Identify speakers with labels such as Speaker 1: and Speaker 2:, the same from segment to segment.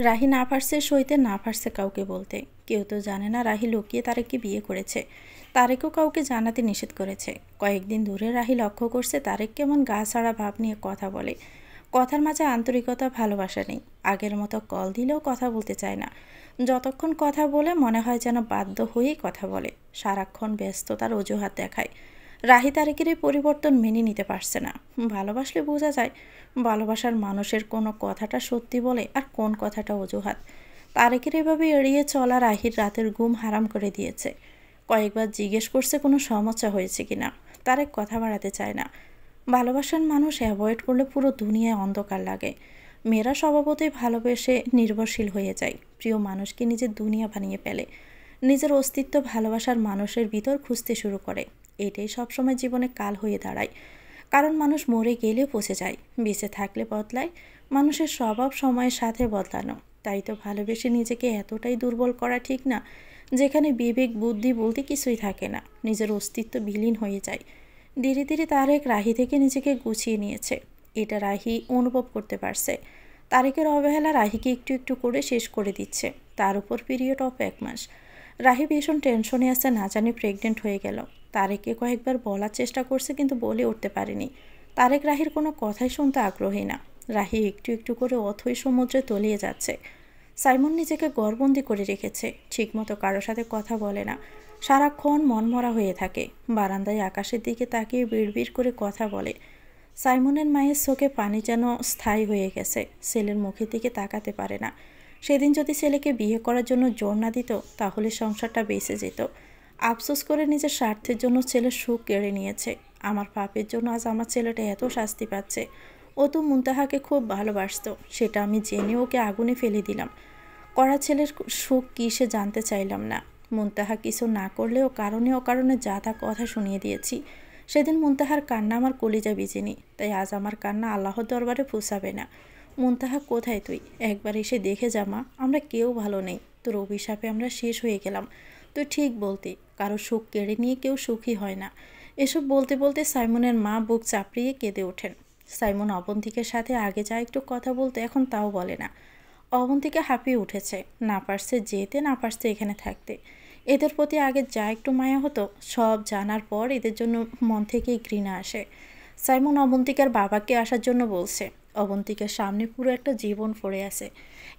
Speaker 1: রাহি না পারছে সইতে, না পারছে কাউকে বলতে। কেউ তো জানে না রাহি লুকিয়ে তারেককে বিয়ে করেছে। তারেকও কাউকে জানাতে নিষেধ করেছে। কয়েকদিন ধরে রাহি লক্ষ্য করছে তারেক কেমন গা ছাড়া ভাব নিয়ে কথা বলে। কথার মাঝে আন্তরিকতা, ভালোবাসা নেই। আগের মতো কল দিলেও কথা বলতে চায় না। যতক্ষণ কথা বলে মনে হয় যেন বাধ্য হয়েই কথা বলে। সারাক্ষণ ব্যস্ততার অজুহাত দেখায়। রাহি তারেকের এই পরিবর্তন মেনে নিতে পারছে না। ভালোবাসলে বোঝা যায় ভালোবাসার মানুষের কোনো কথাটা সত্যি বলে আর কোন কথাটা অজুহাত। তারেকের এভাবে এড়িয়ে চলা রাহির রাতের ঘুম হারাম করে দিয়েছে। কয়েকবার জিজ্ঞেস করছে কোনো সমস্যা হয়েছে কিনা। তারেক কথা বাড়াতে চায় না। ভালোবাসার মানুষ অ্যাভয়েড করলে পুরো দুনিয়ায় অন্ধকার লাগে। মেয়েরা স্বভাবতই ভালোবেসে নির্ভরশীল হয়ে যায়। প্রিয় মানুষকে নিজের দুনিয়া বানিয়ে ফেলে। নিজের অস্তিত্ব ভালোবাসার মানুষের ভিতর খুঁজতে শুরু করে। এটাই সবসময় জীবনে কাল হয়ে দাঁড়ায়। কারণ মানুষ মরে গেলে পচে যায়, বেঁচে থাকলে বদলায়। মানুষের স্বভাব সময়ের সাথে বদলানো। তাই তো ভালোবেসে নিজেকে এতটাই দুর্বল করা ঠিক না, যেখানে বিবেক বুদ্ধি বলতে কিছুই থাকে না। নিজের অস্তিত্ব বিলীন হয়ে যায়। ধীরে ধীরে তারেক রাহি থেকে নিজেকে গুছিয়ে নিয়েছে। এটা রাহি অনুভব করতে পারছে। তারেকের অবহেলা রাহিকে একটু একটু করে শেষ করে দিচ্ছে। তার উপর পিরিয়ড অফ 1 মাস। রাহি ভীষণ টেনশনে আছে, না জানি প্রেগনেন্ট হয়ে গেল। তারেককে কয়েকবার বলার চেষ্টা করছে কিন্তু বলে উঠতে পারেনি। তারেক রাহির কোনো কথাই শুনতে আগ্রহী না। রাহি একটু একটু করে অথই সমুদ্রে তলিয়ে যাচ্ছে। সাইমন নিজেকে ঘরবন্দি করে রেখেছে। ঠিকমতো কারোর সাথে কথা বলে না। সারাক্ষণ মনমরা হয়ে থাকে। বারান্দায় আকাশের দিকে তাকিয়ে বিড়বিড় করে কথা বলে। সাইমনের মায়ের চোখে পানি যেন স্থায়ী হয়ে গেছে। ছেলের মুখের দিকে তাকাতে পারে না। সেদিন যদি ছেলেকে বিয়ে করার জন্য জোর না দিত তাহলে সংসারটা বেঁচে যেত। আফসোস করে নিজের স্বার্থের জন্য ছেলের সুখ কেড়ে নিয়েছে। আমার পাপের জন্য আজ আমার ছেলেটা এত শাস্তি পাচ্ছে। ও তো মুনতাহাকে খুব ভালোবাসতো, সেটা আমি জেনে ওকে আগুনে ফেলে দিলাম। করা ছেলের সুখ কী সে জানতে চাইলাম না। মুনতাহা কিছু না করলেও কারণে অকারণে যা তা কথা শুনিয়ে দিয়েছি। সেদিন মুনতাহার কান্না আমার কলিজা ভিজেনি, তাই আজ আমার কান্না আল্লাহর দরবারে পুষাবে না। মুনতাহা কোথায় তুই? একবার এসে দেখে যা মা, আমরা কেউ ভালো নেই। তোর অভিশাপে আমরা শেষ হয়ে গেলাম। তুই ঠিক বলতি, কারো সুখ কেড়ে নিয়ে কেউ সুখী হয় না। এসব বলতে বলতে সাইমনের মা বুক চাপড়িয়ে কেঁদে ওঠেন। সাইমন অবন্তিকের সাথে আগে যা একটু কথা বলতে এখন তাও বলে না। অবন্তিকা হাঁপিয়ে উঠেছে। না পারছে যেতে, না পারছে এখানে থাকতে। এদের প্রতি আগে যা একটু মায়া হতো, সব জানার পর এদের জন্য মন থেকেই ঘৃণা আসে। সাইমন অবন্তিকার বাবাকে আসার জন্য বলছে। অবন্তিকার সামনে পুরো একটা জীবন পড়ে আছে।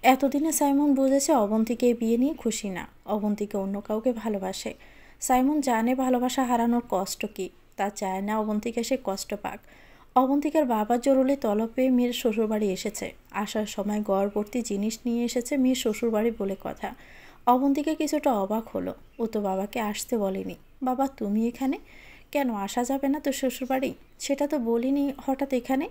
Speaker 1: এতদিনে সাইমন বুঝেছে অবন্তিকে বিয়ে নিয়ে খুশি না। অবন্তিকা অন্য কাউকে ভালোবাসে। সাইমন জানে ভালোবাসা হারানোর কষ্ট কী। তা চায় না অবন্তিকা সে কষ্ট পাক। অবন্তিকার বাবা জরুরি তলব পেয়ে মেয়ের শ্বশুরবাড়ি এসেছে। আসার সময় গড়ভর্তি জিনিস নিয়ে এসেছে মেয়ের শ্বশুরবাড়ি বলে কথা। অবন্তিকা কিছুটা অবাক হলো। ও তো বাবাকে আসতে বলেনি। বাবা তুমি এখানে কেন? আসা যাবে না তো শ্বশুরবাড়ি? সেটা তো বলিনি, হঠাৎ এখানে?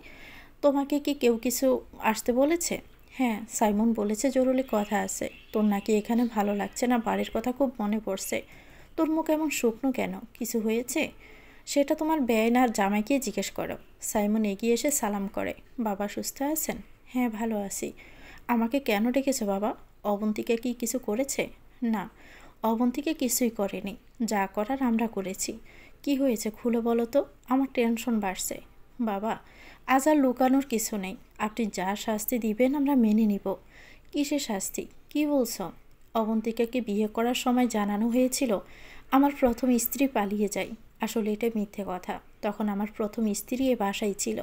Speaker 1: তোমাকে কি কেউ কিছু আসতে বলেছে? হ্যাঁ, সাইমন বলেছে জরুরি কথা আছে। তোর নাকি এখানে ভালো লাগছে না, বাড়ির কথা খুব মনে পড়ছে। তোর মুখ এমন শুকনো কেন? কিছু হয়েছে? সেটা তোমার বেয়াইনার জামাইকে জিজ্ঞেস করো। সাইমন এগিয়ে এসে সালাম করে। বাবা সুস্থ আছেন? হ্যাঁ, ভালো আছি। আমাকে কেন ডেকেছো বাবা? অবন্তিকা কি কিছু করেছে? না, অবন্তিকা কিছুই করেনি। যা করার আমরা করেছি। কি হয়েছে খুলে বলো তো, আমার টেনশন বাড়ছে। বাবা, আজ আর লুকানোর কিছু নেই। আপনি যা শাস্তি দিবেন আমরা মেনে নিব। কিসের শাস্তি? কি বলছো? অবন্তিকাকে বিয়ে করার সময় জানানো হয়েছিল আমার প্রথম স্ত্রী পালিয়ে যায়। আসলে এটা মিথ্যে কথা। তখন আমার প্রথম স্ত্রী এ বাসায় ছিল।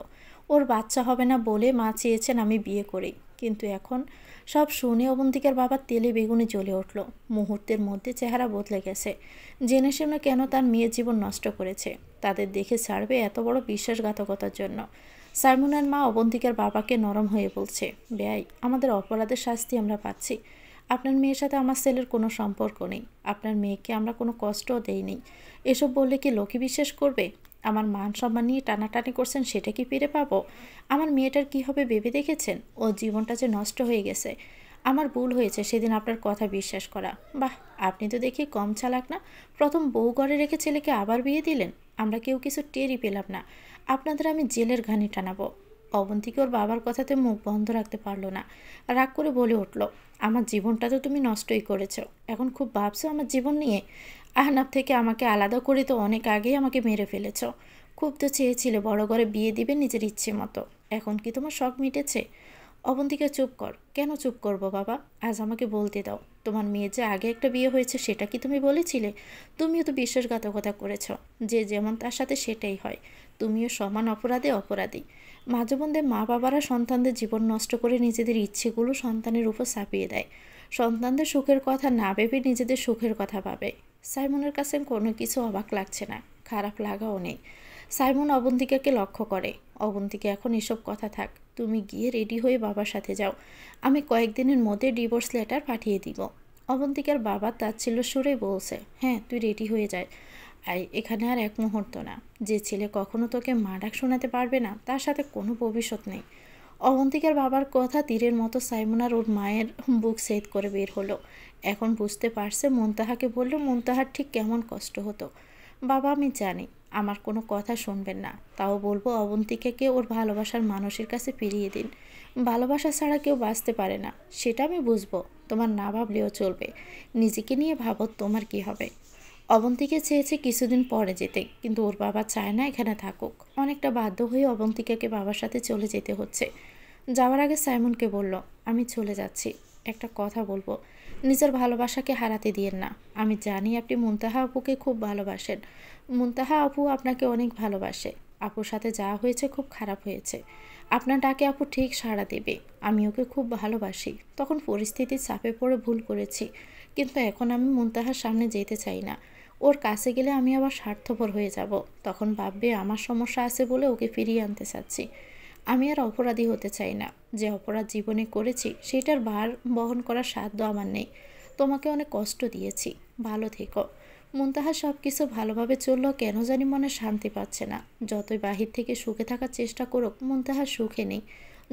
Speaker 1: ওর বাচ্চা হবে না বলে মা চেয়েছেন আমি বিয়ে করি। কিন্তু এখন সব শুনে অবন্তিকার বাবা তেলে বেগুনে জ্বলে উঠল। মুহূর্তের মধ্যে চেহারা বদলে গেছে। জেনে শুনে কেন তার মেয়ের জীবন নষ্ট করেছে? তাদের দেখে ছাড়বে এত বড় বিশ্বাসঘাতকতার জন্য? সাইমনের মা অবন্তিকার বাবাকে নরম হয়ে বলছে, বেয়াই, আমাদের অপরাধের শাস্তি আমরা পাচ্ছি। আপনার মেয়ের সাথে আমার ছেলের কোনো সম্পর্ক নেই। আপনার মেয়েকে আমরা কোনো কষ্টও দেইনি। এসব বললে কি লোকে বিশ্বাস করবে? আমার মান সম্মান নিয়ে টানাটানি করছেন, সেটা কি ফিরে পাবো? আমার মেয়েটার কি হবে ভেবে দেখেছেন? ওর জীবনটা যে নষ্ট হয়ে গেছে। আমার ভুল হয়েছে সেদিন আপনার কথা বিশ্বাস করা। বাহ, আপনি তো দেখি কম চালাক না। প্রথম বউ ঘরে রেখে ছেলেকে আবার বিয়ে দিলেন। আমরা কেউ কিছু টেরই পেলাম না। আপনাদের আমি জেলের ঘানি টানাবো। অবন্তিকে ওর বাবার কথাতে মুখ বন্ধ রাখতে পারলো না। রাগ করে বলে উঠল, আমার জীবনটা তো তুমি নষ্টই করেছো। এখন খুব ভাবছো আমার জীবন নিয়ে? আহনাব থেকে আমাকে আলাদা করে তো অনেক আগেই আমাকে মেরে ফেলেছ। খুব তো চেয়েছিলে বড় ঘরে বিয়ে দিবে নিজের ইচ্ছে মতো। এখন কি তোমার শখ মিটেছে? অবন্তিকা চুপ কর। কেন চুপ করবো বাবা? আজ আমাকে বলতে দাও, তোমার মেয়ের যে আগে একটা বিয়ে হয়েছে সেটা কি তুমি বলেছিলে? তুমিও তো বিশ্বাসঘাতকতা করেছ। যে যেমন তার সাথে সেটাই হয়। তুমিও সমান অপরাধে অপরাধী। মাঝে মধ্যে মা বাবারা সন্তানদের জীবন নষ্ট করে নিজেদের ইচ্ছেগুলো সন্তানের উপর চাপিয়ে দেয়। সন্তানদের সুখের কথা না ভেবে নিজেদের সুখের কথা ভাবে। সাইমনের কাছে কোনো কিছু অবাক লাগছে না, খারাপ লাগাও নেই। সাইমন অবন্তিকাকে লক্ষ্য করে। অবন্তিকা, এখন এসব কথা থাক, তুমি গিয়ে রেডি হয়ে বাবার সাথে যাও। আমি কয়েকদিনের মধ্যে ডিভোর্স লেটার পাঠিয়ে দিব। অবন্তিকার বাবা তাচ্ছিল্য সুরে বলছে, হ্যাঁ তুই রেডি হয়ে যায়। এখানে আর এক মুহূর্ত না। যে ছেলে কখনো তোকে মা ডাক শোনাতে পারবে না তার সাথে কোনো ভবিষ্যৎ নেই। অবন্তিকার বাবার কথা তীরের মতো সাইমন আর ওর মায়ের বুক সেদ করে বের হলো। এখন বুঝতে পারছে মুনতাহাকে বললে মুনতাহার ঠিক কেমন কষ্ট হতো। বাবা, আমি জানি আমার কোনো কথা শুনবেন না, তাও বলবো অবন্তিকাকে ওর ভালোবাসার মানুষের কাছে ফিরিয়ে দিন। ভালোবাসা ছাড়া কেউ বাঁচতে পারে না, সেটা আমি বুঝবো। তোমার না ভাবলেও চলবে। নিজেকে নিয়ে ভাবো তোমার কি হবে। অবন্তিকা চেয়েছে কিছুদিন পরে যেতে, কিন্তু ওর বাবা চায় না এখানে থাকুক। অনেকটা বাধ্য হয়ে অবন্তিকাকে বাবার সাথে চলে যেতে হচ্ছে। যাওয়ার আগে সাইমনকে বলল, আমি চলে যাচ্ছি, একটা কথা বলবো। নিজের ভালোবাসাকে হারাতে দিয়েন না। আমি জানি আপনি মুনতাহা আপুকে খুব ভালোবাসেন। মুনতাহা আপু আপনাকে অনেক ভালোবাসে। আপুর সাথে যা হয়েছে খুব খারাপ হয়েছে। আপনার ডাকে আপু ঠিক সাড়া দেবে। আমি ওকে খুব ভালোবাসি। তখন পরিস্থিতির চাপে পড়ে ভুল করেছি, কিন্তু এখন আমি মুনতাহার সামনে যেতে চাই না। ওর কাছে গেলে আমি আবার স্বার্থপর হয়ে যাব। তখন ভাববে আমার সমস্যা আছে বলে ওকে ফিরিয়ে আনতে চাচ্ছি। আমি আর অপরাধী হতে চাই না। যে অপরাধ জীবনে করেছি সেটার ভার বহন করার সাধ্য আমার নেই। তোমাকে অনেক কষ্ট দিয়েছি, ভালো থেকো। মুনতাহা সব কিছু ভালোভাবে চললেও কেন জানি মনে শান্তি পাচ্ছে না। যতই বাহির থেকে সুখে থাকার চেষ্টা করুক, মুনতাহা সুখে নেই।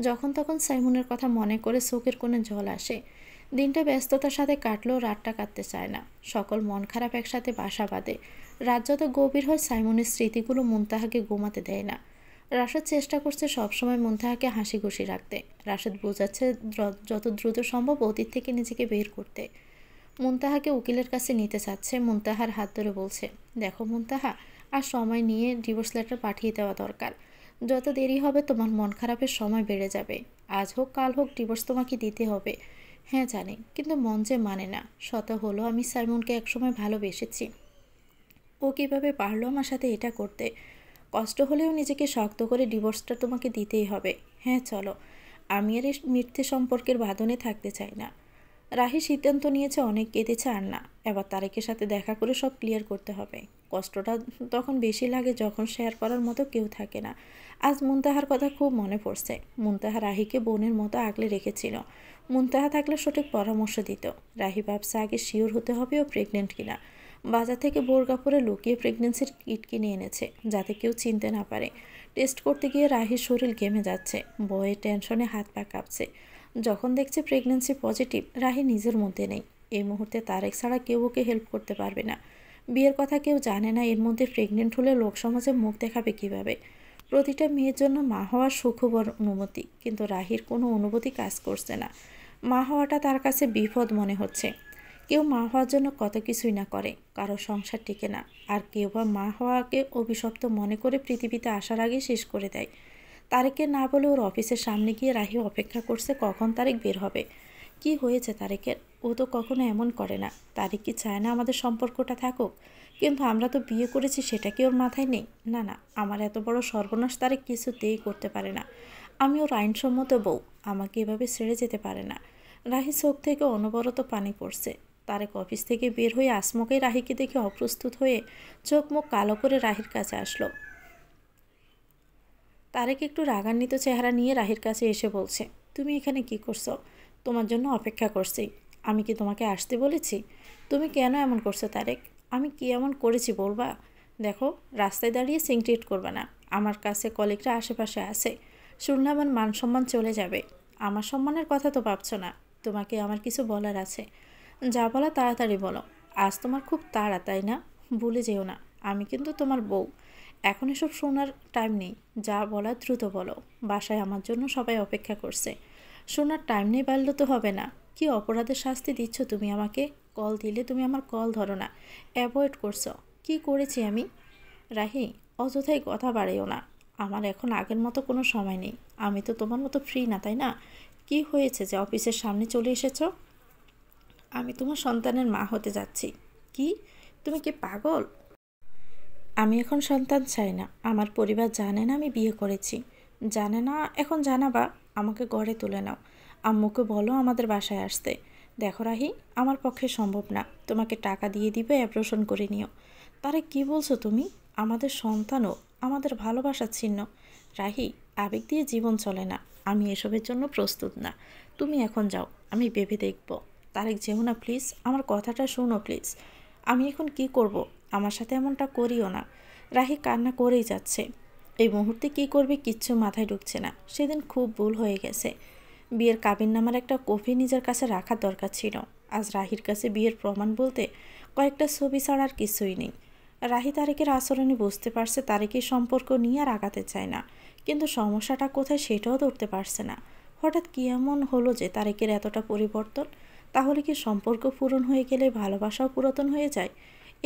Speaker 1: যখন তখন সাইমনের কথা মনে করে চোখের কোণে জল আসে। দিনটা ব্যস্ততার সাথে কাটলেও রাতটা কাটতে চায় না। সকল মন খারাপ একসাথে বাসা বাঁধে। রাত যত গভীর হয় সাইমনের স্মৃতিগুলো মুনতাহাকে ঘুমাতে দেয় না। রাশেদ চেষ্টা করছে সবসময় মুনতাহাকে হাসি খুশি রাখতে। রাশেদ বোঝাচ্ছে যত দ্রুত সম্ভব অতীত থেকে নিজেকে বের করতে। মুনতাহাকে উকিলের কাছে নিতে চাচ্ছে। মুনতাহার হাত ধরে বলছে, দেখো মুনতাহা, আর সময় নিয়ে ডিভোর্স লেটার পাঠিয়ে দেওয়া দরকার। যত দেরি হবে তোমার মন খারাপের সময় বেড়ে যাবে। আজ হোক কাল হোক ডিভোর্স তোমাকে দিতে হবে। হ্যাঁ জানি, কিন্তু মন যে মানে না। শত হলো আমি সাইমনকে একসময় ভালোবেসেছি। ও কীভাবে পারলো আমার সাথে এটা করতে? কষ্ট হলেও নিজেকে শক্ত করে ডিভোর্সটা তোমাকে দিতেই হবে। হ্যাঁ চলো, আমি আর এই মিথ্যে সম্পর্কের বাঁধনে থাকতে চাই না। রাহি সিদ্ধান্ত নিয়েছে, অনেক কেঁদেছে আর না। এবার তারেকের সাথে দেখা করে সব ক্লিয়ার করতে হবে। কষ্টটা তখন বেশি লাগে যখন শেয়ার করার মতো কেউ থাকে না। আজ মুনতাহার কথা খুব মনে পড়ছে। মুনতাহা রাহিকে বোনের মতো আগলে রেখেছিল। মুনতাহা থাকলে সঠিক পরামর্শ দিত। রাহি ভাবছে আগে শিওর হতে হবে ও প্রেগনেন্ট কিনা। বাজার থেকে বোরকা পরে লুকিয়ে প্রেগনেন্সির কিট কিনে এনেছে, যাতে কেউ চিনতে না পারে। টেস্ট করতে গিয়ে রাহির শরীর ঘেমে যাচ্ছে, ভয়ে টেনশনে হাত পা কাঁপছে। যখন দেখছে প্রেগনেন্সি পজিটিভ, রাহি নিজের মধ্যে নেই। এই মুহূর্তে তারেক ছাড়া কেউ ওকে হেল্প করতে পারবে না। বিয়ের কথা কেউ জানে না, এর মধ্যে প্রেগনেন্ট হলে লোক সমাজে মুখ দেখাবে কিভাবে? প্রতিটা মেয়ের জন্য মা হওয়ার সুখবর অনুমতি, কিন্তু রাহির কোনো অনুভূতি কাজ করছে না। মা হওয়াটা তার কাছে বিপদ মনে হচ্ছে। কেউ মা হওয়ার জন্য কত কিছুই না করে, কারো সংসার টিকে না। আর কেউ বা মা হওয়াকে অভিশপ্ত মনে করে পৃথিবীতে আসার আগে শেষ করে দেয়। তারেককে না বলে ওর অফিসের সামনে গিয়ে রাহি অপেক্ষা করছে কখন তারেক বের হবে। কি হয়েছে তারেকের? ও তো কখনো এমন করে না। তারেক কি চায় না আমাদের সম্পর্কটা থাকুক? কিন্তু আমরা তো বিয়ে করেছি, সেটা কি ওর মাথায় নেই? না না, আমার এত বড় সর্বনাশ তারেক কিছুতেই করতে পারে না। আমি ওর আইনসম্মত বউ, আমাকে এভাবে ছেড়ে যেতে পারে না। রাহি চোখ থেকে অনবরত পানি পড়ছে। তারেক অফিস থেকে বের হয়ে আসমকাই রাহিকে দেখে অপ্রস্তুত হয়ে চোখ মুখ কালো করে রাহির কাছে আসলো। তারেক একটু রাগান্বিত চেহারা নিয়ে রাহির কাছে এসে বলছে, তুমি এখানে কি করছো? তোমার জন্য অপেক্ষা করছি। আমি কি তোমাকে আসতে বলেছি? তুমি কেন এমন করছো তারেক? আমি কি এমন করেছি বলবা? দেখো, রাস্তায় দাঁড়িয়ে সিনক্রিয়েট করবে না। আমার কাছে কলিগরা আশেপাশে আছে, শুনলে আমার মান সম্মান চলে যাবে। আমার সম্মানের কথা তো ভাবছো না। তোমাকে আমার কিছু বলার আছে। যা বলা তাড়াতাড়ি বলো। আজ তোমার খুব তাড়া, তাই না? ভুলে যেও না, আমি কিন্তু তোমার বউ। এখন এসব শোনার টাইম নেই। যা বলার দ্রুত বলো। বাসায় আমার জন্য সবাই অপেক্ষা করছে। শোনার টাইম নেই বললে তো হবে না। কি অপরাধের শাস্তি দিচ্ছ তুমি আমাকে? কল দিলে তুমি আমার কল ধরো না, অ্যাভয়েড করছো। কি করেছি আমি? রাহি, অযথাই কথা বাড়িও না। আমার এখন আগের মতো কোনো সময় নেই। আমি তো তোমার মতো ফ্রি না, তাই না? কি হয়েছে যে অফিসের সামনে চলে এসেছো? আমি তোমার সন্তানের মা হতে যাচ্ছি। কি? তুমি কি পাগল? আমি এখন সন্তান চাই না। আমার পরিবার জানে না আমি বিয়ে করেছি। জানে না, এখন জানাবা। আমাকে গড়ে তুলে নাও। আম্মুকে বলো আমাদের বাসায় আসতে। দেখো রাহি, আমার পক্ষে সম্ভব না। তোমাকে টাকা দিয়ে দিবে, অ্যাবর্শন করে নিও। তারে কি বলছো তুমি? আমাদের সন্তানও, আমাদের ভালোবাসা ছিন্ন। রাহি, আবেগ দিয়ে জীবন চলে না। আমি এসবের জন্য প্রস্তুত না। তুমি এখন যাও, আমি ভেবে দেখব। তারেক যেও না প্লিজ, আমার কথাটা শোনো প্লিজ। আমি এখন কি করব? আমার সাথে এমনটা করিও না। রাহি কান্না করেই যাচ্ছে। এই মুহূর্তে কি করবে কিচ্ছু মাথায় ঢুকছে না। সেদিন খুব ভুল হয়ে গেছে। বিয়ের কাবিননামার একটা কপি নিজের কাছে রাখার দরকার ছিল। আজ রাহির কাছে বিয়ের প্রমাণ বলতে কয়েকটা ছবি ছাড়া আর কিছুই নেই। রাহি তারেকের আচরণে বুঝতে পারছে তারেকের সম্পর্ক নিয়ে আর আগাতে চায় না, কিন্তু সমস্যাটা কোথায় সেটাও ধরতে পারছে না। হঠাৎ কি এমন হলো যে তারেকের এতটা পরিবর্তন? তাহলে কি সম্পর্ক পূরণ হয়ে গেলে ভালোবাসাও পুরাতন হয়ে যায়?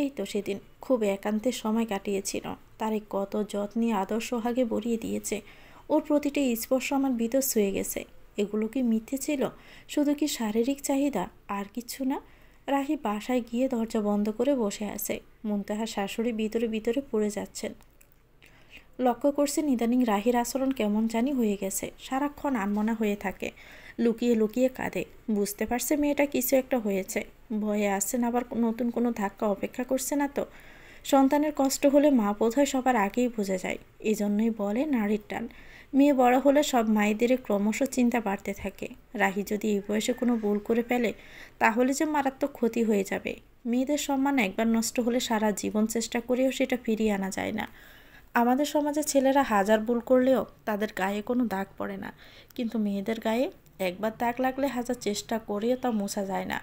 Speaker 1: এই তো সেদিন খুব একান্তের সময় কাটিয়েছিল। তারেক কত যত্নে আদর সোহাগে ভরিয়ে দিয়েছে। ওর প্রতিটি স্পর্শ আমার ভিতর ছুঁয়ে গেছে। এগুলো কি মিথ্যে ছিল? শুধু কি শারীরিক চাহিদা, আর কিছু না? রাহি বাসায় গিয়ে দরজা বন্ধ করে বসে আছে। মুনতাহার শাশুড়ি ভিতরে ভিতরে পড়ে যাচ্ছেন। লক্ষ্য করছেন ইদানিং রাহির আচরণ কেমন জানি হয়ে গেছে। সারাক্ষণ আনমনা হয়ে থাকে, লুকিয়ে লুকিয়ে কাঁদে। বুঝতে পারছে মেয়েটা কিছু একটা হয়েছে। ভয়ে আসছেন, আবার নতুন কোনো ধাক্কা অপেক্ষা করছে না তো? সন্তানের কষ্ট হলে মা বোধহয় সবার আগেই বুঝে যায়। এজন্যই বলে নারীর টান। মেয়ে বড় হলে সব মায়েদের ক্রমশ চিন্তা বাড়তে থাকে। রাহি যদি এই বয়সে কোনো ভুল করে ফেলে তাহলে যে মারাত্মক ক্ষতি হয়ে যাবে। মেয়েদের সম্মান একবার নষ্ট হলে সারা জীবন চেষ্টা করেও সেটা ফিরিয়ে আনা যায় না। আমাদের সমাজে ছেলেরা হাজার ভুল করলেও তাদের গায়ে কোনো দাগ পড়ে না, কিন্তু মেয়েদের গায়ে একবার দাগ লাগলে হাজার চেষ্টা করেও তা মোছা যায় না।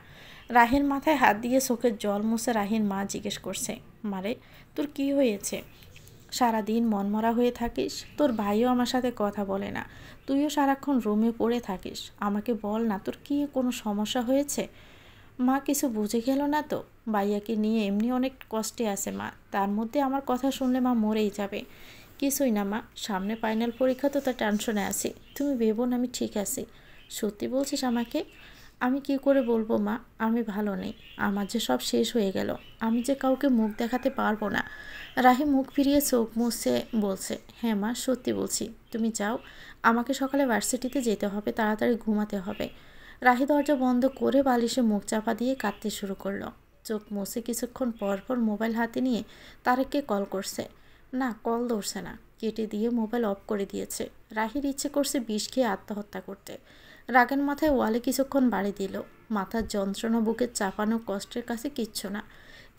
Speaker 1: রাহির মাথায় হাত দিয়ে চোখের জল মুছে রাহির মা জিজ্ঞেস করছে, মারে তোর কি হয়েছে? সারাদিন মনমরা হয়ে থাকিস, তোর ভাইও আমার সাথে কথা বলে না, তুইও সারাক্ষণ রুমে পড়ে থাকিস। আমাকে বল না, তোর কি কোনো সমস্যা হয়েছে? মা কিছু বুঝে গেল না তো? ভাইয়াকে নিয়ে এমনি অনেক কষ্টে আছে মা, তার মধ্যে আমার কথা শুনলে মা মরেই যাবে। কিছুই না মা, সামনে ফাইনাল পরীক্ষা তো, তার টেনশনে আছি। তুমি ভেবো না, আমি ঠিক আছি। সত্যি বলছিস আমাকে? আমি কি করে বলবো মা, আমি ভালো নেই। আমার যে সব শেষ হয়ে গেল, আমি যে কাউকে মুখ দেখাতে পারবো না। রাহি মুখ ফিরিয়ে চোখ মুছে বলছে, হ্যাঁ মা সত্যি বলছি। তুমি যাও, আমাকে সকালে ভার্সিটিতে যেতে হবে, তাড়াতাড়ি ঘুমাতে হবে। রাহি দরজা বন্ধ করে বালিশে মুখ চাপা দিয়ে কাঁদতে শুরু করলো। চোখ মুছে কিছুক্ষণ পর পর মোবাইল হাতে নিয়ে তারেককে কল করছে। না, কল ধরছে না। কেটে দিয়ে মোবাইল অফ করে দিয়েছে। রাহির ইচ্ছে করছে বিষ খেয়ে আত্মহত্যা করতে। রাগের মাথায় ওয়ালে কিছুক্ষণ বাড়ি দিল। মাথার যন্ত্রণা, বুকের চাপানো কষ্টের কাছে কিচ্ছু না।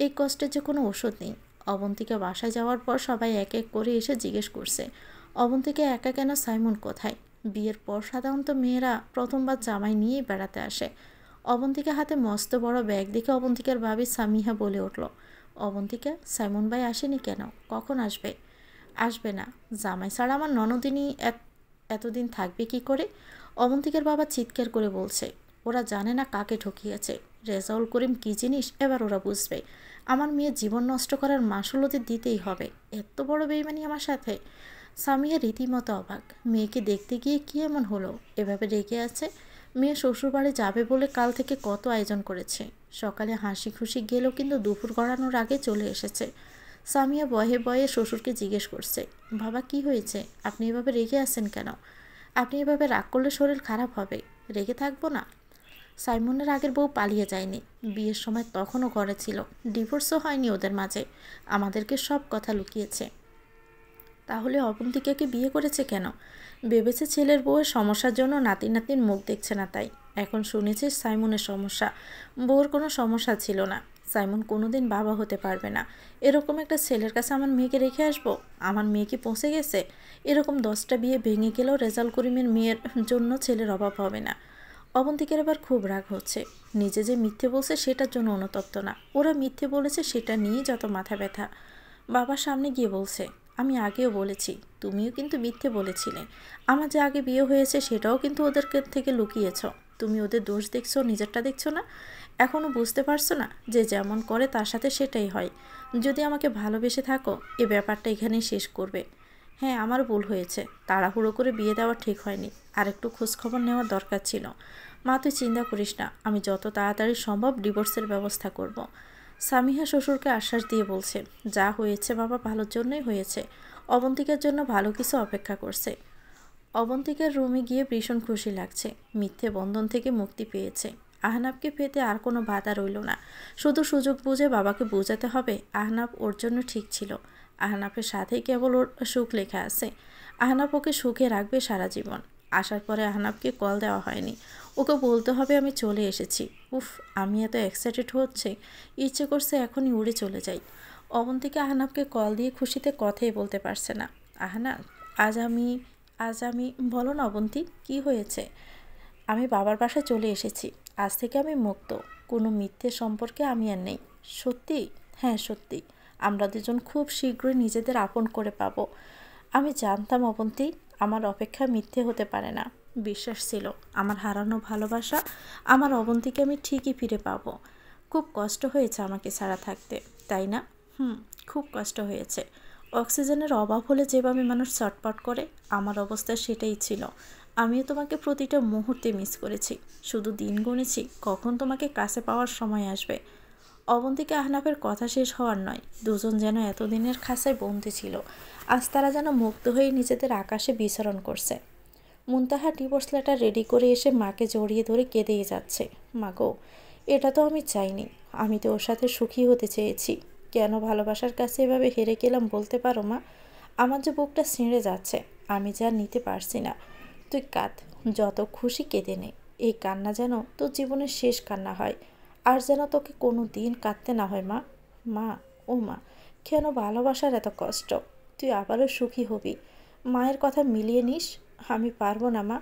Speaker 1: এই কষ্টের যে কোনো ওষুধ নেই। অবন্তিকা বাসায় যাওয়ার পর সবাই এক এক করে এসে জিজ্ঞেস করছে, অবন্তিকা একা কেন, সাইমন কোথায়? বিয়ের পর সাধারণত মেয়েরা প্রথমবার জামাই নিয়েই বেড়াতে আসে। অবন্তিকা হাতে মস্ত বড় ব্যাগ দেখে অবন্তিকার ভাবি সামিহা বলে উঠল, অবন্তিকা, সাইমন ভাই আসেনি কেন? কখন আসবে? আসবে না? জামাই ছাড়া আমার ননদিনী এতদিন থাকবে কি করে? অবন্তিকার বাবা চিৎকার করে বলছে, ওরা জানে না কাকে ঠকিয়েছে। রেজাউল করিম কী জিনিস এবার ওরা বুঝবে। আমার মেয়ে জীবন নষ্ট করার মাসুল ওদের দিতেই হবে। এত বড় বেইমানি আমার সাথে? সামিয়া রীতিমতো অবাক। মেয়েকে দেখতে গিয়ে কী এমন হলো, এভাবে রেগে আছে? মেয়ে শ্বশুরবাড়ি যাবে বলে কাল থেকে কত আয়োজন করেছে। সকালে হাসি খুশি গেলেও কিন্তু দুপুর গড়ানোর আগে চলে এসেছে। সামিয়া বয়ে বয়ে শ্বশুরকে জিজ্ঞেস করছে, বাবা কি হয়েছে? আপনি এভাবে রেগে আছেন কেন? আপনি এভাবে রাগ করলে শরীর খারাপ হবে। রেগে থাকবো না? সাইমনের আগের বউ পালিয়ে যায়নি। বিয়ের সময় তখনও ঘরে ছিল। ডিভোর্সও হয়নি ওদের মাঝে। আমাদেরকে সব কথা লুকিয়েছে। তাহলে অবন্তিকাকে বিয়ে করেছে কেন? ভেবেছে ছেলের বউয়ের সমস্যার জন্য নাতি নাতনির মুখ দেখছে না তাই। এখন শুনেছে সাইমনের সমস্যা। বউর কোনো সমস্যা ছিল না। সাইমন কোনোদিন বাবা হতে পারবে না। এরকম একটা ছেলের কাছে আমার মেয়েকে রেখে আসবো? আমার মেয়ে কি পৌঁছে গেছে? এরকম 10টা বিয়ে ভেঙে গেলেও রেজাল করিমের মেয়ের জন্য ছেলের অভাব হবে না। অবন্তিকার এবার খুব রাগ হচ্ছে। নিজে যে মিথ্যে বলছে সেটার জন্য অনুতপ্ত না, ওরা মিথ্যে বলেছে সেটা নিয়েই যত মাথা ব্যথা। বাবার সামনে গিয়ে বলছে, আমি আগেও বলেছি, তুমিও কিন্তু মিথ্যে বলেছিলে। আমার যে আগে বিয়ে হয়েছে সেটাও কিন্তু ওদেরকে থেকে লুকিয়েছ। তুমি ওদের দোষ দেখছো, নিজেরটা দেখছো না? এখনও বুঝতে পারছো না যে যেমন করে তার সাথে সেটাই হয়? যদি আমাকে ভালোবেসে থাকো এ ব্যাপারটা এখানেই শেষ করবে। হ্যাঁ, আমার ভুল হয়েছে, তাড়াহুড়ো করে বিয়ে দেওয়া ঠিক হয়নি। আর একটু খোঁজখবর নেওয়ার দরকার ছিল। মা তুই চিন্তা করিস না, আমি যত তাড়াতাড়ি সম্ভব ডিভোর্সের ব্যবস্থা করব। সামিহা শ্বশুরকে আশ্বাস দিয়ে বলছে, যা হয়েছে বাবা ভালোর জন্যই হয়েছে, অবন্তিকার জন্য ভালো কিছু অপেক্ষা করছে। অবন্তিকার রুমে গিয়ে ভীষণ খুশি লাগছে, মিথ্যে বন্ধন থেকে মুক্তি পেয়েছে। আহনাবকে পেতে আর কোনো বাধা রইল না, শুধু সুযোগ বুঝে বাবাকে বোঝাতে হবে আহনাব ওর জন্য ঠিক ছিল। আহনাবের সাথেই কেবল ওর সুখ লেখা আছে। আহনাব ওকে সুখে রাখবে সারা জীবন। আসার পরে আহনাবকে কল দেওয়া হয়নি, ওকে বলতে হবে আমি চলে এসেছি। উফ, আমি এত এক্সাইটেড হচ্ছে, ইচ্ছে করছে এখনই উড়ে চলে যাই। অবন্তিকা আহনাবকে কল দিয়ে খুশিতে কথাই বলতে পারছে না। আহনাব, আজ আমি বলো না অবন্তী, কী হয়েছে? আমি বাবার বাসায় চলে এসেছি, আজ থেকে আমি মুক্ত, কোনো মিথ্যে সম্পর্কে আমি আর নেই। সত্যি? হ্যাঁ সত্যি, আমরা দুজন খুব শীঘ্রই নিজেদের আপন করে পাবো। আমি জানতাম অবন্তী, আমার অপেক্ষা মিথ্যে হতে পারে না। বিশ্বাস ছিল আমার হারানো ভালোবাসা, আমার অবন্তীকে আমি ঠিকই ফিরে পাবো। খুব কষ্ট হয়েছে আমাকে ছাড়া থাকতে, তাই না? খুব কষ্ট হয়েছে। অক্সিজেনের অভাব হলে যেভাবে মানুষ ছটপট করে, আমার অবস্থা সেটাই ছিল। আমিও তোমাকে প্রতিটা মুহূর্তে মিস করেছি, শুধু দিন গুনেছি কখন তোমাকে কাছে পাওয়ার সময় আসবে। অবন্তিকা আহনাফের কথা শেষ হওয়ার নয়, দুজন যেন এতদিনের খাঁচায় বন্দি ছিল, আজ তারা যেন মুক্ত হয়ে নিজেদের আকাশে বিচরণ করছে। মুনতাহা ডিভোর্স লেটার রেডি করে এসে মাকে জড়িয়ে ধরে কেঁদেই যাচ্ছে। মা গো, এটা তো আমি চাইনি, আমি তো ওর সাথে সুখী হতে চেয়েছি, কেন ভালোবাসার কাছে এভাবে হেরে গেলাম বলতে পারো মা? আমার যে বুকটা ছিঁড়ে যাচ্ছে, আমি যা নিতে পারছি না। তুই কাঁদ, যত খুশি কেঁদে নে, এই কান্না যেন তোর জীবনের শেষ কান্না হয়, আর যেন তোকে কোনো দিন কাঁদতে না হয় মা। মা, ও মা, কেন ভালোবাসার এত কষ্ট? তুই আবারও সুখী হবি, মায়ের কথা মিলিয়ে নিস। আমি পারবো না মা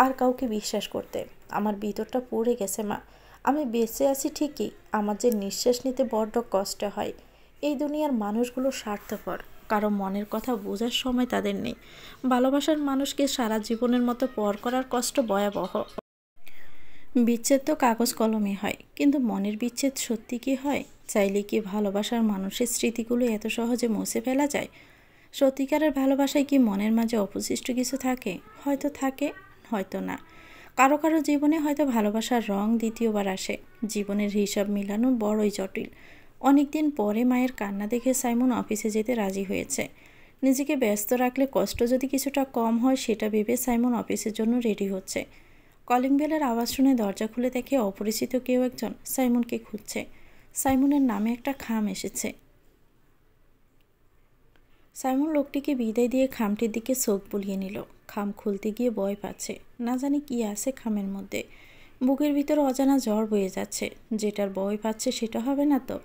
Speaker 1: আর কাউকে বিশ্বাস করতে, আমার ভিতরটা পুড়ে গেছে মা। আমি বেঁচে আছি ঠিকই, আমার যে নিঃশ্বাস নিতে বড্ড কষ্ট হয়। এই দুনিয়ার মানুষগুলো স্বার্থপর, কারো মনের কথা বোঝার সময় তাদের নেই। ভালোবাসার মানুষকে সারা জীবনের মতো পর করার কষ্ট ভয়াবহ। বিচ্ছেদ তো কাগজ কলমে হয়, কিন্তু মনের বিচ্ছেদ সত্যি কি হয়? চাইলে কি ভালোবাসার মানুষের স্মৃতিগুলো এত সহজে মুছে ফেলা যায়? সত্যিকারের ভালোবাসায় কি মনের মাঝে অবশিষ্ট কিছু থাকে? হয়তো থাকে, হয়তো না। কারো কারো জীবনে হয়তো ভালোবাসার রং দ্বিতীয়বার আসে। জীবনের হিসাব মিলানো বড়ই জটিল। অনেক দিন পরে মায়ের কান্না দেখে সাইমন অফিসে যেতে রাজি হয়েছে। নিজেকে ব্যস্ত রাখলে কষ্ট যদি কিছুটা কম হয় সেটা ভেবে সাইমন অফিসের জন্য রেডি হচ্ছে। কলিং বেলের আওয়াজ শুনে দরজা খুলে দেখে অপরিচিত কেউ একজন সাইমনকে খুঁজছে। সাইমনের নামে একটা খাম এসেছে। সাইমন লোকটিকে বিদায় দিয়ে খামটির দিকে চোখ বুলিয়ে নিল। খাম খুলতে গিয়ে ভয় পাচ্ছে, না জানি কি আছে খামের মধ্যে। বুকের ভিতরে অজানা জ্বর বয়ে যাচ্ছে, যেটার ভয় পাচ্ছে সেটা হবে না তো?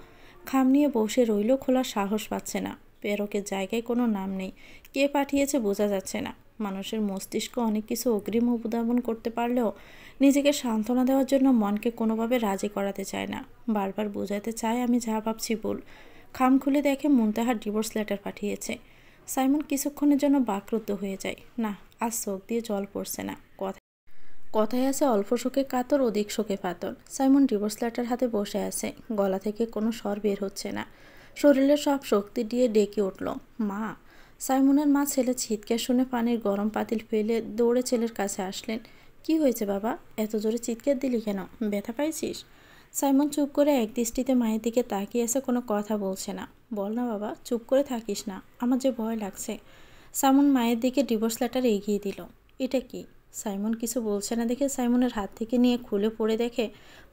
Speaker 1: খাম নিয়ে বসে রইল, খোলার সাহস পাচ্ছে না। প্রেরকের জায়গায় কোনো নাম নেই, কে পাঠিয়েছে বোঝা যাচ্ছে না। মানুষের মস্তিষ্ক অনেক কিছু অগ্রিম উদ্ভাবন করতে পারলেও নিজেকে সান্ত্বনা দেওয়ার জন্য মনকে কোনোভাবে রাজি করাতে চায় না। বারবার বোঝাতে চায় আমি যা ভাবছি ভুল। খাম খুলে দেখে মুনতাহার ডিভোর্স লেটার পাঠিয়েছে। সাইমন কিছুক্ষণের জন্য বাকরুদ্ধ হয়ে যায়। না, আজ চোখ দিয়ে জল পড়ছে না। কথায় আছে অল্প শোকে কাতর, অধিক শোকে পাতর। সাইমন ডিভোর্স লেটার হাতে বসে আছে, গলা থেকে কোনো স্বর বের হচ্ছে না। শরীরের সব শক্তি দিয়ে ডেকে উঠল, মা। সাইমনের মা ছেলে চিৎকার শুনে পানির গরম পাতিল ফেলে দৌড়ে ছেলের কাছে আসলেন। কি হয়েছে বাবা, এত জোরে চিৎকার দিলি কেন? ব্যথা পাইছিস? সাইমন চুপ করে একদৃষ্টিতে মায়ের দিকে তাকিয়ে আছে, কোনো কথা বলছে না। বল না বাবা, চুপ করে থাকিস না, আমার যে ভয় লাগছে। সাইমন মায়ের দিকে ডিভোর্স লেটার এগিয়ে দিল। এটা কি? সাইমন কিছু বলছে না দেখে সাইমনের হাত থেকে নিয়ে খুলে পড়ে দেখে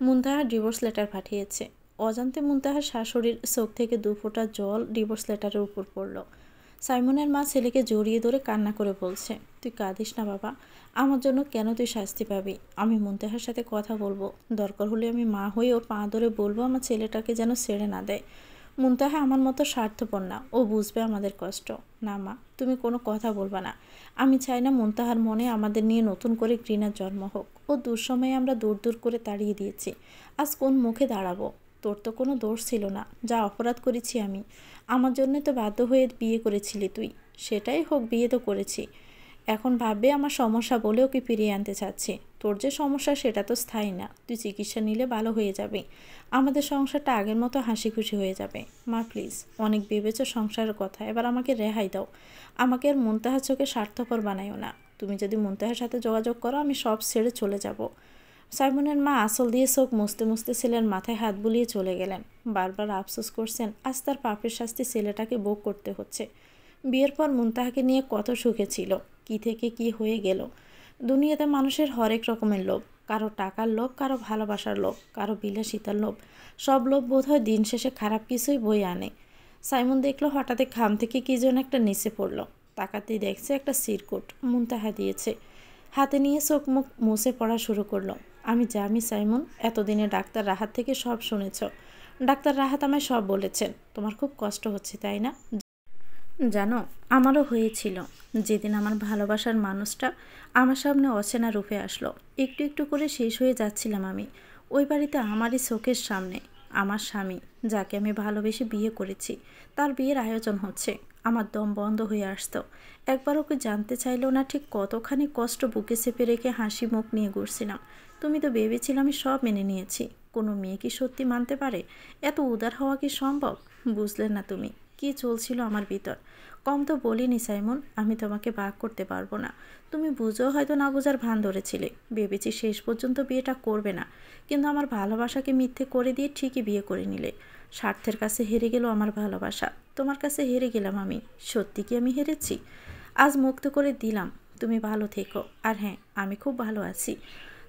Speaker 1: মুনতাহার ডিভোর্স লেটার পাঠিয়েছে। অজান্তে মুনতাহার শাশুড়ির চোখ থেকে 2 ফোঁটা জল ডিভোর্স লেটারের উপর পড়ল। সাইমনের মা ছেলেকে জড়িয়ে ধরে কান্না করে বলছে, তুই কাঁদিস না বাবা, আমার জন্য কেন তুই শাস্তি পাবি? আমি মুনতাহার সাথে কথা বলবো, দরকার হলে আমি মা হয়ে ওর পা ধরে বলবো আমার ছেলেটাকে যেন ছেড়ে না দেয়। মুনতাহা আমার মতো স্বার্থপর না, ও বুঝবে আমাদের কষ্ট। না মা, তুমি কোনো কথা বলবা না। আমি চাই না মুনতাহার মনে আমাদের নিয়ে নতুন করে ঘৃণার জন্ম হোক। ও দুঃসময়ে আমরা দূর দূর করে তাড়িয়ে দিয়েছি, আজ কোন মুখে দাঁড়াবো? তোর তো কোনো দোষ ছিল না, যা অপরাধ করেছি আমি। আমার জন্য তো বাধ্য হয়ে বিয়ে করেছিলি তুই, সেটাই হোক, বিয়ে তো করেছি। এখন ভাববে আমার সমস্যা বলে ওকে ফিরিয়ে আনতে চাচ্ছি। তোর যে সমস্যা সেটা তো স্থায়ী না, তুই চিকিৎসা নিলে ভালো হয়ে যাবে। আমাদের সংসারটা আগের মতো হাসি খুশি হয়ে যাবে। মা প্লিজ, অনেক ভেবেছো সংসারের কথা, এবার আমাকে রেহাই দাও। আমাকে আর মুনতাহার চোখে স্বার্থপর বানাইও না। তুমি যদি মুনতাহার সাথে যোগাযোগ করো আমি সব ছেড়ে চলে যাব। সাইমনের মা আঁচল দিয়ে চোখ মুছতে মুছতে ছেলের মাথায় হাত বুলিয়ে চলে গেলেন। বারবার আফসোস করছেন আজ তার পাপের শাস্তি ছেলেটাকে ভোগ করতে হচ্ছে। বিয়ের পর মুনতাহাকে নিয়ে কত সুখে ছিল, কি থেকে কি হয়ে গেল। দুনিয়াতে মানুষের হরেক রকমের লোভ, কারো টাকার লোভ, কারো ভালোবাসার লোভ, কারো বিলাসিতার লোভ। সব লোভ বোধ হয় দিন শেষে খারাপ কিছুই বই আনে। সাইমন দেখলো হঠাৎ খাম থেকে কি যেন একটা নিচে পড়লো। তাকাতেই দেখছে একটা সিরকুট মুনতাহা দিয়েছে। হাতে নিয়ে চোখ মুখ মুছে পড়া শুরু করলো। আমি জানি সাইমন, এতদিনে ডাক্তার রাহাত থেকে সব শুনেছ। ডাক্তার রাহাত আমায় সব বলেছেন। তোমার খুব কষ্ট হচ্ছে তাই না? জানো, আমারও হয়েছিল যেদিন আমার ভালোবাসার মানুষটা আমার সামনে অচেনা রূপে আসলো। একটু একটু করে শেষ হয়ে যাচ্ছিলাম আমি। ওই বাড়িতে আমারই চোখের সামনে আমার স্বামী, যাকে আমি ভালোবেসে বিয়ে করেছি, তার বিয়ের আয়োজন হচ্ছে। আমার দম বন্ধ হয়ে আসতো। একবার ওকে জানতে চাইলো না ঠিক কতখানি কষ্ট বুকে চেপে রেখে হাসি মুখ নিয়ে ঘুরছিলাম। তুমি তো ভেবেছিলে আমি সব মেনে নিয়েছি। কোনো মেয়ে কি সত্যি মানতে পারে? এত উদার হওয়া কি সম্ভব? বুঝলে না তুমি কি চলছিল আমার ভিতর। কম তো বলিনি সাইমন, আমি তোমাকে ভাগ করতে পারবো না। তুমি বুঝো হয়তো না বোঝার ভান ধরেছিলে। ভেবেছি শেষ পর্যন্ত বিয়েটা করবে না, কিন্তু আমার ভালোবাসাকে মিথ্যে করে দিয়ে ঠিকই বিয়ে করে নিলে। স্বার্থের কাছে হেরে গেল আমার ভালোবাসা, তোমার কাছে হেরে গেলাম আমি। সত্যি কি আমি হেরেছি? আজ মুক্ত করে দিলাম, তুমি ভালো থেকো। আর হ্যাঁ, আমি খুব ভালো আছি।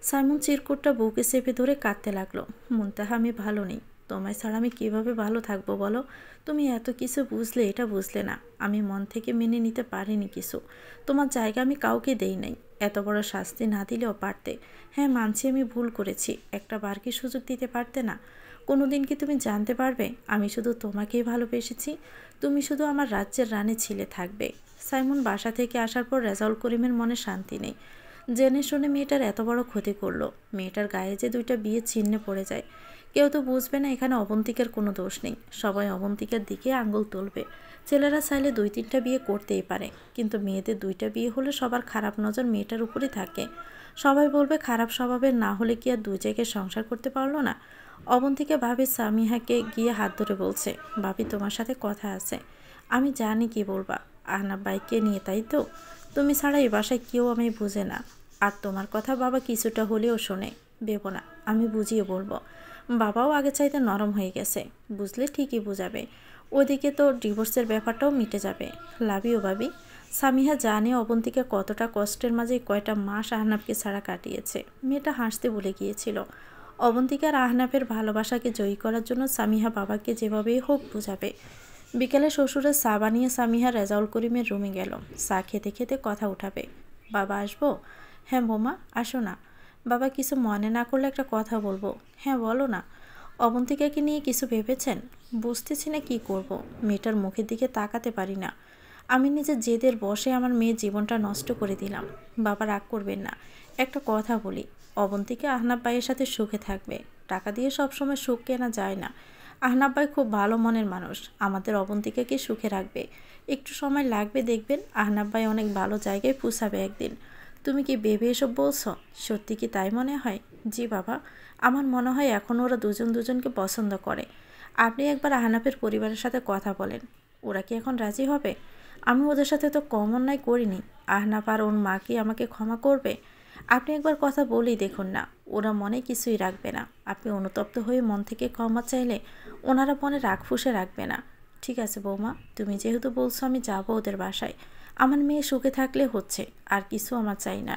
Speaker 1: সাইমন চিরকুটটা বুকে চেপে ধরে কাঁদতে লাগলো। মুনতাহা, আমি ভালো নেই। তোমায় ছাড়া আমি কীভাবে ভালো থাকবো বলো? তুমি এত কিছু বুঝলে, এটা বুঝলে না। আমি মন থেকে মেনে নিতে পারিনি কিছু। তোমার জায়গা আমি কাউকে দেই নাই। এত বড় শাস্তি না দিলেও পারতে। হ্যাঁ মানছি আমি ভুল করেছি, একটা বার কি সুযোগ দিতে পারতে না? কোনো দিন কি তুমি জানতে পারবে আমি শুধু তোমাকেই ভালোবেসেছি? তুমি শুধু আমার রাজ্যের রানী ছিলে থাকবে। সাইমন বাসা থেকে আসার পর রেজাউল করিমের মনে শান্তি নেই। জেনে শুনে মেয়েটার এত বড় ক্ষতি করলো। মেয়েটার গায়ে যে দুইটা বিয়ে চিহ্নে পড়ে যায়। কেউ তো বুঝবে না এখানে অবন্তিকার কোনো দোষ নেই। সবাই অবন্তিকার দিকে আঙুল তুলবে। ছেলেরা চাইলে 2-3টা বিয়ে করতেই পারে, কিন্তু মেয়েদের 2টা বিয়ে হলে সবার খারাপ নজর মেয়েটার উপরে থাকে। সবাই বলবে খারাপ স্বভাবের, না হলে কি আর 2 জায়গায় সংসার করতে পারলো না? অবন্তিকা ভাবি সামিহাকে গিয়ে হাত ধরে বলছে, ভাবি তোমার সাথে কথা আছে। আমি জানি কি বলবা, আহনাব বাইককে নিয়ে, তাই তো? তুমি ছাড়া এই বাসায় কেউ আমি বুঝে না। আর তোমার কথা বাবা কিছুটা হলেও শোনে। ভেবো না, আমি বুঝিয়ে বলবো। বাবাও আগে চাইতে নরম হয়ে গেছে, বুঝলে ঠিকই বুঝাবে। ওদিকে তো ডিভোর্সের ব্যাপারটাও মিটে যাবে। লাভ ইউ ভাবি। সামিহা জানে অবন্তিকা কতটা কষ্টের মাঝে কয়টা মাস আহনাবকে ছাড়া কাটিয়েছে। মেয়েটা হাসতে বলে গিয়েছিল। অবন্তিকার আহনাফের ভালোবাসাকে জয়ী করার জন্য সামিহা বাবাকে যেভাবেই হোক বোঝাবে। বিকেলে শ্বশুরের চা বানিয়ে সামিহা রেজাউল করিমের রুমে গেল। চা খেতে খেতে কথা উঠাবে। বাবা আসবো? হ্যাঁ বোমা, আসো না। বাবা কিছু মনে না করলে একটা কথা বলবো। হ্যাঁ বলো না। অবন্তিকাকে নিয়ে কিছু ভেবেছেন? বুঝতেছি না কি করব। মেয়েটার মুখের দিকে তাকাতে পারি না। আমি নিজের জেদের বসে আমার মেয়ের জীবনটা নষ্ট করে দিলাম। বাবা রাগ করবেন না, একটা কথা বলি। অবন্তিকা আহনাব ভাইয়ের সাথে সুখে থাকবে। টাকা দিয়ে সবসময় সুখ কেনা যায় না। আহনাব ভাই খুব ভালো মনের মানুষ, আমাদের অবন্তিকাকে সুখে রাখবে। একটু সময় লাগবে, দেখবেন আহনাব ভাই অনেক ভালো জায়গায় পৌঁছাবে একদিন। তুমি কি ভেবে এসব বলছো? সত্যি কি তাই মনে হয়? জি বাবা, আমার মনে হয় এখন ওরা দুজন দুজনকে পছন্দ করে। আপনি একবার আহনাফের পরিবারের সাথে কথা বলেন, ওরা কি এখন রাজি হবে? আমি ওদের সাথে তো কম অন্যায় করিনি। আহনাফ আর ওর মা কি আমাকে ক্ষমা করবে? আপনি একবার কথা বলেই দেখুন না, ওরা মনে কিছুই রাখবে না। আপনি অনুতপ্ত হয়ে মন থেকে ক্ষমা চাইলে ওনারা মনে রাগ ফুঁসে রাখবে না। ঠিক আছে বৌমা, তুমি যেহেতু বলছো আমি যাবো ওদের বাসায়। আমার মেয়ে সুখে থাকলে হচ্ছে, আর কিছু আমার চাই না।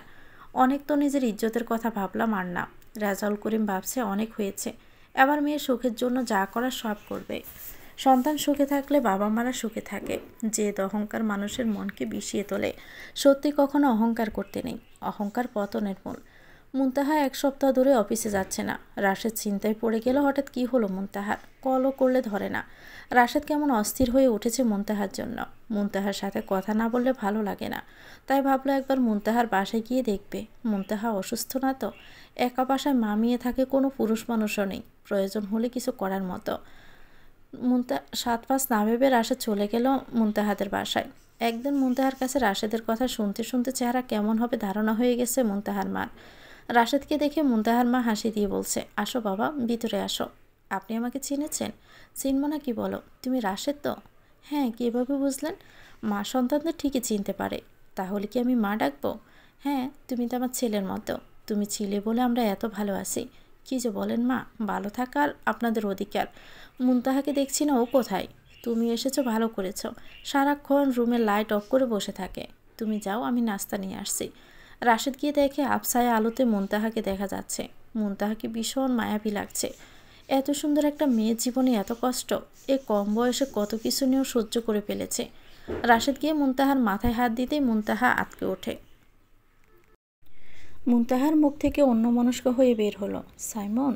Speaker 1: অনেক তো নিজের ইজ্জতের কথা ভাবলাম, আর না। রেজাউল করিম ভাবছে অনেক হয়েছে, এবার মেয়ের সুখের জন্য যা করার সব করবে। সন্তান সুখে থাকলে বাবা মারা সুখে থাকে। জেদ অহংকার মানুষের মনকে বিষিয়ে তোলে। সত্যি কখনো অহংকার করতে নেই, অহংকার পতনের মূল। মুনতাহা 1 সপ্তাহ ধরে অফিসে যাচ্ছে না। রাশেদ চিন্তায় পড়ে গেল হঠাৎ কি হলো মুনতাহার। কলও করলে ধরে না। রাশেদ কেমন অস্থির হয়ে উঠেছে মুনতাহার জন্য। মুনতাহার সাথে কথা না বললে ভালো লাগে না। তাই ভাবলো একবার মুনতাহার বাসায় গিয়ে দেখবে। মুনতাহা অসুস্থ না তো? একা বাসায় মামিয়ে থাকে, কোনো পুরুষ মানুষও নেই প্রয়োজন হলে কিছু করার মতো। 7-5 না ভেবে রাশেদ চলে গেল মুনতাহাদের বাসায়। একদিন মুনতাহার কাছে রাশেদের কথা শুনতে শুনতে চেহারা কেমন হবে ধারণা হয়ে গেছে মুনতাহার মার। রাশেদকে দেখে মুনতাহার মা হাসি দিয়ে বলছে, আসো বাবা, ভিতরে আসো। আপনি আমাকে চিনেছেন? চিনব না কি বলো, তুমি রাশেদ তো? হ্যাঁ, কীভাবে বুঝলেন? মা সন্তানদের ঠিকই চিনতে পারে। তাহলে কি আমি মা ডাকবো? হ্যাঁ, তুমি তো আমার ছেলের মতো। তুমি ছিলে বলে আমরা এত ভালো আছি। কী যে বলেন মা, ভালো থাকার আপনাদের অধিকার। মুনতাহাকে দেখছি না, ও কোথায়? তুমি এসেছো, ভালো করেছো। সারাক্ষণ রুমের লাইট অফ করে বসে থাকে। তুমি যাও, আমি নাস্তা নিয়ে আসছি। রাশেদ গিয়ে দেখে আবছায়া আলোতে মুনতাহাকে দেখা যাচ্ছে। মুনতাহাকে ভীষণ মায়াবী লাগছে। এত সুন্দর একটা মেয়ের জীবনে এত কষ্ট, এ কম বয়সে কত কিছু নিয়েও সহ্য করে ফেলেছে। রাশেদ গিয়ে মুনতাহার মাথায় হাত দিতেই মুনতাহা আঁতকে ওঠে। মুনতাহার মুখ থেকে অন্যমনস্ক হয়ে বের হলো, সাইমন।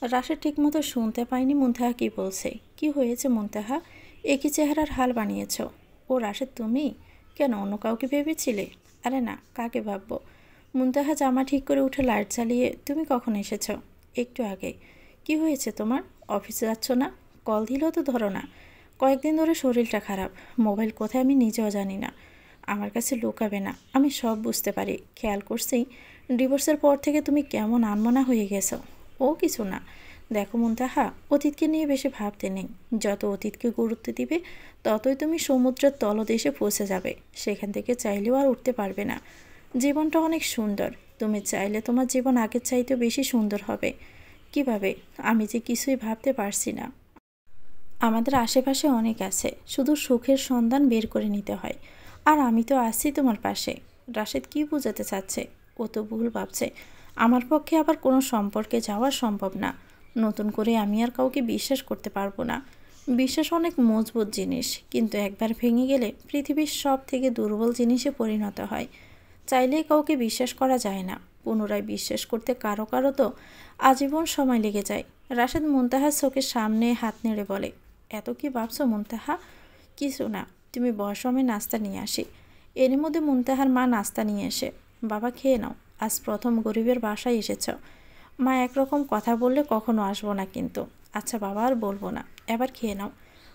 Speaker 1: রাশেদ ঠিকমতো শুনতে পায়নি মুনতাহা কী বলছে। কি হয়েছে মুনতাহা? একই চেহারার হাল বানিয়েছ। ও রাশেদ তুমি? কেন, অন্য কাউকে ভেবেছিলে? আরে না, কাকে ভাববো। মুনতাহা জামা ঠিক করে উঠে লাইট জ্বালিয়ে, তুমি কখন এসেছ? একটু আগে। কি হয়েছে তোমার? অফিসে যাচ্ছ না? কল দিলেও তো ধরো না। কয়েকদিন ধরে শরীরটা খারাপ। মোবাইল কোথায় আমি নিজেও জানি না। আমার কাছে লুকাবে না, আমি সব বুঝতে পারি। খেয়াল করছি ডিভোর্সের পর থেকে তুমি কেমন আনমনা হয়ে গেছো। ও কিছু না। দেখো মুনতাহা, অতীতকে নিয়ে বেশি ভাবতে নেই। যত অতীতকে গুরুত্ব দিবে ততই তুমি সমুদ্রের তলদেশে পৌঁছে যাবে। সেখান থেকে চাইলেও আর উঠতে পারবে না। জীবনটা অনেক সুন্দর। তুমি চাইলে তোমার জীবন আগের চাইতেও বেশি সুন্দর হবে। কিভাবে? আমি যে কিছুই ভাবতে পারছি না। আমাদের আশেপাশে অনেক আছে, শুধু সুখের সন্ধান বের করে নিতে হয়। আর আমি তো আছি তোমার পাশে। রাশেদ কি বোঝাতে চাচ্ছে? ও তো ভুল ভাবছে। আমার পক্ষে আবার কোনো সম্পর্কে যাওয়া সম্ভব না। নতুন করে আমি আর কাউকে বিশ্বাস করতে পারবো না। বিশ্বাস অনেক মজবুত জিনিস, কিন্তু একবার ভেঙে গেলে পৃথিবীর সব থেকে দুর্বল জিনিসে পরিণত হয়। চাইলেই কাউকে বিশ্বাস করা যায় না। পুনরায় বিশ্বাস করতে কারো কারো তো আজীবন সময় লেগে যায়। রাশেদ মুনতাহার চোখের সামনে হাত নেড়ে বলে, এত কি ভাবছো মুনতাহা? কিছু না, তুমি বসো, আমি নাস্তা নিয়ে আসি। এর মধ্যে মুনতাহার মা নাস্তা নিয়ে এসে, বাবা খেয়ে নাও, আজ প্রথম গরিবের বাসায় এসেছ। মা একরকম কথা বললে কখনো আসবো না কিন্তু। আচ্ছা বাবা, আর বলবো না, এবার খেয়ে নাও।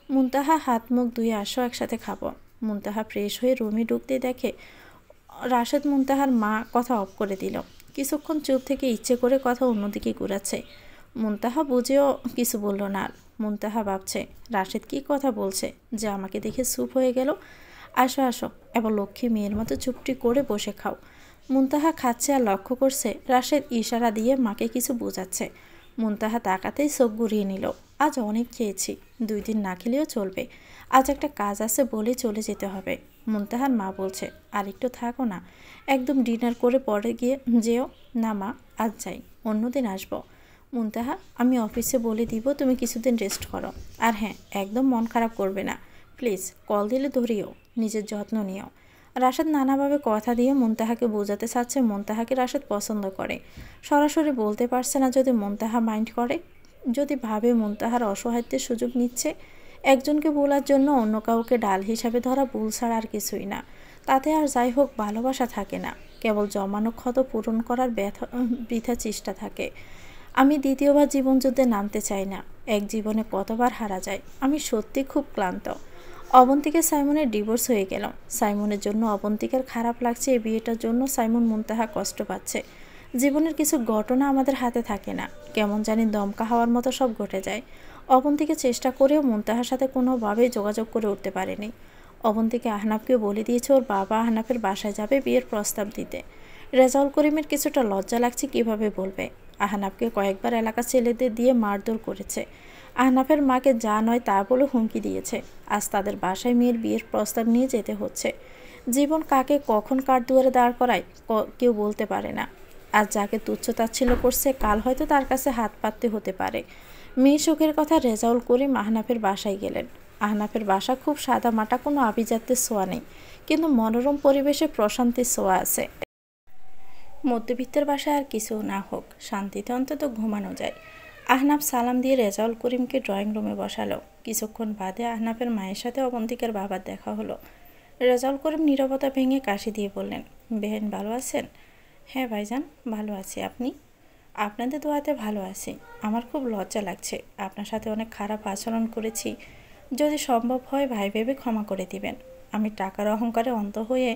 Speaker 1: মুনতাহা হাত মুখ ধুয়ে আসো, একসাথে খাবো। মুনতাহা ফ্রেশ হয়ে রুমে ঢুকতে দেখে রাশেদ মুনতাহার মা কথা অফ করে দিল। কিছুক্ষণ চুপ থেকে ইচ্ছে করে কথা অন্যদিকে ঘুরাচ্ছে। মুনতাহা বুঝেও কিছু বলল না আর। মুনতাহা ভাবছে, রাশেদ কি কথা বলছে যে আমাকে দেখে চুপ হয়ে গেল। আসো আসো, এবার লক্ষ্মী মেয়ের মতো চুপটি করে বসে খাও। মুনতাহা খাচ্ছে আর লক্ষ্য করছে রাশেদ ইশারা দিয়ে মাকে কিছু বোঝাচ্ছে। মুনতাহা তাকাতেই চোখ ঘুরিয়ে নিল। আজ অনেক খেয়েছি, 2 দিন না খেলেও চলবে। আজ একটা কাজ আছে বলে চলে যেতে হবে। মুনতাহার মা বলছে, আর একটু থাকো না, একদম ডিনার করে পরে গিয়ে যেও। না মা, আজ যাই, অন্যদিন আসবো। মুনতাহা, আমি অফিসে বলে দিব তুমি কিছুদিন রেস্ট করো। আর হ্যাঁ, একদম মন খারাপ করবে না প্লিজ। কল দিলে ধরিও, নিজের যত্ন নিও। রাশেদ নানাভাবে কথা দিয়ে মুনতাহাকে বোঝাতে চাচ্ছে মুনতাহাকে রাশেদ পছন্দ করে। সরাসরি বলতে পারছে না যদি মুনতাহা মাইন্ড করে। যদি ভাবে মুনতাহার অসহায়ত্বের সুযোগ নিচ্ছে। একজনকে বলার জন্য অন্য কাউকে ডাল হিসাবে ধরা ভুল ছাড়া আর কিছুই না। তাতে আর যাই হোক ভালোবাসা থাকে না, কেবল জমানো ক্ষত পূরণ করার বৃথা চেষ্টা থাকে। আমি দ্বিতীয়বার জীবনযুদ্ধে নামতে চাই না। এক জীবনে কতবার হারা যায়। আমি সত্যি খুব ক্লান্ত। অবন্তিকা সাইমনের ডিভোর্স হয়ে গেল। সাইমনের জন্য অবন্তিকার খারাপ লাগছে, এই বিয়েটার জন্য সাইমন মুনতাহা কষ্ট পাচ্ছে। জীবনের কিছু ঘটনা আমাদের হাতে থাকে না, কেমন জানি দমকা হওয়ার মতো সব ঘটে যায়। অবন্তিকা চেষ্টা করেও মুনতাহার সাথে কোনোভাবেই যোগাযোগ করে উঠতে পারেনি। অবন্তিকা আহনাফকে বলে দিয়েছে ওর বাবা আহনাফের বাসায় যাবে বিয়ের প্রস্তাব দিতে। রেজাউল করিমের কিছুটা লজ্জা লাগছে, কিভাবে বলবে। আহনাফকে কয়েকবার এলাকা ছেলেদের দিয়ে মারধর করেছে। আহনাফের মাকে যা নয় তা বলে হুমকি দিয়েছে। আজ তাদের বাসায় মেয়ের বিয়ের প্রস্তাব নিয়ে যেতে হচ্ছে। জীবন কাকে কখন কার দুয়ারে দাঁড় করায় কেউ বলতে পারে না। আজ যাকে তুচ্ছ-তাচ্ছিল্য করছে কাল হয়তো তার কাছে হাত পাততে হতে পারে। মেয়ে সুখের কথা রেজাউল করিম আহনাফের বাসায় গেলেন। আহনাফের বাসা খুব সাদামাটা, কোনো আভিজাত্যের ছোঁয়া নেই, কিন্তু মনোরম পরিবেশে প্রশান্তির ছোঁয়া আছে। মধ্যবিত্তের বাসায় আর কিছু না হোক, শান্তিতে অন্তত ঘুমানো যায়। আহনাফ সালাম দিয়ে রেজাউল করিমকে ড্রয়িং রুমে বসালো। কিছুক্ষণ বাদে আহনাফের মায়ের সাথে অবন্তিকার বাবার দেখা হলো। রেজাউল করিম নীরবতা ভেঙে কাশি দিয়ে বললেন, বেহেন ভালো আছেন? হ্যাঁ ভাইজান, ভালো আছি। আপনি? আপনাদের দোয়াতে ভালো আছি। আমার খুব লজ্জা লাগছে, আপনার সাথে অনেক খারাপ আচরণ করেছি। যদি সম্ভব হয় ভাই ভেবে ক্ষমা করে দিবেন। আমি টাকার অহংকারে অন্ধ হয়ে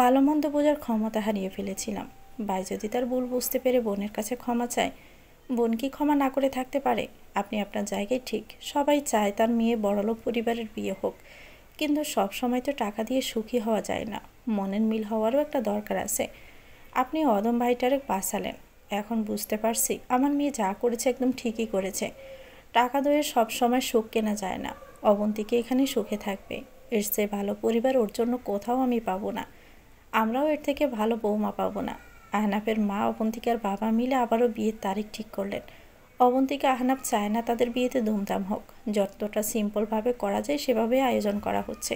Speaker 1: ভালো মন্দ বোঝার ক্ষমতা হারিয়ে ফেলেছিলাম। ভাই যদি তার ভুল বুঝতে পেরে বোনের কাছে ক্ষমা চায়, বোন কি ক্ষমা না করে থাকতে পারে? আপনি আপনার জায়গায় ঠিক। সবাই চায় তার মেয়ে বড়লোক পরিবারের বিয়ে হোক, কিন্তু সব সময় তো টাকা দিয়ে সুখী হওয়া যায় না। মনের মিল হওয়ারও একটা দরকার আছে। আপনি অদম ভাইটারে বাঁচালেন। এখন বুঝতে পারছি আমার মেয়ে যা করেছে একদম ঠিকই করেছে। টাকা দিয়ে সবসময় সুখ কেনা যায় না। অবন্তীকে এখানে সুখে থাকবে। এর চেয়ে ভালো পরিবার ওর জন্য কোথাও আমি পাবো না। আমরাও এর থেকে ভালো বৌমা পাবো না। আহনাফের মা অবন্তিকার বাবা মিলে আবারও বিয়ের তারিখ ঠিক করলেন। অবন্তিকা আহনাফ চায় না তাদের বিয়েতে ধুমধাম হোক, যতটা সিম্পলভাবে করা যায় সেভাবে আয়োজন করা হচ্ছে।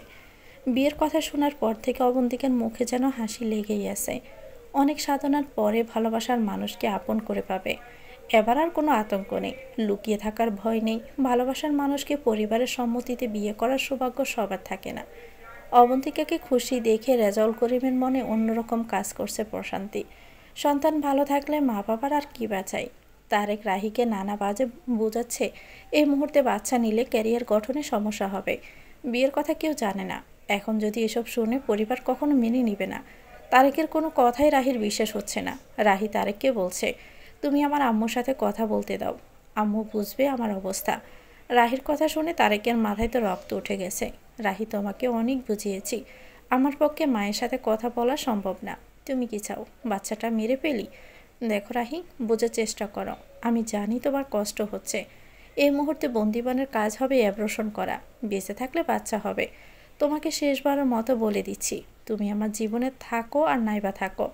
Speaker 1: বিয়ের কথা শোনার পর থেকে অবন্তিকার মুখে যেন হাসি লেগেই আছে। অনেক সাধনার পরে ভালোবাসার মানুষকে আপন করে পাবে। এবার আর কোনো আতঙ্ক নেই, লুকিয়ে থাকার ভয় নেই। ভালোবাসার মানুষকে পরিবারের সম্মতিতে বিয়ে করার সৌভাগ্য সবার থাকে না। অবন্তিকাকে খুশি দেখে রেজাউল করিমের মনে অন্যরকম কাজ করছে প্রশান্তি। সন্তান ভালো থাকলে মা বাবার আর কি বাঁচাই। তারেক রাহিকে নানা বাজে বোঝাচ্ছে এই মুহূর্তে বাচ্চা নিলে ক্যারিয়ার গঠনে সমস্যা হবে। বিয়ের কথা কেউ জানে না। এখন যদি এসব শুনে পরিবার কখনো মেনে নিবে না। তারেকের কোনো কথাই রাহির বিশ্বাস হচ্ছে না। রাহি তারেককে বলছে, তুমি আমার আম্মুর সাথে কথা বলতে দাও, আম্মু বুঝবে আমার অবস্থা। রাহির কথা শুনে তারেকের মাথায় তো রক্ত উঠে গেছে। রাহি, তোমাকে অনেক বুঝিয়েছি, আমার পক্ষে মায়ের সাথে কথা বলা সম্ভব না। তুমি কি চাও বাচ্চাটা মেরে ফেলি? দেখো রাহি, বোঝার চেষ্টা করো। আমি জানি তোমার কষ্ট হচ্ছে। এই মুহূর্তে বন্দিবানের কাজ হবে অ্যাবর্শন করা। বেঁচে থাকলে বাচ্চা হবে। তোমাকে শেষবারের মতো বলে দিচ্ছি, তুমি আমার জীবনে থাকো আর নাইবা থাকো,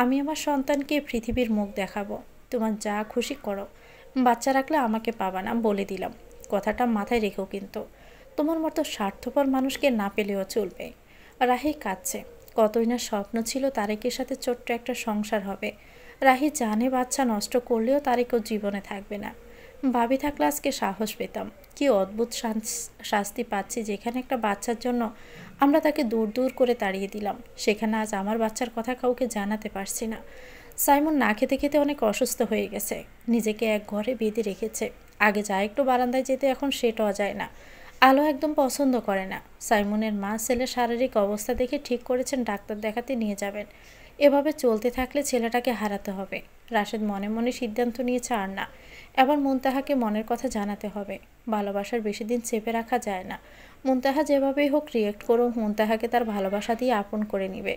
Speaker 1: আমি আমার সন্তানকে পৃথিবীর মুখ দেখাবো। তোমার যা খুশি করো, বাচ্চা রাখলে আমাকে পাবা না, বলে দিলাম। কথাটা মাথায় রেখো কিন্তু। তোমার মতো স্বার্থপর মানুষকে না পেলেও চলবে। রাহি কাঁদছে। কতই না স্বপ্ন ছিল তারেকের সাথে ছোট্ট একটা সংসার হবে। রাহি জানে বাচ্চা নষ্ট করলেও তারেকও জীবনে থাকবে না। ভাবি থাকলে আজকে সাহস পেতাম। কি অদ্ভুত শাস্তি পাচ্ছি, যেখানে একটা বাচ্চার জন্য আমরা তাকে দূর দূর করে তাড়িয়ে দিলাম, সেখানে আজ আমার বাচ্চার কথা কাউকে জানাতে পারছি না। সাইমন না খেতে খেতে অনেক অসুস্থ হয়ে গেছে। নিজেকে এক ঘরে বেঁধে রেখেছে। আগে যা একটু বারান্দায় যেতে এখন সেটাও যায় না। আলো একদম পছন্দ করে না। সাইমনের মা ছেলের শারীরিক অবস্থা দেখে ঠিক করেছেন ডাক্তার দেখাতে নিয়ে যাবেন। এভাবে চলতে থাকলে ছেলেটাকে হারাতে হবে। রাশেদ মনে মনে সিদ্ধান্ত নিয়েছে আর না। এবার মুনতাহাকে মনের কথা জানাতে হবে। ভালোবাসার বেশি দিন চেপে রাখা যায় না। মুনতাহা যেভাবেই হোক রিয়েক্ট করুক, মুনতাহাকে তার ভালোবাসা দিয়ে আপন করে নিবে।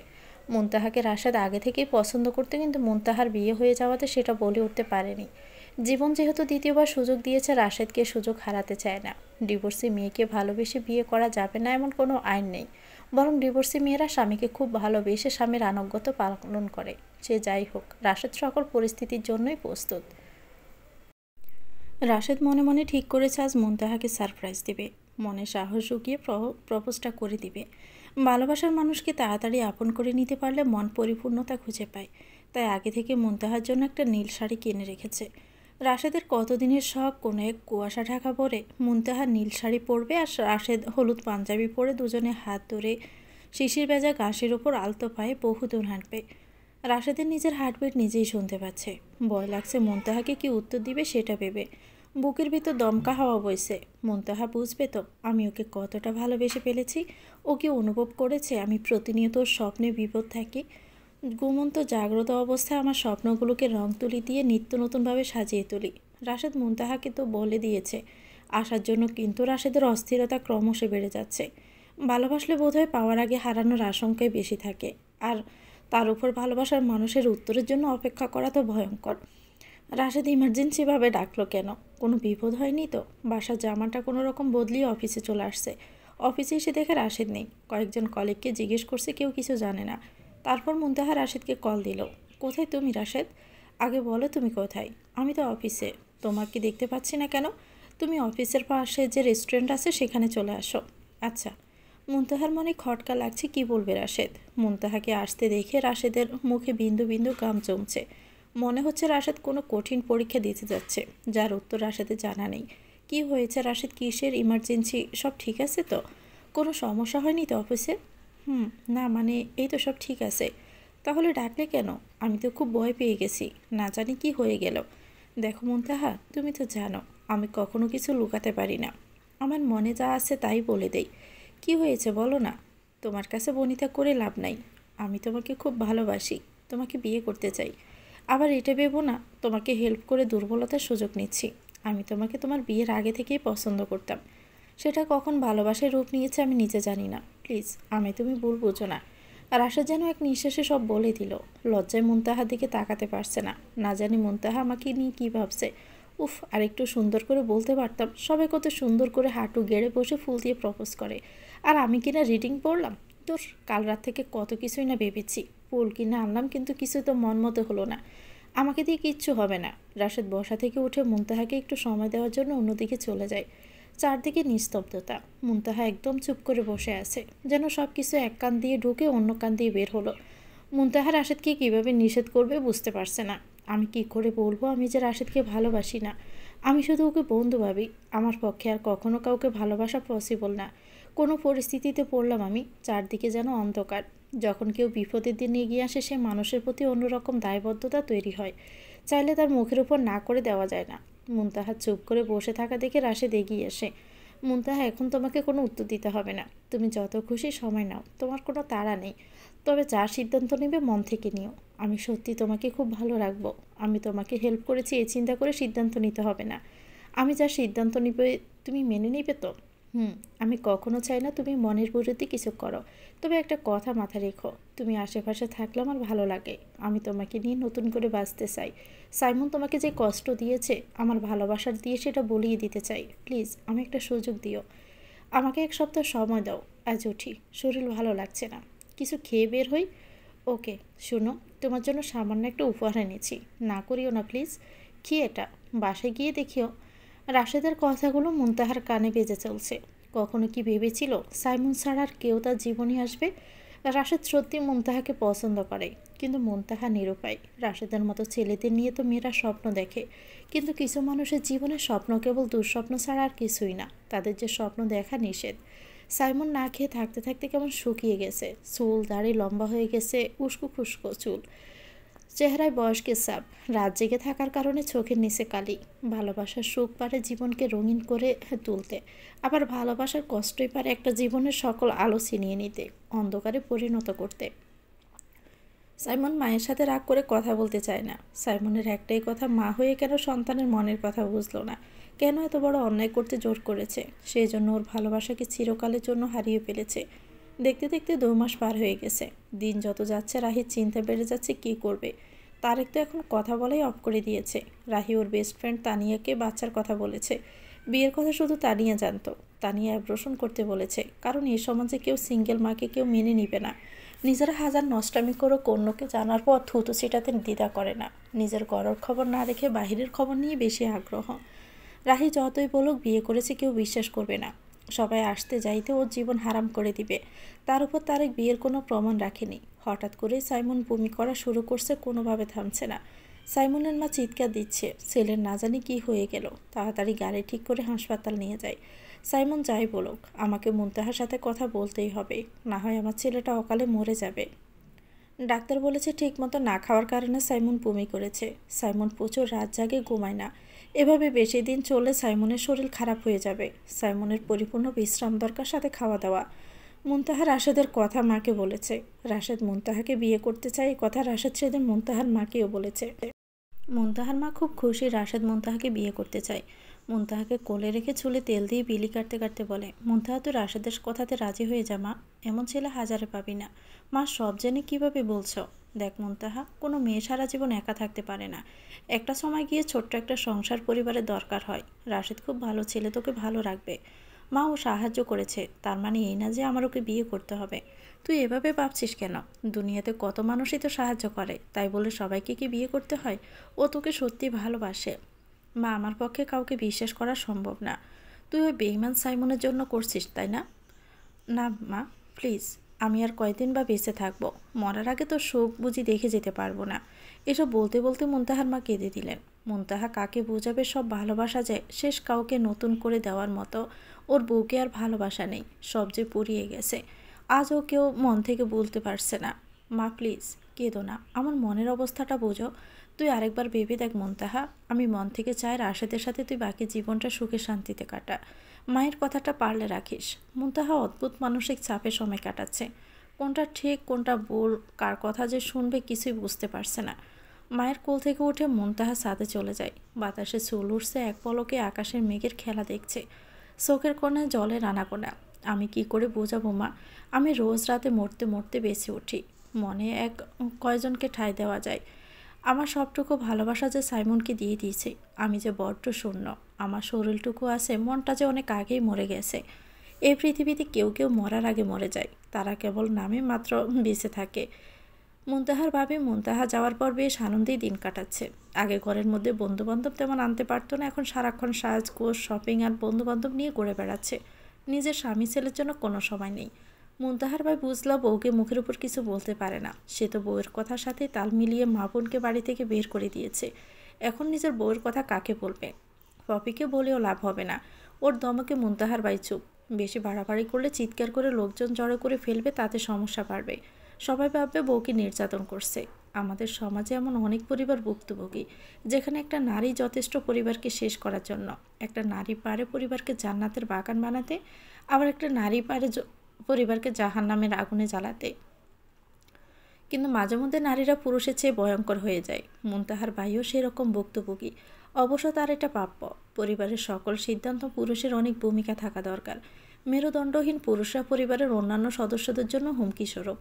Speaker 1: মুনতাহাকে রাশেদ আগে থেকেই পছন্দ করতে, কিন্তু মুনতাহার বিয়ে হয়ে যাওয়াতে সেটা বলে উঠতে পারেনি। জীবন যেহেতু দ্বিতীয়বার সুযোগ দিয়েছে, রাশেদকে সুযোগ হারাতে চায় না। ডিভোর্সি মেয়েকে ভালোবেসে বিয়ে করা যাবে না এমন কোনো আইন নেই। বরং ডিভোর্সি মেয়েরা স্বামীকে খুব ভালোবেসে স্বামীর আনুগত্য পালন করে। সে যাই হোক, রাশেদ সকল পরিস্থিতির জন্যই প্রস্তুত। রাশেদ মনে মনে ঠিক করেছে আজ মুনতাহাকে সারপ্রাইজ দেবে। মনে সাহস জুগিয়ে প্রপোজটা করে দিবে। ভালোবাসার মানুষকে তাড়াতাড়ি আপন করে নিতে পারলে মন পরিপূর্ণতা খুঁজে পায়। তাই আগে থেকে মুনতাহার জন্য একটা নীল শাড়ি কিনে রেখেছে। রাশেদের কতদিনের শখ কোনো এক কুয়াশা ঢাকা পরে মুনতাহা নীল শাড়ি পরবে, আর রাশেদ হলুদ পাঞ্জাবি পরে দুজনে হাত ধরে শিশির ভেজা ঘাসের ওপর আলতো পায়ে বহুদূর হাঁটবে। রাশেদের নিজের হার্টবিট নিজেই শুনতে পাচ্ছে। ভয় লাগছে মুনতাহাকে কি উত্তর দিবে সেটা ভেবে। বুকের ভিতর দমকা হাওয়া বইছে। মুনতাহা বুঝবে তো আমি ওকে কতটা ভালোবেসে ফেলেছি। ও কি অনুভব করেছে আমি প্রতিনিয়ত ওর স্বপ্নে বিপদ থাকি। ঘুমন্ত জাগ্রত অবস্থায় আমার স্বপ্নগুলোকে রং তুলি দিয়ে নিত্য নতুনভাবে সাজিয়ে তুলি। রাশেদ মুনতাহাকে তো বলে দিয়েছে আসার জন্য, কিন্তু রাশেদের অস্থিরতা ক্রমশ বেড়ে যাচ্ছে। ভালোবাসলে বোধহয় পাওয়ার আগে হারানোর আশঙ্কাই বেশি থাকে। আর তার উপর ভালোবাসার মানুষের উত্তরের জন্য অপেক্ষা করা তো ভয়ঙ্কর। রাশেদ ইমার্জেন্সিভাবে ডাকলো কেন? কোনো বিপদ হয়নি তো? বাসার জামাটা কোনো রকম বদলিয়ে অফিসে চলে আসছে। অফিসে এসে দেখে রাশেদ নেই। কয়েকজন কলিগকে জিজ্ঞেস করছে, কেউ কিছু জানে না। তারপর মুনতাহা রাশেদকে কল দিল। কোথায় তুমি রাশেদ? আগে বলো তুমি কোথায়? আমি তো অফিসে। তোমাকে দেখতে পাচ্ছি না কেন? তুমি অফিসের পাশে যে রেস্টুরেন্ট আছে সেখানে চলে আসো। আচ্ছা। মুনতাহার মনে খটকা লাগছে, কি বলবে রাশেদ। মুনতাহাকে আসতে দেখে রাশেদের মুখে বিন্দু বিন্দু ঘাম জমছে। মনে হচ্ছে রাশেদ কোনো কঠিন পরীক্ষা দিতে যাচ্ছে, যার উত্তর রাশেদের জানা নেই। কি হয়েছে রাশেদ? কিসের ইমার্জেন্সি? সব ঠিক আছে তো? কোনো সমস্যা হয়নি তো অফিসে? না মানে এই তো সব ঠিক আছে। তাহলে ডাকলে কেন? আমি তো খুব ভয় পেয়ে গেছি, না জানি কি হয়ে গেল। দেখো মুনতাহা, তুমি তো জানো আমি কখনো কিছু লুকাতে পারি না। আমার মনে যা আছে তাই বলে দেই। কি হয়েছে বলো না। তোমার কাছে বনিতা করে লাভ নাই। আমি তোমাকে খুব ভালোবাসি, তোমাকে বিয়ে করতে চাই। আবার এটা ভেবো না তোমাকে হেল্প করে দুর্বলতার সুযোগ নিচ্ছি। আমি তোমাকে তোমার বিয়ের আগে থেকেই পছন্দ করতাম। সেটা কখন ভালোবাসার রূপ নিয়েছে আমি নিজে জানি না। প্লিজ, আমি তুমি ভুল বুঝো না। রাশেদ যেন এক নিঃশ্বাসে সব বলে দিল। লজ্জায় মুনতাহার দিকে তাকাতে পারছে না। না জানি মুনতাহা আমাকে নিয়ে কী ভাবছে। উফ, আর একটু সুন্দর করে বলতে পারতাম। সবাই কত সুন্দর করে হাঁটু গেড়ে বসে ফুল দিয়ে প্রপোজ করে, আর আমি কিনা রিডিং পড়লাম। তোর কাল রাত থেকে কত কিছুই না ভেবেছি। ফুল কিনে আনলাম, কিন্তু কিছু তো মন মতো হলো না। আমাকে দিয়ে কিচ্ছু হবে না। রাশেদ বসা থেকে উঠে মুনতাহাকে একটু সময় দেওয়ার জন্য অন্যদিকে চলে যায়। চারদিকে নিস্তব্ধতা। মুনতাহা একদম চুপ করে বসে আছে, যেন সব কিছু এক কান দিয়ে ঢুকে অন্য কান দিয়ে বের হলো। মুনতাহা রাশেদকে কীভাবে নিষেধ করবে বুঝতে পারছে না। আমি কি করে বলবো আমি যে রাশেদকে ভালোবাসি না? আমি শুধু ওকে বন্ধু ভাবি। আমার পক্ষে আর কখনো কাউকে ভালোবাসা পসিবল না। কোনো পরিস্থিতিতে পড়লাম আমি, চারদিকে যেন অন্ধকার। যখন কেউ বিপদের দিন এগিয়ে আসে, সে মানুষের প্রতি অন্যরকম দায়বদ্ধতা তৈরি হয়। চাইলে তার মুখের উপর না করে দেওয়া যায় না। মুনতাহা চুপ করে বসে থাকা দেখে রাশেদ এগিয়ে আসে। মুনতাহা, এখন তোমাকে কোনো উত্তর দিতে হবে না। তুমি যত খুশি সময় নাও, তোমার কোনো তাড়া নেই। তবে যা সিদ্ধান্ত নেবে মন থেকে নিও। আমি সত্যি তোমাকে খুব ভালো রাখবো। আমি তোমাকে হেল্প করেছি এই চিন্তা করে সিদ্ধান্ত নিতে হবে না। আমি যা সিদ্ধান্ত নিবে তুমি মেনে নিবে তো? আমি কখনো চাই না তুমি মনের বিরুদ্ধে কিছু করো। তবে একটা কথা মাথায় রেখো, তুমি আশেপাশে থাকলে আমার ভালো লাগে। আমি তোমাকে নিয়ে নতুন করে বাঁচতে চাই। সাইমন তোমাকে যে কষ্ট দিয়েছে, আমার ভালোবাসার দিয়ে সেটা বলিয়ে দিতে চাই। প্লিজ আমি একটা সুযোগ দিও। আমাকে এক সপ্তাহ সময় দাও। আজ উঠি, শরীর ভালো লাগছে না। কিছু খেয়ে বের হই। ওকে, শোনো, তোমার জন্য সামান্য একটা উপহার এনেছি। না করিও না প্লিজ। কি এটা? বাসায় গিয়ে দেখিও। রাশেদের কথাগুলো মুনতাহার কানে বেজে চলছে। কখনো কি ভেবেছিল সাইমন ছাড়া আর কেউ তার জীবনে আসবে? রাশেদ সত্যি মুনতাহাকে পছন্দ করে, কিন্তু মুনতাহা নিরুপায়। রাশেদের মতো ছেলেদের নিয়ে তো মেয়েরা স্বপ্ন দেখে, কিন্তু কিছু মানুষের জীবনে স্বপ্ন কেবল দুঃস্বপ্ন ছাড়া আর কিছুই না। তাদের যে স্বপ্ন দেখা নিষেধ। সাইমন না খেয়ে থাকতে থাকতে কেমন শুকিয়ে গেছে। চুল দাড়ি লম্বা হয়ে গেছে, উস্কো খুস্কো চুল, চেহারায় বয়স্কের ছাপ। রাত জেগে থাকার কারণে চোখের নিচে কালি। ভালোবাসার সুখ পারে জীবনকে রঙিন করে তুলতে, আবার ভালোবাসার কষ্টই পারে একটা জীবনের সকল আলো ছিনিয়ে নিতে, অন্ধকারে পরিণত করতে। সাইমন মায়ের সাথে রাগ করে কথা বলতে চায় না। সাইমনের একটাই কথা, মা হয়ে কেন সন্তানের মনের কথা বুঝলো না? কেন এত বড় অন্যায় করতে জোর করেছে? সেই জন্য ওর ভালোবাসাকে চিরকালের জন্য হারিয়ে ফেলেছে। দেখতে দেখতে 2 মাস পার হয়ে গেছে। দিন যত যাচ্ছে রাহির চিন্তা বেড়ে যাচ্ছে কী করবে। তারেক তো এখন কথা বলাই অফ করে দিয়েছে। রাহি ওর বেস্ট ফ্রেন্ড তানিয়াকে বাচ্চার কথা বলেছে। বিয়ের কথা শুধু তানিয়া জানতো। তানিয়া অ্যাবর্শন করতে বলেছে, কারণ এই সমাজে কেউ সিঙ্গেল মাকে কেউ মেনে নিবে না। নিজেরা হাজার নষ্টামি করে অন্যকে জানার পর থুতু ছিটাতে দ্বিধা করে না। নিজের ঘরের খবর না রেখে বাহিরের খবর নিয়ে বেশি আগ্রহ। রাহি যতই বলুক বিয়ে করেছে কেউ বিশ্বাস করবে না। সবাই আসতে যাইতে ওর জীবন হারাম করে দিবে। তার উপর তারেক বিয়ের কোনো প্রমাণ রাখেনি। হঠাৎ করে সাইমন বমি করা শুরু করছে, কোনোভাবে থামছে না। সাইমনের মা চিৎকার দিচ্ছে। ছেলের না জানি কী হয়ে গেল। তাড়াতাড়ি গাড়ি ঠিক করে হাসপাতাল নিয়ে যায়। সাইমন যাই বলুক, আমাকে মুনতাহার সাথে কথা বলতেই হবে, না হয় আমার ছেলেটা অকালে মরে যাবে। ডাক্তার বলেছে ঠিকমতো না খাওয়ার কারণে সাইমন বমি করেছে। সাইমন প্রচুর রাত জাগে, ঘুমায় না। এভাবে বেশি দিন চললে সাইমনের শরীর খারাপ হয়ে যাবে। সাইমনের পরিপূর্ণ বিশ্রাম দরকার, সাথে খাওয়া দাওয়া। মুনতাহা রাশেদের কথা মাকে বলেছে। রাশেদ মুনতাহাকে বিয়ে করতে চায়, কথা রাশেদ সেদিন মুনতাহার মাকেও বলেছে। মুনতাহার মা খুব খুশি রাশেদ মুনতাহাকে বিয়ে করতে চায়। মুনতাহাকে কোলে রেখে চুলে তেল দিয়ে বিলি কাটতে কাটতে বলে, মুনতাহা তুই রাশেদের কথাতে রাজি হয়ে যা মা। এমন ছেলে হাজারে পাবি না। মা সব জেনে কীভাবে বলছো? দেখ মুনতাহা, কোনো মেয়ে সারা জীবন একা থাকতে পারে না। একটা সময় গিয়ে ছোট্ট একটা সংসার পরিবারের দরকার হয়। রাশেদ খুব ভালো ছেলে, তোকে ভালো রাখবে। মা ও সাহায্য করেছে, তার মানে এই না যে আমার ওকে বিয়ে করতে হবে। তুই এভাবে ভাবছিস কেন? দুনিয়াতে কত মানুষই তো সাহায্য করে, তাই বলে সবাইকে কি বিয়ে করতে হয়? ও তোকে সত্যি ভালোবাসে মা। আমার পক্ষে কাউকে বিশ্বাস করা সম্ভব না। তুই ওই বেঈমান সাইমনের জন্য করছিস, তাই না? না মা, প্লিজ। আমি আর কয়দিন বা বেঁচে থাকবো? মরার আগে তো শোক বুঝি দেখে যেতে পারবো না। এসব বলতে বলতে মুনতাহার মা কেঁদে দিলেন। মুনতাহা কাকে বোঝাবে? সব ভালোবাসা যায় শেষ, কাউকে নতুন করে দেওয়ার মতো ওর বউকে আর ভালোবাসা নেই। সব যে পুড়িয়ে গেছে। আজও কেউ মন থেকে বলতে পারছে না। মা প্লিজ কেঁদো না, আমার মনের অবস্থাটা বোঝো। তুই আরেকবার ভেবে দেখ মুনতাহা, আমি মন থেকে চাই রাশেদের সাথে তুই বাকি জীবনটা সুখে শান্তিতে কাটা। মায়ের কথাটা পারলে রাখিস। মুনতাহা অদ্ভুত মানসিক চাপে সময় কাটাচ্ছে। কোনটা ঠিক কোনটা ভুল, কার কথা যে শুনবে কিছুই বুঝতে পারছে না। মায়ের কোল থেকে উঠে মুনতাহা ছাদে চলে যায়। বাতাসে চুল উঠছে, এক পলকে আকাশের মেঘের খেলা দেখছে। চোখের কোণে জলের আনাগোনা। আমি কি করে বোঝাবো মা? আমি রোজ রাতে মরতে মরতে বেঁচে উঠি। মনে কয়জনকে ঠাঁই দেওয়া যায়? আমার সবটুকু ভালোবাসা যে সাইমনকে দিয়ে দিয়েছি। আমি যে বড্ড শূন্য। আমার শরীরটুকু আছে, মনটা যে অনেক আগেই মরে গেছে। এই পৃথিবীতে কেউ কেউ মরার আগে মরে যায়, তারা কেবল নামে মাত্র বেঁচে থাকে। মুনতাহার ভাবি মুনতাহা যাওয়ার পর বেশ আনন্দেই দিন কাটাচ্ছে। আগে ঘরের মধ্যে বন্ধুবান্ধব তেমন আনতে পারতো না, এখন সারাক্ষণ সাজগোজ, শপিং আর বন্ধুবান্ধব নিয়ে ঘুরে বেড়াচ্ছে। নিজের স্বামী ছেলের জন্য কোনো সময় নেই। মুনতাহার ভাই বুঝলো বউকে মুখের উপর কিছু বলতে পারে না। সে তো বউয়ের কথার সাথে তাল মিলিয়ে মা বোনকে বাড়ি থেকে বের করে দিয়েছে। এখন নিজের বউয়ের কথা কাকে বলবে? পপিকে বলেও লাভ হবে না। ওর দমকে মুনতাহার ভাই চুপ। বেশি বাড়াবাড়ি করলে চিৎকার করে লোকজন জড়ো করে ফেলবে, তাতে সমস্যা বাড়বে। সবাই ভাববে বউকে নির্যাতন করছে। আমাদের সমাজে এমন অনেক পরিবার ভুক্তভোগী, যেখানে একটা নারী যথেষ্ট পরিবারকে শেষ করার জন্য। একটা নারী পারে পরিবারকে জান্নাতের বাগান বানাতে, আবার একটা নারী পারে পরিবারকে জাহান্নামের আগুনে জ্বালাতে। কিন্তু মাঝে মধ্যে নারীরা পুরুষের চেয়ে ভয়ঙ্কর হয়ে যায়। মুনতাহার ভাইও সেরকম ভুক্তভোগী। অবশ্য তার এটা প্রাপ্য। পরিবারের সকল সিদ্ধান্ত পুরুষের অনেক ভূমিকা থাকা দরকার। মেরুদণ্ডহীন পুরুষরা পরিবারের অন্যান্য সদস্যদের জন্য হুমকি স্বরূপ।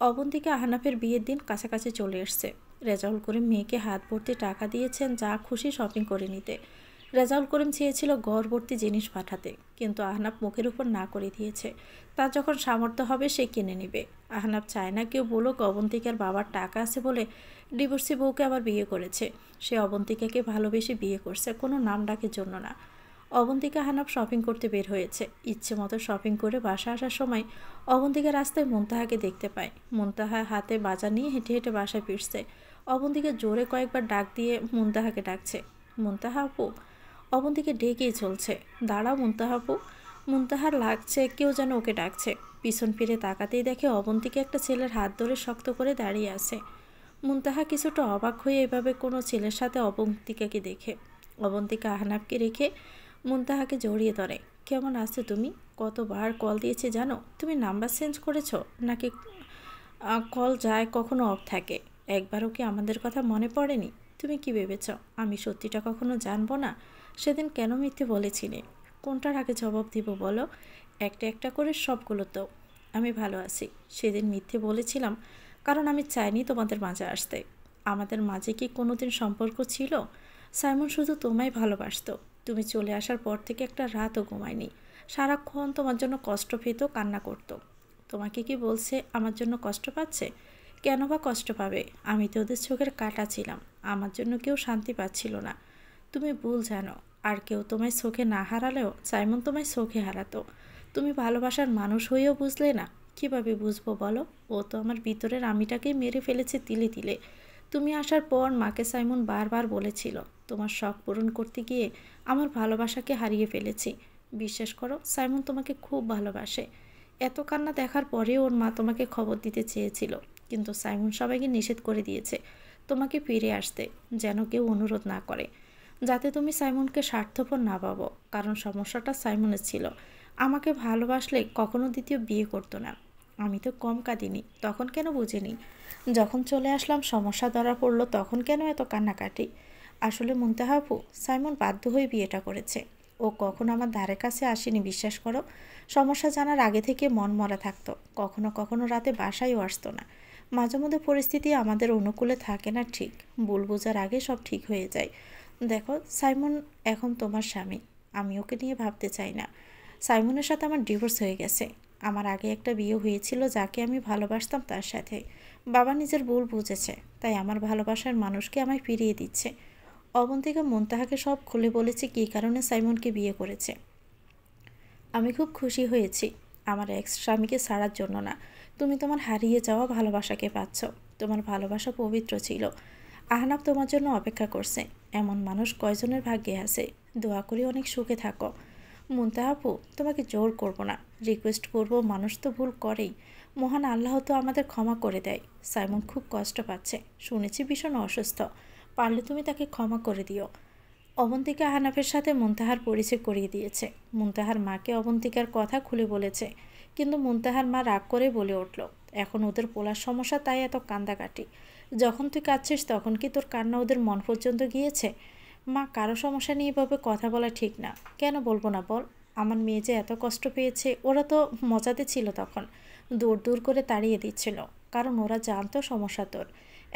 Speaker 1: অবন্তিকা আহনাফের বিয়ের দিন কাছাকাছি চলে এসছে। রেজাউল করিম মেয়েকে হাত ভর্তি টাকা দিয়েছেন যা খুশি শপিং করে নিতে। রেজাউল করিম চেয়েছিল ঘর ভর্তি জিনিস পাঠাতে, কিন্তু আহনাফ মুখের উপর না করে দিয়েছে। তার যখন সামর্থ্য হবে সে কিনে নেবে। আহনাফ চায় না কেউ বলুক অবন্তিকার বাবার টাকা আছে বলে ডিভোর্সি বউকে আবার বিয়ে করেছে। সে অবন্তিকাকে ভালোবেসে বিয়ে করছে, কোনো নাম ডাকের জন্য না। অবন্তিকা আহনাফ শপিং করতে বের হয়েছে। ইচ্ছে মতো শপিং করে বাসা আসার সময় অবন্তিকা রাস্তায় মুনতাহাকে দেখতে পায়। মুনতাহা হাতে বাজার নিয়ে হেঁটে হেঁটে বাসায় ফিরছে। অবন্তিকা জোরে কয়েকবার ডাক দিয়ে মুনতাহাকে ডাকছে, মুনতাহা আপু। অবন্তিকা ডেকেই চলছে, দাঁড়াও মুনতাহা আপু। মুনতাহার লাগছে কেউ যেন ওকে ডাকছে। পিছন ফিরে তাকাতেই দেখে অবন্তিকা একটা ছেলের হাত ধরে শক্ত করে দাঁড়িয়ে আছে। মুনতাহা কিছুটা অবাক হয়ে এভাবে কোনো ছেলের সাথে অবন্তিকাকে দেখে। অবন্তিকা আহনাফকে রেখে মুনতাহাকে জড়িয়ে ধরে। কেমন আছো তুমি? কতবার কল দিয়েছি জানো? তুমি নাম্বার চেঞ্জ করেছো নাকি? কল যায় কখনো অফ থাকে। একবারও কি আমাদের কথা মনে পড়েনি? তুমি কি ভেবেছ আমি সত্যিটা কখনো জানবো না? সেদিন কেন মিথ্যে বলেছিলে? কোনটার আগে জবাব দিব বলো? একটা একটা করে সবগুলো তো। আমি ভালো আছি। সেদিন মিথ্যে বলেছিলাম কারণ আমি চাইনি তোমাদের মাঝে আসতে। আমাদের মাঝে কি কোনোদিন সম্পর্ক ছিল? সাইমন শুধু তোমায় ভালোবাসতো। তুমি চলে আসার পর থেকে একটা রাতও ঘুমায়নি। সারাক্ষণ তোমার জন্য কষ্ট পেত, কান্না করতো। তোমাকে কি বলছে আমার জন্য কষ্ট পাচ্ছে? কেন বা কষ্ট পাবে? আমি তো ওদের চোখের কাঁটা ছিলাম। আমার জন্য কেউ শান্তি পাচ্ছিল না। তুমি ভুল জানো। আর কেউ তোমায় চোখে না হারালেও সাইমন তোমায় চোখে হারাতো। তুমি ভালোবাসার মানুষ হয়েও বুঝলে না। কীভাবে বুঝবো বলো? ও তো আমার ভিতরের আমিটাকেই মেরে ফেলেছে তিলে তিলে। তুমি আসার পর মাকে সাইমন বারবার বলেছিল তোমার শখ পূরণ করতে গিয়ে আমার ভালোবাসাকে হারিয়ে ফেলেছি। বিশ্বাস করো, সাইমন তোমাকে খুব ভালোবাসে। এত কান্না দেখার পরেও ওর মা তোমাকে খবর দিতে চেয়েছিল, কিন্তু সাইমন সবাইকে নিষেধ করে দিয়েছে তোমাকে ফিরে আসতে, যেন কেউ অনুরোধ না করে, যাতে তুমি সাইমনকে স্বার্থপর না ভাবো। কারণ সমস্যাটা সাইমনের ছিল। আমাকে ভালোবাসলে কখনো দ্বিতীয় বিয়ে করতো না। আমি তো কম কাঁদিনি, তখন কেন বুঝিনি? যখন চলে আসলাম সমস্যা ধরা পড়লো তখন কেন এত কান্নাকাটি? আসলে মুনতাহা আপু, সাইমন বাধ্য হয়ে বিয়েটা করেছে। ও কখনো আমার ধারে কাছে আসেনি, বিশ্বাস করো। সমস্যা জানার আগে থেকে মন মরা থাকতো। কখনো কখনো রাতে বাসায়ও আসতো না। মাঝে মধ্যে পরিস্থিতি আমাদের অনুকূলে থাকে না, ঠিক। ভুল বোঝার আগে সব ঠিক হয়ে যায়। দেখো, সাইমন এখন তোমার স্বামী। আমি ওকে নিয়ে ভাবতে চাই না। সাইমনের সাথে আমার ডিভোর্স হয়ে গেছে। আমার আগে একটা বিয়ে হয়েছিল যাকে আমি ভালোবাসতাম, তার সাথে। বাবা নিজের ভুল বুঝেছে, তাই আমার ভালোবাসার মানুষকে আমায় ফিরিয়ে দিচ্ছে। অবন্তিকা মুনতাহাকে সব খুলে বলেছে কী কারণে সাইমনকে বিয়ে করেছে। আমি খুব খুশি হয়েছি, আমার এক্স স্বামীকে ছাড়ার জন্য না। তুমি তোমার হারিয়ে যাওয়া ভালোবাসাকে পাচ্ছ। তোমার ভালোবাসা পবিত্র ছিল। আহনাফ তোমার জন্য অপেক্ষা করছে। এমন মানুষ কয়জনের ভাগ্যে আছে। দোয়া করি অনেক সুখে থাকো। মুনতাহা আপু, তোমাকে জোর করব না, রিকোয়েস্ট করব। মানুষ তো ভুল করেই। মহান আল্লাহ তো আমাদের ক্ষমা করে দেয়। সাইমন খুব কষ্ট পাচ্ছে, শুনেছি ভীষণ অসুস্থ। পারলে তুমি তাকে ক্ষমা করে দিও। অবন্তিকা আহনাফের সাথে মুনতাহার পরিচয় করিয়ে দিয়েছে। মুনতাহার মাকে অবন্তিকার কথা খুলে বলেছে, কিন্তু মুনতাহার মা রাগ করে বলে উঠল, এখন ওদের পোলার সমস্যা, তাই এত কান্দাকাটি। যখন তুই কাঁদছিস তখন কি তোর কান্না ওদের মন পর্যন্ত গিয়েছে? মা, কারো সমস্যা নিয়ে এভাবে কথা বলা ঠিক না। কেন বলবো না বল? আমার মেয়ে যে এত কষ্ট পেয়েছে ওরা তো মজাতে ছিল তখন, দূর দূর করে তাড়িয়ে দিচ্ছিল, কারণ ওরা জানতো সমস্যা তোর।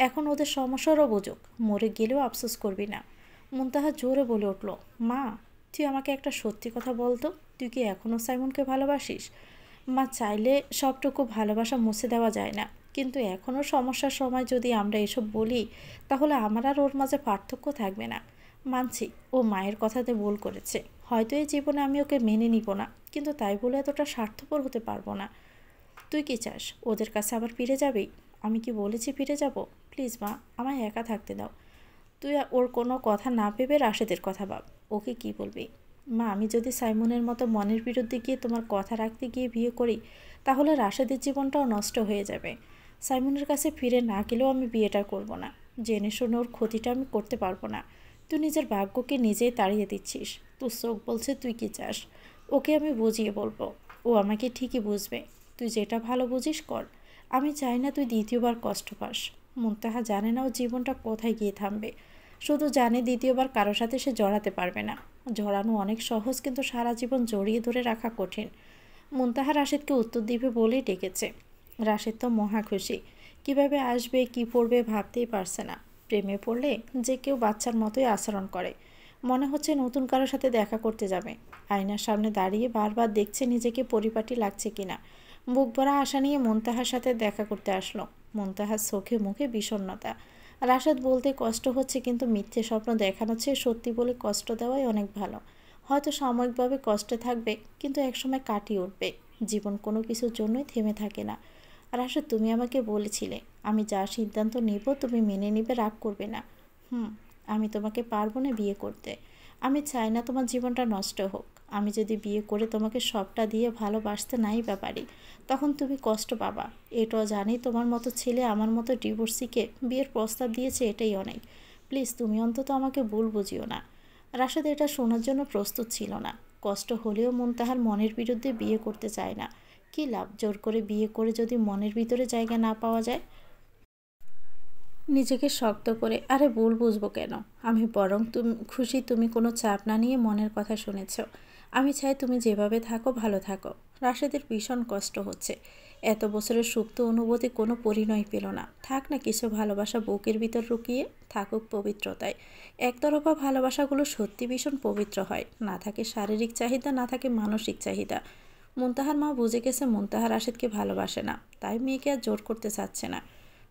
Speaker 1: এখন ওদের সমস্যারও বুঝুক, মরে গেলেও আফসোস করবি না। মুনতাহা জোরে বলে উঠল, মা তুই আমাকে একটা সত্যি কথা বলতো, তুই কি এখনও সাইমনকে ভালোবাসিস? মা, চাইলে সবটুকু ভালোবাসা মুছে দেওয়া যায় না, কিন্তু এখনও সমস্যার সময় যদি আমরা এসব বলি তাহলে আমার আর ওর মাঝে পার্থক্য থাকবে না। মানছি ও মায়ের কথাতে ভুল করেছে, হয়তো এই জীবনে আমি ওকে মেনে নিব না, কিন্তু তাই বলে এতটা স্বার্থপর হতে পারবো না। তুই কি চাস ওদের কাছে আবার ফিরে যাবি? আমি কি বলেছি ফিরে যাব? প্লিজ মা, আমায় একা থাকতে দাও। তুই ওর কোনো কথা না ভেবে রাশেদের কথা ভাব, ওকে কি বলবি? মা, আমি যদি সাইমনের মতো মনের বিরুদ্ধে গিয়ে তোমার কথা রাখতে গিয়ে বিয়ে করি তাহলে রাশেদের জীবনটাও নষ্ট হয়ে যাবে। সাইমনের কাছে ফিরে না গেলেও আমি বিয়েটা করব না, জেনে শুনে ওর ক্ষতিটা আমি করতে পারবো না। তুই নিজের ভাগ্যকে নিজেই তাড়িয়ে দিচ্ছিস। তোর চোখ বলছে তুই কি চাস, ওকে আমি বুঝিয়ে বলবো, ও আমাকে ঠিকই বুঝবে। তুই যেটা ভালো বুঝিস কর, আমি চাই না তুই দ্বিতীয়বার কষ্ট পাস। মুনতাহা জানে না ও জীবনটা কোথায় গিয়ে থামবে, শুধু জানে দ্বিতীয়বার কারোর সাথে সে জড়াতে পারবে না। জড়ানো অনেক সহজ, কিন্তু সারা জীবন জড়িয়ে ধরে রাখা কঠিন। মুনতাহা রাশেদকে উত্তর দিবে বলেই ডেকেছে। রাশেদ তো মহা খুশি, কীভাবে আসবে কি পড়বে ভাবতেই পারছে না। প্রেমে পড়লে যে কেউ বাচ্চার মতোই আচরণ করে, মনে হচ্ছে নতুন কারোর সাথে দেখা করতে যাবে। আয়নার সামনে দাঁড়িয়ে বারবার দেখছে নিজেকে পরিপাটি লাগছে কিনা। বুক ভরা আশা নিয়ে মুনতাহার সাথে দেখা করতে আসলো। মুনতাহার চোখে মুখে বিষণ্ণতা। রাশেদ বলতে কষ্ট হচ্ছে, কিন্তু মিথ্যে স্বপ্ন দেখানোর চেয়ে সত্যি বলে কষ্ট দেওয়াই অনেক ভালো। হয়তো সাময়িকভাবে কষ্টে থাকবে, কিন্তু একসময় কাটিয়ে উঠবে। জীবন কোনো কিছুর জন্যই থেমে থাকে না। রাশেদ, তুমি আমাকে বলেছিলে আমি যা সিদ্ধান্ত নিব তুমি মেনে নিবে, রাগ করবে না। আমি তোমাকে পারবো না বিয়ে করতে। আমি চাই না তোমার জীবনটা নষ্ট হোক। আমি যদি বিয়ে করে তোমাকে সবটা দিয়ে ভালোবাসতে নাই বা পারি, তখন তুমি কষ্ট পাবা। এটাও জানি তোমার মতো ছেলে আমার মতো ডিভোর্সিকে বিয়ের প্রস্তাব দিয়েছে, এটাই অনেক। প্লিজ তুমি অন্তত আমাকে ভুল বুঝিও না। রাশেদ এটা শোনার জন্য প্রস্তুত ছিল না। কষ্ট হলেও মুনতাহার মনের বিরুদ্ধে বিয়ে করতে চায় না। কী লাভ জোর করে বিয়ে করে যদি মনের ভিতরে জায়গা না পাওয়া যায়? নিজেকে শক্ত করে, আরে ভুল বুঝবো কেন? আমি বরং তুমি খুশি তুমি কোনো চাপ না নিয়ে মনের কথা শুনেছ। আমি চাই তুমি যেভাবে থাকো ভালো থাকো। রাশেদের ভীষণ কষ্ট হচ্ছে। এত বছরের সুপ্ত অনুভূতি কোনো পরিণয় পেল না। থাক না কিছু ভালোবাসা বুকের ভিতর লুকিয়ে, থাকুক পবিত্রতায়। একতরফা ভালোবাসাগুলো সত্যি ভীষণ পবিত্র হয়, না থাকে শারীরিক চাহিদা, না থাকে মানসিক চাহিদা। মুনতাহার মা বুঝে গেছে মুনতাহা রাশেদকে ভালোবাসে না, তাই মেয়েকে আর জোর করতে চাচ্ছে না।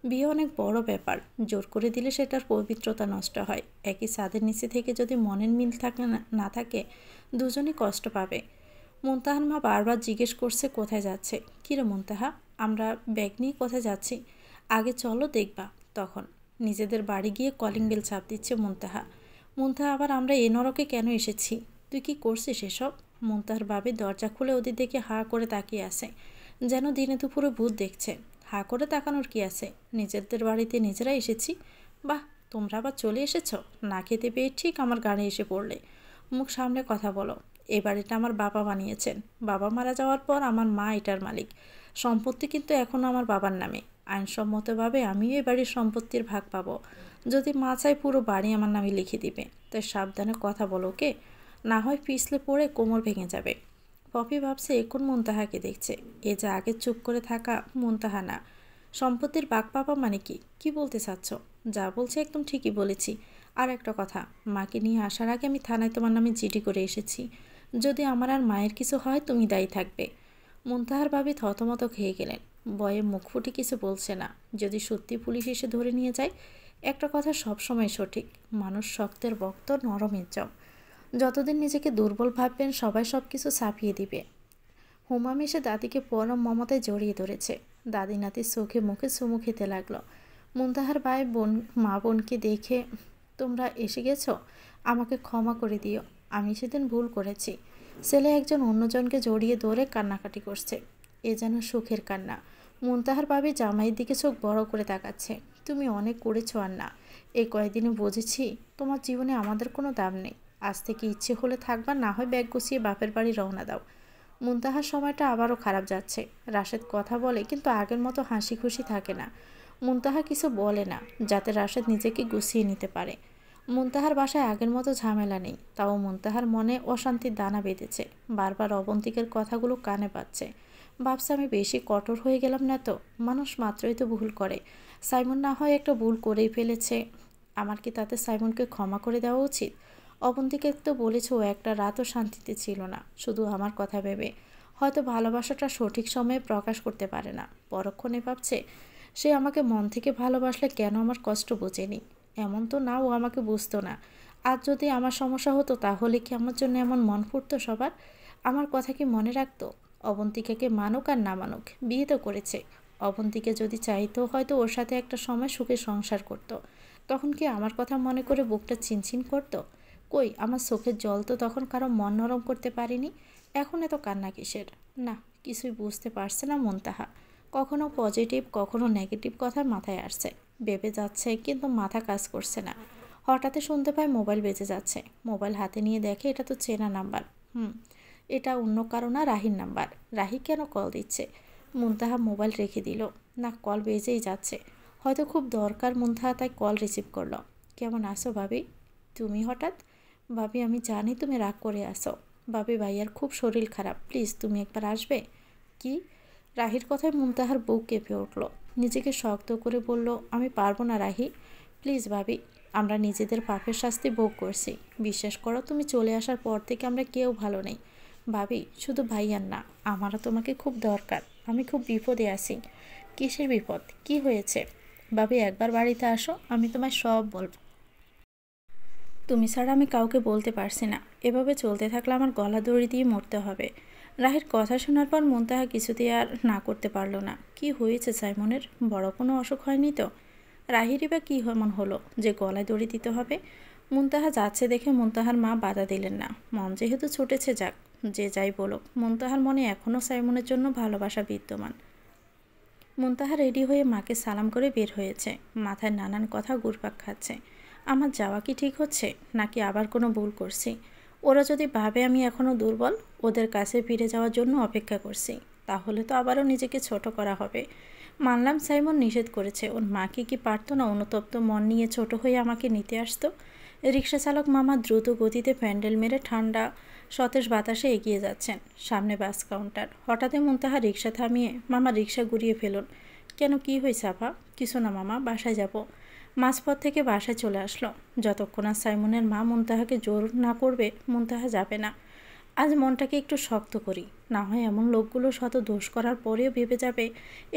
Speaker 1: বিয়ে অনেক বড় ব্যাপার, জোর করে দিলে সেটার পবিত্রতা নষ্ট হয়। একই ছাদের নিচে থেকে যদি মনের মিল থাকে না থাকে, দুজনই কষ্ট পাবে। মুনতাহার মা বারবার জিজ্ঞেস করছে কোথায় যাচ্ছে। কিরে মুনতাহা, আমরা ব্যাগ নিয়ে কোথায় যাচ্ছি? আগে চলো দেখবা। তখন নিজেদের বাড়ি গিয়ে কলিং বেল চাপ দিচ্ছে মুনতাহা। মুনতাহা, আবার আমরা এ নরকে কেন এসেছি? তুই কি করছিস এসব? মুনতাহার ভাবি দরজা খুলে ওদের দেখে হাঁ করে তাকিয়ে আছে, যেন দিনে দুপুরে ভূত দেখছে। হাঁ করে তাকানোর কি আছে, নিজেদের বাড়িতে নিজেরা এসেছি। বাহ, তোমরা আবার চলে এসেছ? না খেতে পেয়ে ঠিক আমার গাড়ি এসে পড়লে। মুখ সামনে কথা বলো। এ বাড়িটা আমার বাবা বানিয়েছেন। বাবা মারা যাওয়ার পর আমার মা এটার মালিক। সম্পত্তি কিন্তু এখনও আমার বাবার নামে। আইনসম্মতভাবে আমিও এ বাড়ির সম্পত্তির ভাগ পাবো। যদি মা চায় পুরো বাড়ি আমার নামে লিখে দিবে। তাই সাবধানে কথা বলো, ওকে? না হয় পিছলে পড়ে কোমর ভেঙে যাবে। পপি ভাবছে এখন মুনতাহাকে দেখছে। এ যে আগে চুপ করে থাকা মুনতাহা না। সম্পত্তির ভাগ পাবা মানে কি? কি বলতে চাচ্ছ? যা বলছি একদম ঠিকই বলেছি। আর একটা কথা, মাকে নিয়ে আসার আগে আমি থানায় তোমার নামে জিডি করে এসেছি। যদি আমার আর মায়ের কিছু হয় তুমি দায়ী থাকবে। মুনতাহার ভাবি থতমত খেয়ে গেলেন। ভয়ে মুখ ফুটে কিছু বলছে না। যদি সত্যি পুলিশ এসে ধরে নিয়ে যায়? একটা কথা সবসময় সঠিক, মানুষ শক্তের বক্ত, নরমের জম। যতদিন নিজেকে দুর্বল ভাববেন সবাই সব কিছু ছাপিয়ে দিবে। হুমাম এসে দাদিকে পরম মমতায় জড়িয়ে ধরেছে। দাদি নাতির চোখে মুখে চুমু খেতে লাগলো। মুনতাহার ভাই মা বোনকে দেখে, তোমরা এসে গেছো, আমাকে ক্ষমা করে দিও, আমি সেদিন ভুল করেছি। ছেলে একজন অন্যজনকে জড়িয়ে ধরে কান্নাকাটি করছে। এ যেন সুখের কান্না। মুনতাহার ভাবি জামাইয়ের দিকে চোখ বড় করে তাকাচ্ছে। তুমি অনেক করেছো আর না, এই কয়েকদিনে বুঝেছি তোমার জীবনে আমাদের কোনো দাম নেই। আজ থেকে ইচ্ছে হলে থাকবা, না হয় ব্যাগ গুছিয়ে বাপের বাড়ি রওনা দাও। মুনতাহার সময়টা আবারও খারাপ যাচ্ছে। রাশেদ কথা বলে, কিন্তু আগের মতো হাসি খুশি থাকে না। মুনতাহা কিছু বলে না, যাতে রাশেদ নিজেকে গুছিয়ে নিতে পারে। মুনতাহার বাসায় আগের মতো ঝামেলা নেই, তাও মুনতাহার মনে অশান্তির দানা বেঁধেছে। বারবার অবন্তিকের কথাগুলো কানে পাচ্ছে। ভাবছে আমি বেশি কঠোর হয়ে গেলাম না তো? মানুষ মাত্রই তো ভুল করে। সাইমন না হয় একটা ভুল করেই ফেলেছে, আমার কি তাতে সাইমনকে ক্ষমা করে দেওয়া উচিত? অবন্তিকে তো বলেছে ও একটা রাতও শান্তিতে ছিল না, শুধু আমার কথা ভেবে। হয়তো ভালোবাসাটা সঠিক সময়ে প্রকাশ করতে পারে না। পরক্ষণে ভাবছে সে আমাকে মন থেকে ভালোবাসলে কেন আমার কষ্ট বোঝেনি। এমন তো না ও আমাকে বুঝতো না। আজ যদি আমার সমস্যা হতো তাহলে কি আমার জন্য এমন মন ফুটতো সবার? আমার কথা কি মনে রাখতো? অবন্তিকাকে মানুক আর না মানুক, বিয়ে তো করেছে। অবন্তিকে যদি চাইতো হয়তো ওর সাথে একটা সময় সুখে সংসার করতো। তখন কি আমার কথা মনে করে বুকটা চিনচিন করতো? কই, আমার চোখের জল তো তখন কারো মন নরম করতে পারিনি। এখন এত কান্না কিসের? না, কিছুই বুঝতে পারছে না মুনতাহা। কখনো পজিটিভ কখনো নেগেটিভ কথা মাথায় আসছে, ভেবে যাচ্ছে কিন্তু মাথা কাজ করছে না। হঠাৎই শুনতে পায় মোবাইল বেজে যাচ্ছে। মোবাইল হাতে নিয়ে দেখে এটা তো চেনা নাম্বার। এটা অন্য কারো না, রাহির নাম্বার। রাহি কেন কল দিচ্ছে? মুনতাহা মোবাইল রেখে দিল। না, কল বেজেই যাচ্ছে। হয়তো খুব দরকার মুনতাহা, তাই কল রিসিভ করলো। কেমন আছো ভাবি? তুমি হঠাৎ? ভাবি আমি জানি তুমি রাগ করে আসো। ভাবি ভাইয়ার খুব শরীর খারাপ, প্লিজ তুমি একবার আসবে। কি? রাহির কথায় মুনতাহার বুক কেঁপে উঠল। নিজেকে শক্ত করে বলল, আমি পারবো না রাহি, প্লিজ ভাবি। আমরা নিজেদের পাপের শাস্তি ভোগ করছি। বিশ্বাস করো, তুমি চলে আসার পর থেকে আমরা কেউ ভালো নেই। ভাবি, শুধু ভাইয়ার না, আমারও তোমাকে খুব দরকার। আমি খুব বিপদে আছি। কিসের বিপদ? কি হয়েছে? ভাবি একবার বাড়িতে আসো, আমি তোমায় সব বলবো। তুমি ছাড়া আমি কাউকে বলতে পারছি না। এভাবে চলতে থাকলে আমার গলা দড়ি দিয়ে মরতে হবে। রাহির কথা শোনার পর মুনতাহা কিছুতেই আর না করতে পারল না। কি হয়েছে সাইমনের? বড় কোনো অসুখ হয়নি তো? রাহিরই বা কী এমন হলো যে গলায় দড়ি দিতে হবে? মুনতাহা যাচ্ছে দেখে মুনতাহার মা বাধা দিলেন না। মন যেহেতু ছুটেছে, যাক, যে যাই বলুক, মুনতাহার মনে এখনও সাইমনের জন্য ভালোবাসা বিদ্যমান। মুনতাহা রেডি হয়ে মাকে সালাম করে বের হয়েছে। মাথায় নানান কথা ঘুরপাক খাচ্ছে। আমার যাওয়া কি ঠিক হচ্ছে, নাকি আবার কোনো ভুল করছি? ওরা যদি ভাবে আমি এখনও দুর্বল, ওদের কাছে ফিরে যাওয়ার জন্য অপেক্ষা করছি, তাহলে তো আবারও নিজেকে ছোট করা হবে। মানলাম সাইমন নিষেধ করেছে, ওর মাকে কি পারতো না অনুতপ্ত মন নিয়ে ছোট হয়ে আমাকে নিতে আসতো? রিক্সা চালক মামা দ্রুত গতিতে প্যান্ডেল মেরে ঠান্ডা সতেজ বাতাসে এগিয়ে যাচ্ছেন। সামনে বাস কাউন্টার। হঠাৎই মুনতাহা রিক্সা থামিয়ে মামা রিক্সা ঘুরিয়ে ফেলুন। কেন, কি হয়েছে আপা? কিছু না মামা, বাসায় যাব। মাঝপথ থেকে বাসায় চলে আসলো। যতক্ষণ আর সাইমনের মা মুনতাহাকে জোর না করবে মুনতাহা যাবে না। আজ মনটাকে একটু শক্ত করি, না হয় এমন লোকগুলো শত দোষ করার পরেও ভেবে যাবে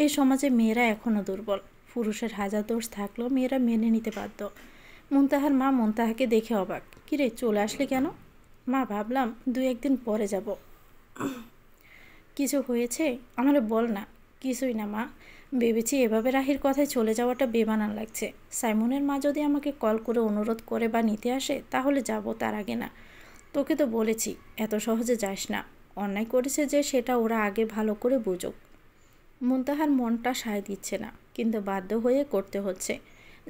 Speaker 1: এই সমাজে মেয়েরা এখনও দুর্বল। পুরুষের হাজার দোষ থাকলেও মেয়েরা মেনে নিতে বাধ্য। মুনতাহার মা মুনতাহাকে দেখে অবাক। কিরে, চলে আসলে কেন? মা, ভাবলাম 2-1 দিন পরে যাব। কিছু হয়েছে? আমারে বল না। কিছুই না মা, ভেবেছি এভাবে রাহির কথায় চলে যাওয়াটা বেমানান লাগছে। সাইমনের মা যদি আমাকে কল করে অনুরোধ করে বা নিতে আসে তাহলে যাব, তার আগে না। তোকে তো বলেছি এত সহজে যাস না। অন্যায় করেছে যে, সেটা ওরা আগে ভালো করে বুঝুক। মুনতাহার মনটা সায় দিচ্ছে না, কিন্তু বাধ্য হয়ে করতে হচ্ছে।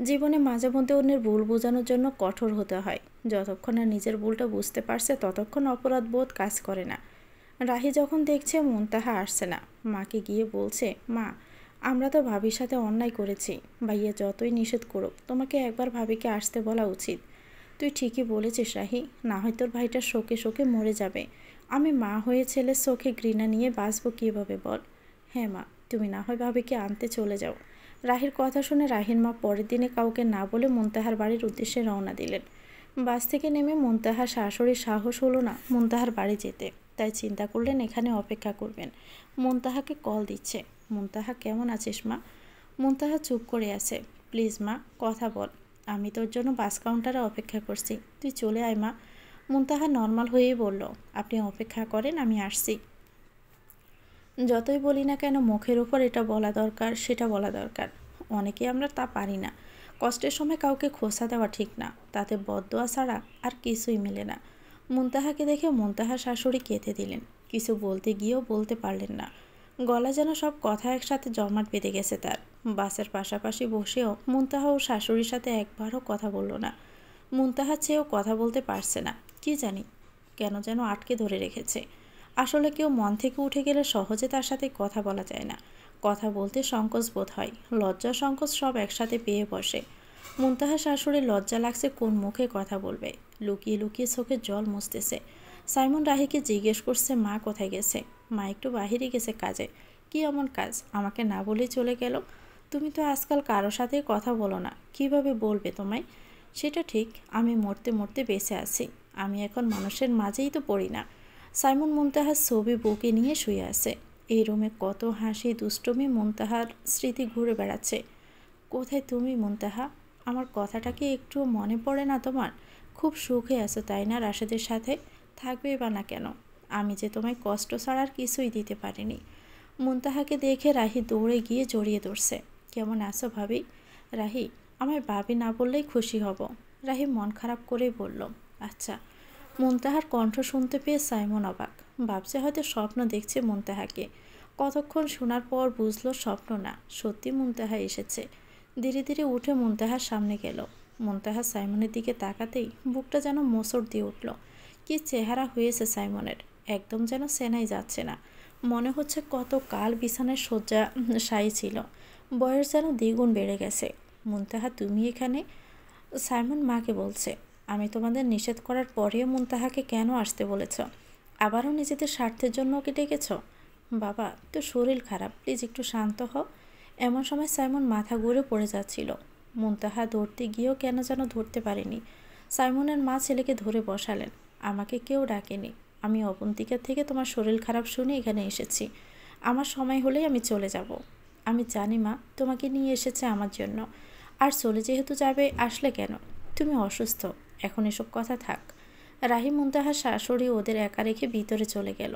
Speaker 1: জীবনে মাঝে মধ্যে অন্যের ভুল বোঝানোর জন্য কঠোর হতে হয়। যতক্ষণ না নিজের ভুলটা বুঝতে পারছে ততক্ষণ অপরাধ বোধ কাজ করে না। রাহি যখন দেখছে মুনতাহা আসছে না, মাকে গিয়ে বলছে, মা, আমরা তো ভাবির সাথে অন্যায় করেছি। ভাইয়া যতই নিষেধ করুক, তোমাকে একবার ভাবিকে আসতে বলা উচিত। তুই ঠিকই বলেছিস রাহি, না হয় তোর ভাইটা শোকে শোকে মরে যাবে। আমি মা হয়ে ছেলের চোখে ঘৃণা নিয়ে বাঁচবো কীভাবে বল? হ্যাঁ মা, তুমি না হয় ভাবিকে আনতে চলে যাও। রাহির কথা শুনে রাহির মা পরের দিনে কাউকে না বলে মুনতাহার বাড়ির উদ্দেশ্যে রওনা দিলেন। বাস থেকে নেমে মুনতাহার শাশুড়ির সাহস হলো না মুনতাহার বাড়ি যেতে, তাই চিন্তা করলেন এখানে অপেক্ষা করবেন। মুনতাহাকে কল দিচ্ছে। মুনতাহা, কেমন আছিস মা? মুনতাহা চুপ করে আছে। প্লিজ মা, কথা বল। আমি তোর জন্য বাস কাউন্টারে অপেক্ষা করছি, তুই চলে আয় মা। মুনতাহা নর্মাল হয়েই বলল, আপনি অপেক্ষা করেন, আমি আসছি। যতই বলি না কেন মুখের ওপর এটা বলা দরকার সেটা বলা দরকার। অনেকে আমরা তা পারি না। কষ্টের সময় কাউকে খোসা দেওয়া ঠিক না, তাতে বদদোয়া ছাড়া আর কিছুই মেলে না। মুনতাহাকে দেখে মুনতাহার শাশুড়ি কেঁদে দিলেন। কিছু বলতে গিয়েও বলতে পারলেন না। গলা যেন সব কথা একসাথে জমাট বেঁধে গেছে তার। বাসের পাশাপাশি বসেও মুনতাহা ও শাশুড়ির সাথে একবারও কথা বলল না। মুনতাহা চেয়েও কথা বলতে পারছে না। কি জানি কেন যেন আটকে ধরে রেখেছে। আসলে কেউ মন থেকে উঠে গেলে সহজে তার সাথে কথা বলা যায় না। কথা বলতে সংকোচ বোধ হয়, লজ্জা সংকোচ সব একসাথে পেয়ে বসে। মুনতাহার শাশুড়ির লজ্জা লাগছে কোন মুখে কথা বলবে, লুকিয়ে লুকিয়ে চোখের জল মুছতেছে। সাইমন রাহিকে জিজ্ঞেস করছে মা কোথায় গেছে। মা একটু বাহিরে গেছে কাজে। কি এমন কাজ আমাকে না বলেই চলে গেল? তুমি তো আজকাল কারো সাথেই কথা বলো না, কিভাবে বলবে তোমায়? সেটা ঠিক, আমি মরতে মরতে বেঁচে আছি, আমি এখন মানুষের মাঝেই তো পড়ি না। সাইমন মুনতাহার ছবি বুকে নিয়ে শুয়ে আছে। এই রুমে কত হাসি দুষ্টমি, মুনতাহার স্মৃতি ঘুরে বেড়াচ্ছে। কোথায় তুমি মুনতাহা? আমার কথাটা কি একটু মনে পড়ে না তোমার? খুব সুখে আছো তাই না রাশেদের সাথে? থাকবেই বা না কেন? আমি যে তোমায় কষ্ট ছাড়া আর কিছুই দিতে পারিনি। মুনতাহাকে দেখে রাহি দৌড়ে গিয়ে জড়িয়ে ধরছে। কেমন আছো ভাবি? রাহি, আমায় ভাবি না বললেই খুশি হব। রাহি মন খারাপ করেই বলল, আচ্ছা। মুনতাহার কণ্ঠ শুনতে পেয়ে সাইমন অবাক, ভাবছে হয়তো স্বপ্ন দেখছে মুনতাহাকে। কতক্ষণ শোনার পর বুঝলো স্বপ্ন না, সত্যি মুনতাহা এসেছে। ধীরে ধীরে উঠে মুনতাহার সামনে গেল। মুনতাহা সাইমনের দিকে তাকাতেই বুকটা যেন মোচড় দিয়ে উঠল। কি চেহারা হয়েছে সাইমনের, একদম যেন সেনাই যাচ্ছে না। মনে হচ্ছে কত কাল বিছানায় শয্যা সাই ছিল, বয়স যেন দ্বিগুণ বেড়ে গেছে। মুনতাহা তুমি এখানে? সাইমন মাকে বলছে, আমি তোমাদের নিষেধ করার পরেও মুনতাহাকে কেন আসতে বলেছ? আবারও নিজেদের স্বার্থের জন্য ওকে ডেকেছ? বাবা তো শরীর খারাপ, প্লিজ একটু শান্ত হও। এমন সময় সাইমন মাথা ঘুরে পড়ে যাচ্ছিল। মুনতাহা ধরতে গিয়েও কেন যেন ধরতে পারেনি। সাইমনের মা ছেলেকে ধরে বসালেন। আমাকে কেউ ডাকেনি, আমি অবন্তিকা থেকে তোমার শরীর খারাপ শুনে এখানে এসেছি। আমার সময় হলেই আমি চলে যাব। আমি জানি মা তোমাকে নিয়ে এসেছে আমার জন্য, আর চলে যেহেতু যাবে আসলে কেন? তুমি অসুস্থ, এখন এসব কথা থাক। রাহি মুনতাহার শাশুড়ি ওদের একা রেখে ভিতরে চলে গেল।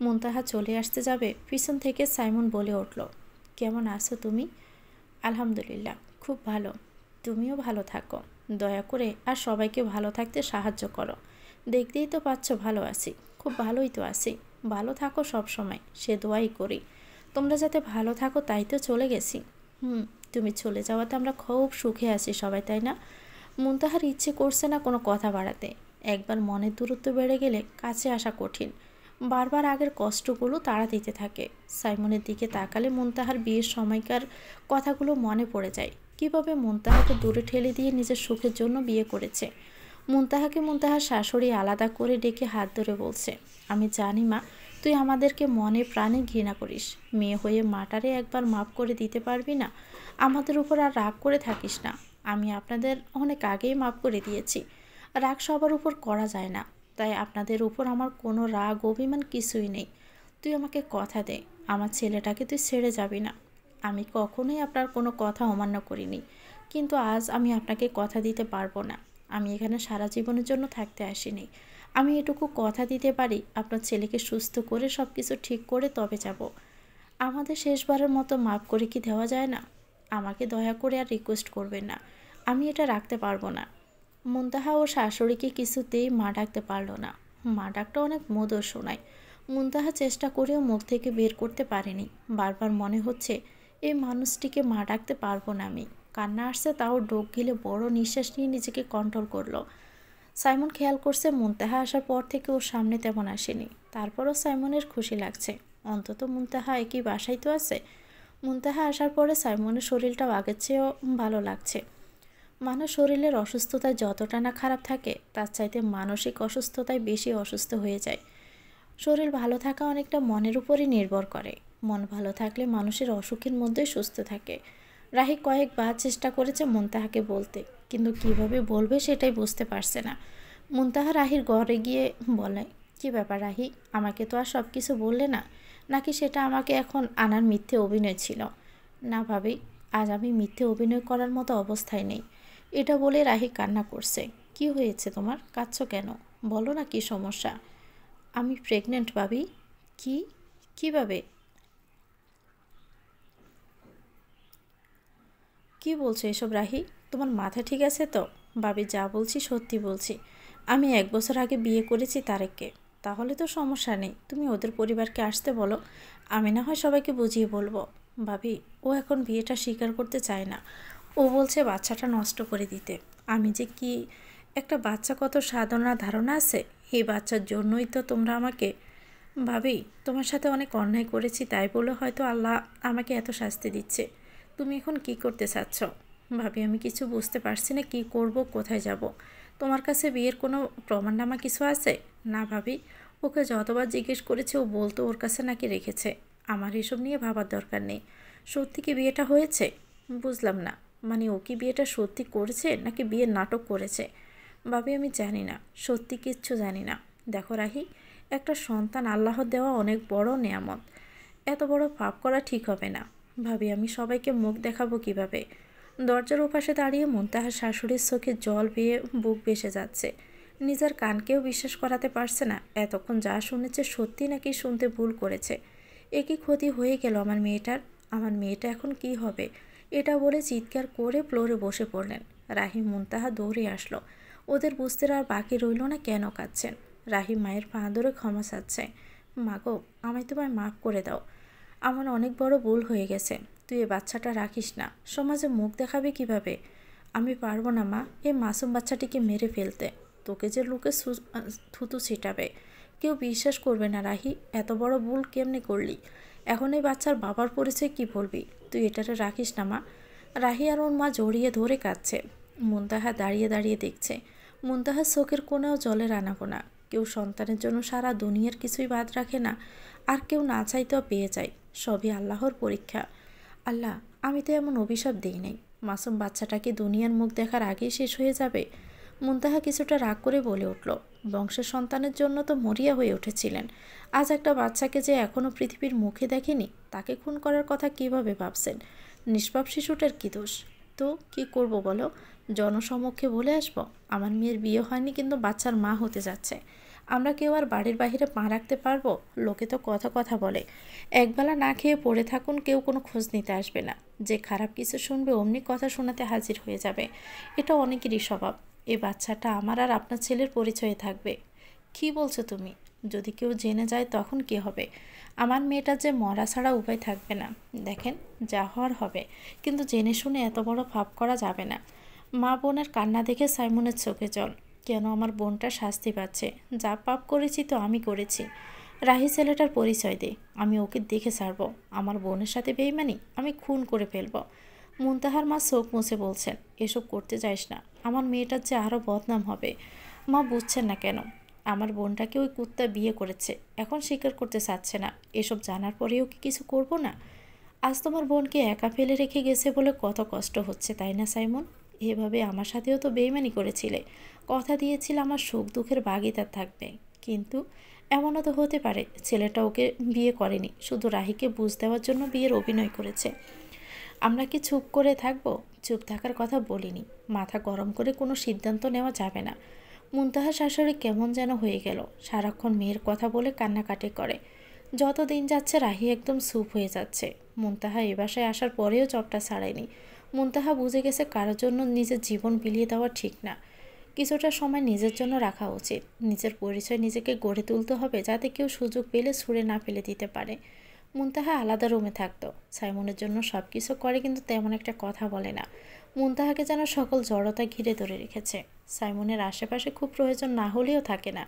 Speaker 1: মুনতাহা চলে আসতে যাবে, পিছন থেকে সাইমন বলে উঠল, কেমন আছো তুমি? আলহামদুলিল্লাহ, খুব ভালো। তুমিও ভালো থাকো, দয়া করে আর সবাইকে ভালো থাকতে সাহায্য করো। দেখতেই তো পাচ্ছ ভালো আছি, খুব ভালোই তো আছি। ভালো থাকো সব সময়, সে দোয়াই করি। তোমরা যাতে ভালো থাকো তাই তো চলে গেছি। তুমি চলে যাওয়াতে আমরা খুব সুখে আছি সবাই, তাই না? মুনতাহার ইচ্ছে করছে না কোনো কথা বাড়াতে। একবার মনের দূরত্ব বেড়ে গেলে কাছে আসা কঠিন। বারবার আগের কষ্টগুলো তাড়া দিতে থাকে। সাইমনের দিকে তাকালে মুনতাহার বিয়ের সময়কার কথাগুলো মনে পড়ে যায়। কীভাবে মুনতাহাকে দূরে ঠেলে দিয়ে নিজের সুখের জন্য বিয়ে করেছে। মুনতাহাকে মুনতাহার শাশুড়ি আলাদা করে ডেকে হাত ধরে বলছে, আমি জানি মা তুই আমাদেরকে মনে প্রাণে ঘৃণা করিস, মেয়ে হয়ে মাটারে একবার মাফ করে দিতে পারবি না? আমাদের উপর আর রাগ করে থাকিস না। আমি আপনাদের অনেক আগেই মাফ করে দিয়েছি। রাগ সবার উপর করা যায় না, তাই আপনাদের উপর আমার কোনো রাগ অভিমান কিছুই নেই। তুই আমাকে কথা দে, আমার ছেলেটাকে তুই ছেড়ে যাবি না। আমি কখনোই আপনার কোনো কথা অমান্য করিনি, কিন্তু আজ আমি আপনাকে কথা দিতে পারবো না। আমি এখানে সারা জীবনের জন্য থাকতে আসিনি। আমি এটুকু কথা দিতে পারি, আপনার ছেলেকে সুস্থ করে সব কিছু ঠিক করে তবে যাব। আমাদের শেষবারের মতো মাফ করে কি দেওয়া যায় না? আমাকে দয়া করে আর রিকোয়েস্ট করবেন না, আমি এটা রাখতে পারবো না। মুনতাহা ও শাশুড়িকে কিছুতেই মা ডাকতে পারল না। মা ডাকটা অনেক মধুর শোনায়। মুনতাহা চেষ্টা করেও মুখ থেকে বের করতে পারেনি। বারবার মনে হচ্ছে এই মানুষটিকে মা ডাকতে পারবো না আমি। কান্না আসছে, তাও ডোক গিলে বড় নিঃশ্বাস নিয়ে নিজেকে কন্ট্রোল করলো। সাইমন খেয়াল করছে মুনতাহা আসার পর থেকে ওর সামনে তেমন আসেনি। তারপরও সাইমনের খুশি লাগছে, অন্তত মুনতাহা একই বাসায় তো আছে। মুনতাহা আসার পরে সাইমনের শরীরটাও আগের চেয়েও ভালো লাগছে। মানুষ শরীরের অসুস্থতায় যতটা না খারাপ থাকে, তার চাইতে মানসিক অসুস্থতায় বেশি অসুস্থ হয়ে যায়। শরীর ভালো থাকা অনেকটা মনের উপরই নির্ভর করে। মন ভালো থাকলে মানুষের অসুখের মধ্যেই সুস্থ থাকে। রাহি কয়েকবার চেষ্টা করেছে মুনতাহাকে বলতে, কিন্তু কিভাবে বলবে সেটাই বুঝতে পারছে না। মুনতাহা রাহির ঘরে গিয়ে বলে, কি ব্যাপার রাহি, আমাকে তো আর সব কিছু বললে না, নাকি সেটা আমাকে এখন আনার মিথ্যে অভিনয় ছিল? না ভাবি, আজ আমি মিথ্যে অভিনয় করার মতো অবস্থায় নেই। এটা বলে রাহি কান্না করছে। কি হয়েছে তোমার, কাঁদছো কেন? বলো না কি সমস্যা? আমি প্রেগনেন্ট ভাবি। কি? কিভাবে? কি বলছো এসব রাহি? তোমার মাথা ঠিক আছে তো? ভাবি যা বলছি সত্যি বলছি। আমি 1 বছর আগে বিয়ে করেছি তারেককে। তাহলে তো সমস্যা নেই, তুমি ওদের পরিবারকে আসতে বলো, আমি না হয় সবাইকে বুঝিয়ে বলবো। ভাবি ও এখন বিয়েটা স্বীকার করতে চায় না। ও বলছে বাচ্চাটা নষ্ট করে দিতে। আমি যে কি, একটা বাচ্চা কত সাধনা ধারণা আছে, এই বাচ্চার জন্যই তো তোমরা আমাকে। ভাবি তোমার সাথে অনেক অন্যায় করেছি, তাই বলে হয়তো আল্লাহ আমাকে এত শাস্তি দিচ্ছে। তুমি এখন কি করতে চাচ্ছ? ভাবি আমি কিছু বুঝতে পারছি না, কি করব, কোথায় যাব। তোমার কাছে বিয়ের কোনো প্রমাণনামা কিছু আছে? না ভাবি, ওকে যতবার জিজ্ঞেস করেছে ও বলতো ওর কাছে নাকি রেখেছে। আমার এসব নিয়ে ভাবার দরকার নেই। সত্যি কি বিয়েটা হয়েছে? বুঝলাম না, মানে ও কি বিয়েটা সত্যি করেছে নাকি বিয়ের নাটক করেছে? ভাবি আমি জানি না, সত্যি কিচ্ছু জানি না। দেখো রাহি, একটা সন্তান আল্লাহর দেওয়া অনেক বড় নেয়ামত। এত বড় পাপ করা ঠিক হবে না। ভাবি আমি সবাইকে মুখ দেখাবো কিভাবে? দরজার ওপাশে দাঁড়িয়ে মুনতাহার শাশুড়ির চোখে জল বেয়ে বুক ভেসে যাচ্ছে। নিজের কানকেও বিশ্বাস করাতে পারছে না এতক্ষণ যা শুনেছে সত্যি নাকি শুনতে ভুল করেছে। এ কি ক্ষতি হয়ে গেল আমার মেয়েটার? আমার মেয়েটা এখন কি হবে? এটা বলে চিৎকার করে ফ্লোরে বসে পড়লেন। রাহি মুনতাহা দৌড়ে আসলো। ওদের বুঝতে আর বাকি রইল না কেন কাঁদছেন। রাহি মায়ের পা ধরে ক্ষমা চাচ্ছে। মাগো, আমায় তোমায় মাফ করে দাও। আমার অনেক বড় ভুল হয়ে গেছে। তুই এ বাচ্চাটা রাখিস না। সমাজে মুখ দেখাবে কিভাবে? আমি পারবো না মা, এই মাসুম বাচ্চাটিকে মেরে ফেলতে। তোকে যে লোকে থুতু ছিটাবে, কেউ বিশ্বাস করবে না। রাহি, এত বড় ভুল কেমনে করলি? এখন এই বাচ্চার বাবার পরিচয় কি বলবি? তুই এটারে রাখিস না মা। রাহি আর ওর মা জড়িয়ে ধরে কাঁদছে। মুনতাহা দাঁড়িয়ে দাঁড়িয়ে দেখছে। মুনতাহার চোখের কোণেও জলের আনাগোনা। কেউ সন্তানের জন্য সারা দুনিয়ার কিছুই বাদ রাখে না, আর কেউ না চাইতেও পেয়ে যায়। সবই আল্লাহর পরীক্ষা। আল্লাহ, আমি তো এমন অভিশাপ দিই নাই। মাসুম বাচ্চাটাকে দুনিয়ার মুখ দেখার আগেই শেষ হয়ে যাবে। মুনতাহা কিছুটা রাগ করে বলে উঠল, বংশের সন্তানের জন্য তো মরিয়া হয়ে উঠেছিলেন। আজ একটা বাচ্চাকে যে এখনও পৃথিবীর মুখে দেখেনি, তাকে খুন করার কথা কিভাবে ভাবছেন? নিষ্পাপ শিশুটার কী দোষ? তো কি করব বলো? জনসমক্ষে বলে আসবো আমার মেয়ের বিয়ে হয়নি কিন্তু বাচ্চার মা হতে যাচ্ছে? আমরা কেউ আর বাড়ির বাইরে পা রাখতে পারবো? লোকে তো কথা কথা বলে, একবেলা না খেয়ে পড়ে থাকুন, কেউ কোনো খোঁজ নিতে আসবে না। যে খারাপ কিছু শুনবে অমনি কথা শোনাতে হাজির হয়ে যাবে। এটা অনেকেরই স্বভাব। এই বাচ্চাটা আমার আর আপনার ছেলের পরিচয়ে থাকবে। কি বলছো তুমি? যদি কেউ জেনে যায় তখন কি হবে? আমার মেয়েটা যে মরা ছাড়া উপায় থাকবে না। দেখেন, যা হওয়ার হবে, কিন্তু জেনে শুনে এত বড় পাপ করা যাবে না। মা বোনের কান্না দেখে সাইমনের চোখে জল। কেন আমার বোনটা শাস্তি পাচ্ছে? যা পাপ করেছি তো আমি করেছি। রাহি ছেলেটার পরিচয় দে, আমি ওকে দেখে ছাড়বো। আমার বোনের সাথে বেইমানি, আমি খুন করে ফেলবো। মুনতাহার মা চোখ মুছে বলছেন, এসব করতে যাইস না, আমার মেয়েটার যে আরও বদনাম হবে। মা বুঝছেন না কেন? আমার বোনটাকে ওই কুত্তা বিয়ে করেছে, এখন স্বীকার করতে চাচ্ছে না। এসব জানার পরেও কি কিছু করব না? আজ তোমার বোনকে একা ফেলে রেখে গেছে বলে কত কষ্ট হচ্ছে, তাই না সাইমন? এভাবে আমার সাথেও তো বেইমানি করেছিলে। কথা দিয়েছিল আমার সুখ দুঃখের ভাগিদার থাকবে। কিন্তু এমনও তো হতে পারে ছেলেটা ওকে বিয়ে করেনি, শুধু রাহিকে বুঝ দেওয়ার জন্য বিয়ের অভিনয় করেছে। আমরা কি চুপ করে থাকবো? চুপ থাকার কথা বলিনি। মাথা গরম করে কোনো সিদ্ধান্ত নেওয়া যাবে না। মুনতাহার শাশুড়ি কেমন যেন হয়ে গেল। সারাক্ষণ মেয়ের কথা বলে কান্নাকাটি করে। যত দিন যাচ্ছে রাহি একদম চুপ হয়ে যাচ্ছে। মুনতাহা এ বাসায় আসার পরেও চপটা ছাড়ায়নি। মুনতাহা বুঝে গেছে কারোর জন্য নিজের জীবন বিলিয়ে দেওয়া ঠিক না। কিছুটা সময় নিজের জন্য রাখা উচিত। নিজের পরিচয় নিজেকে গড়ে তুলতে হবে, যাতে কেউ সুযোগ পেলে ছুঁড়ে না ফেলে দিতে পারে। মুনতাহা আলাদা রুমে থাকতো। সাইমনের জন্য সব কিছু করে, কিন্তু তেমন একটা কথা বলে না। মুনতাহাকে যেন সকল জড়তা ঘিরে ধরে রেখেছে। সাইমনের আশেপাশে খুব প্রয়োজন না হলেও থাকে না।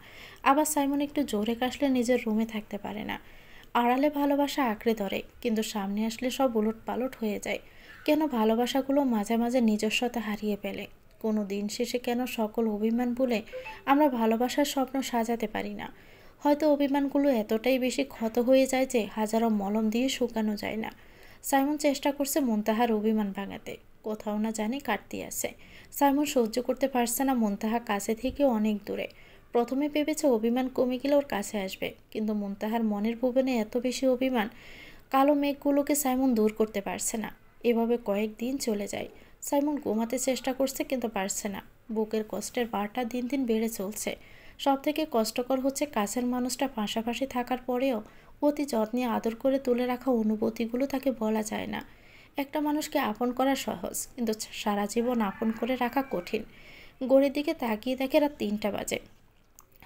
Speaker 1: আবার সাইমন একটু জোরে কাশলে নিজের রুমে থাকতে পারে না। আড়ালে ভালোবাসা আঁকড়ে ধরে, কিন্তু সামনে আসলে সব উলট পালট হয়ে যায়। কেন ভালোবাসাগুলো মাঝে মাঝে নিজস্বতা হারিয়ে ফেলে? কোনো দিন শেষে কেন সকল অভিমান ভুলে আমরা ভালোবাসার স্বপ্ন সাজাতে পারি না? হয়তো অভিমানগুলো এতটাই বেশি ক্ষত হয়ে যায় যে হাজারো মলম দিয়ে শুকানো যায় না। সাইমন চেষ্টা করছে মুনতাহার অভিমান ভাঙাতে, কোথাও না জানি কাটতে আছে। সাইমন সহ্য করতে পারছে না মুনতাহা কাছে থেকে অনেক দূরে। প্রথমে ভেবেছে অভিমান কমে গেলে ওর কাছে আসবে, কিন্তু মুনতাহার মনের ভুবনে এত বেশি অভিমান, কালো মেঘগুলোকে সাইমন দূর করতে পারছে না। এভাবে কয়েকদিন চলে যায়। সাইমন ঘুমাতে চেষ্টা করছে কিন্তু পারছে না। বুকের কষ্টের বারটা দিন দিন বেড়ে চলছে। সব থেকে কষ্টকর হচ্ছে কাছের মানুষটা পাশাপাশি থাকার পরেও অতি যত্নে আদর করে তুলে রাখা অনুভূতিগুলো তাকে বলা যায় না। একটা মানুষকে আপন করা সহজ, কিন্তু সারা জীবন আপন করে রাখা কঠিন। ঘড়ির দিকে তাকিয়ে দেখে রাত 3টা বাজে।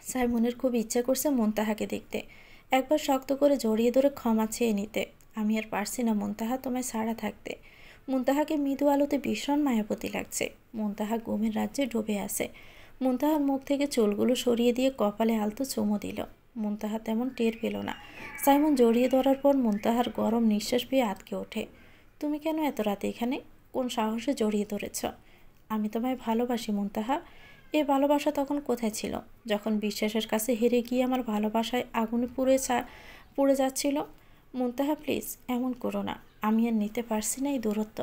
Speaker 1: সাইমনের খুব ইচ্ছে করছে মুনতাহাকে দেখতে, একবার শক্ত করে জড়িয়ে ধরে ক্ষমা চেয়ে নিতে। আমি আর পারছি না মুনতাহা, তোমায় ছাড়া থাকতে। মুনতাহাকে মৃদু আলোতে ভীষণ মায়াবতী লাগছে। মুনতাহা ঘুমের রাজ্যে ডুবে আছে। মুনতাহার মুখ থেকে চুলগুলো সরিয়ে দিয়ে কপালে আলতো চুমু দিল। মুনতাহা তেমন টের পেল না। সাইমন জড়িয়ে ধরার পর মুনতাহার গরম নিঃশ্বাস পেয়ে আটকে ওঠে। তুমি কেন এত রাতে এখানে? কোন সাহসে জড়িয়ে ধরেছ? আমি তোমায় ভালোবাসি মুনতাহা। এই ভালোবাসা তখন কোথায় ছিল, যখন বিশ্বাসের কাছে হেরে গিয়ে আমার ভালোবাসায় আগুনে পুড়ে যাচ্ছিল? মুনতাহা প্লিজ এমন করো না, আমি আর নিতে পারছি না এই দূরত্ব।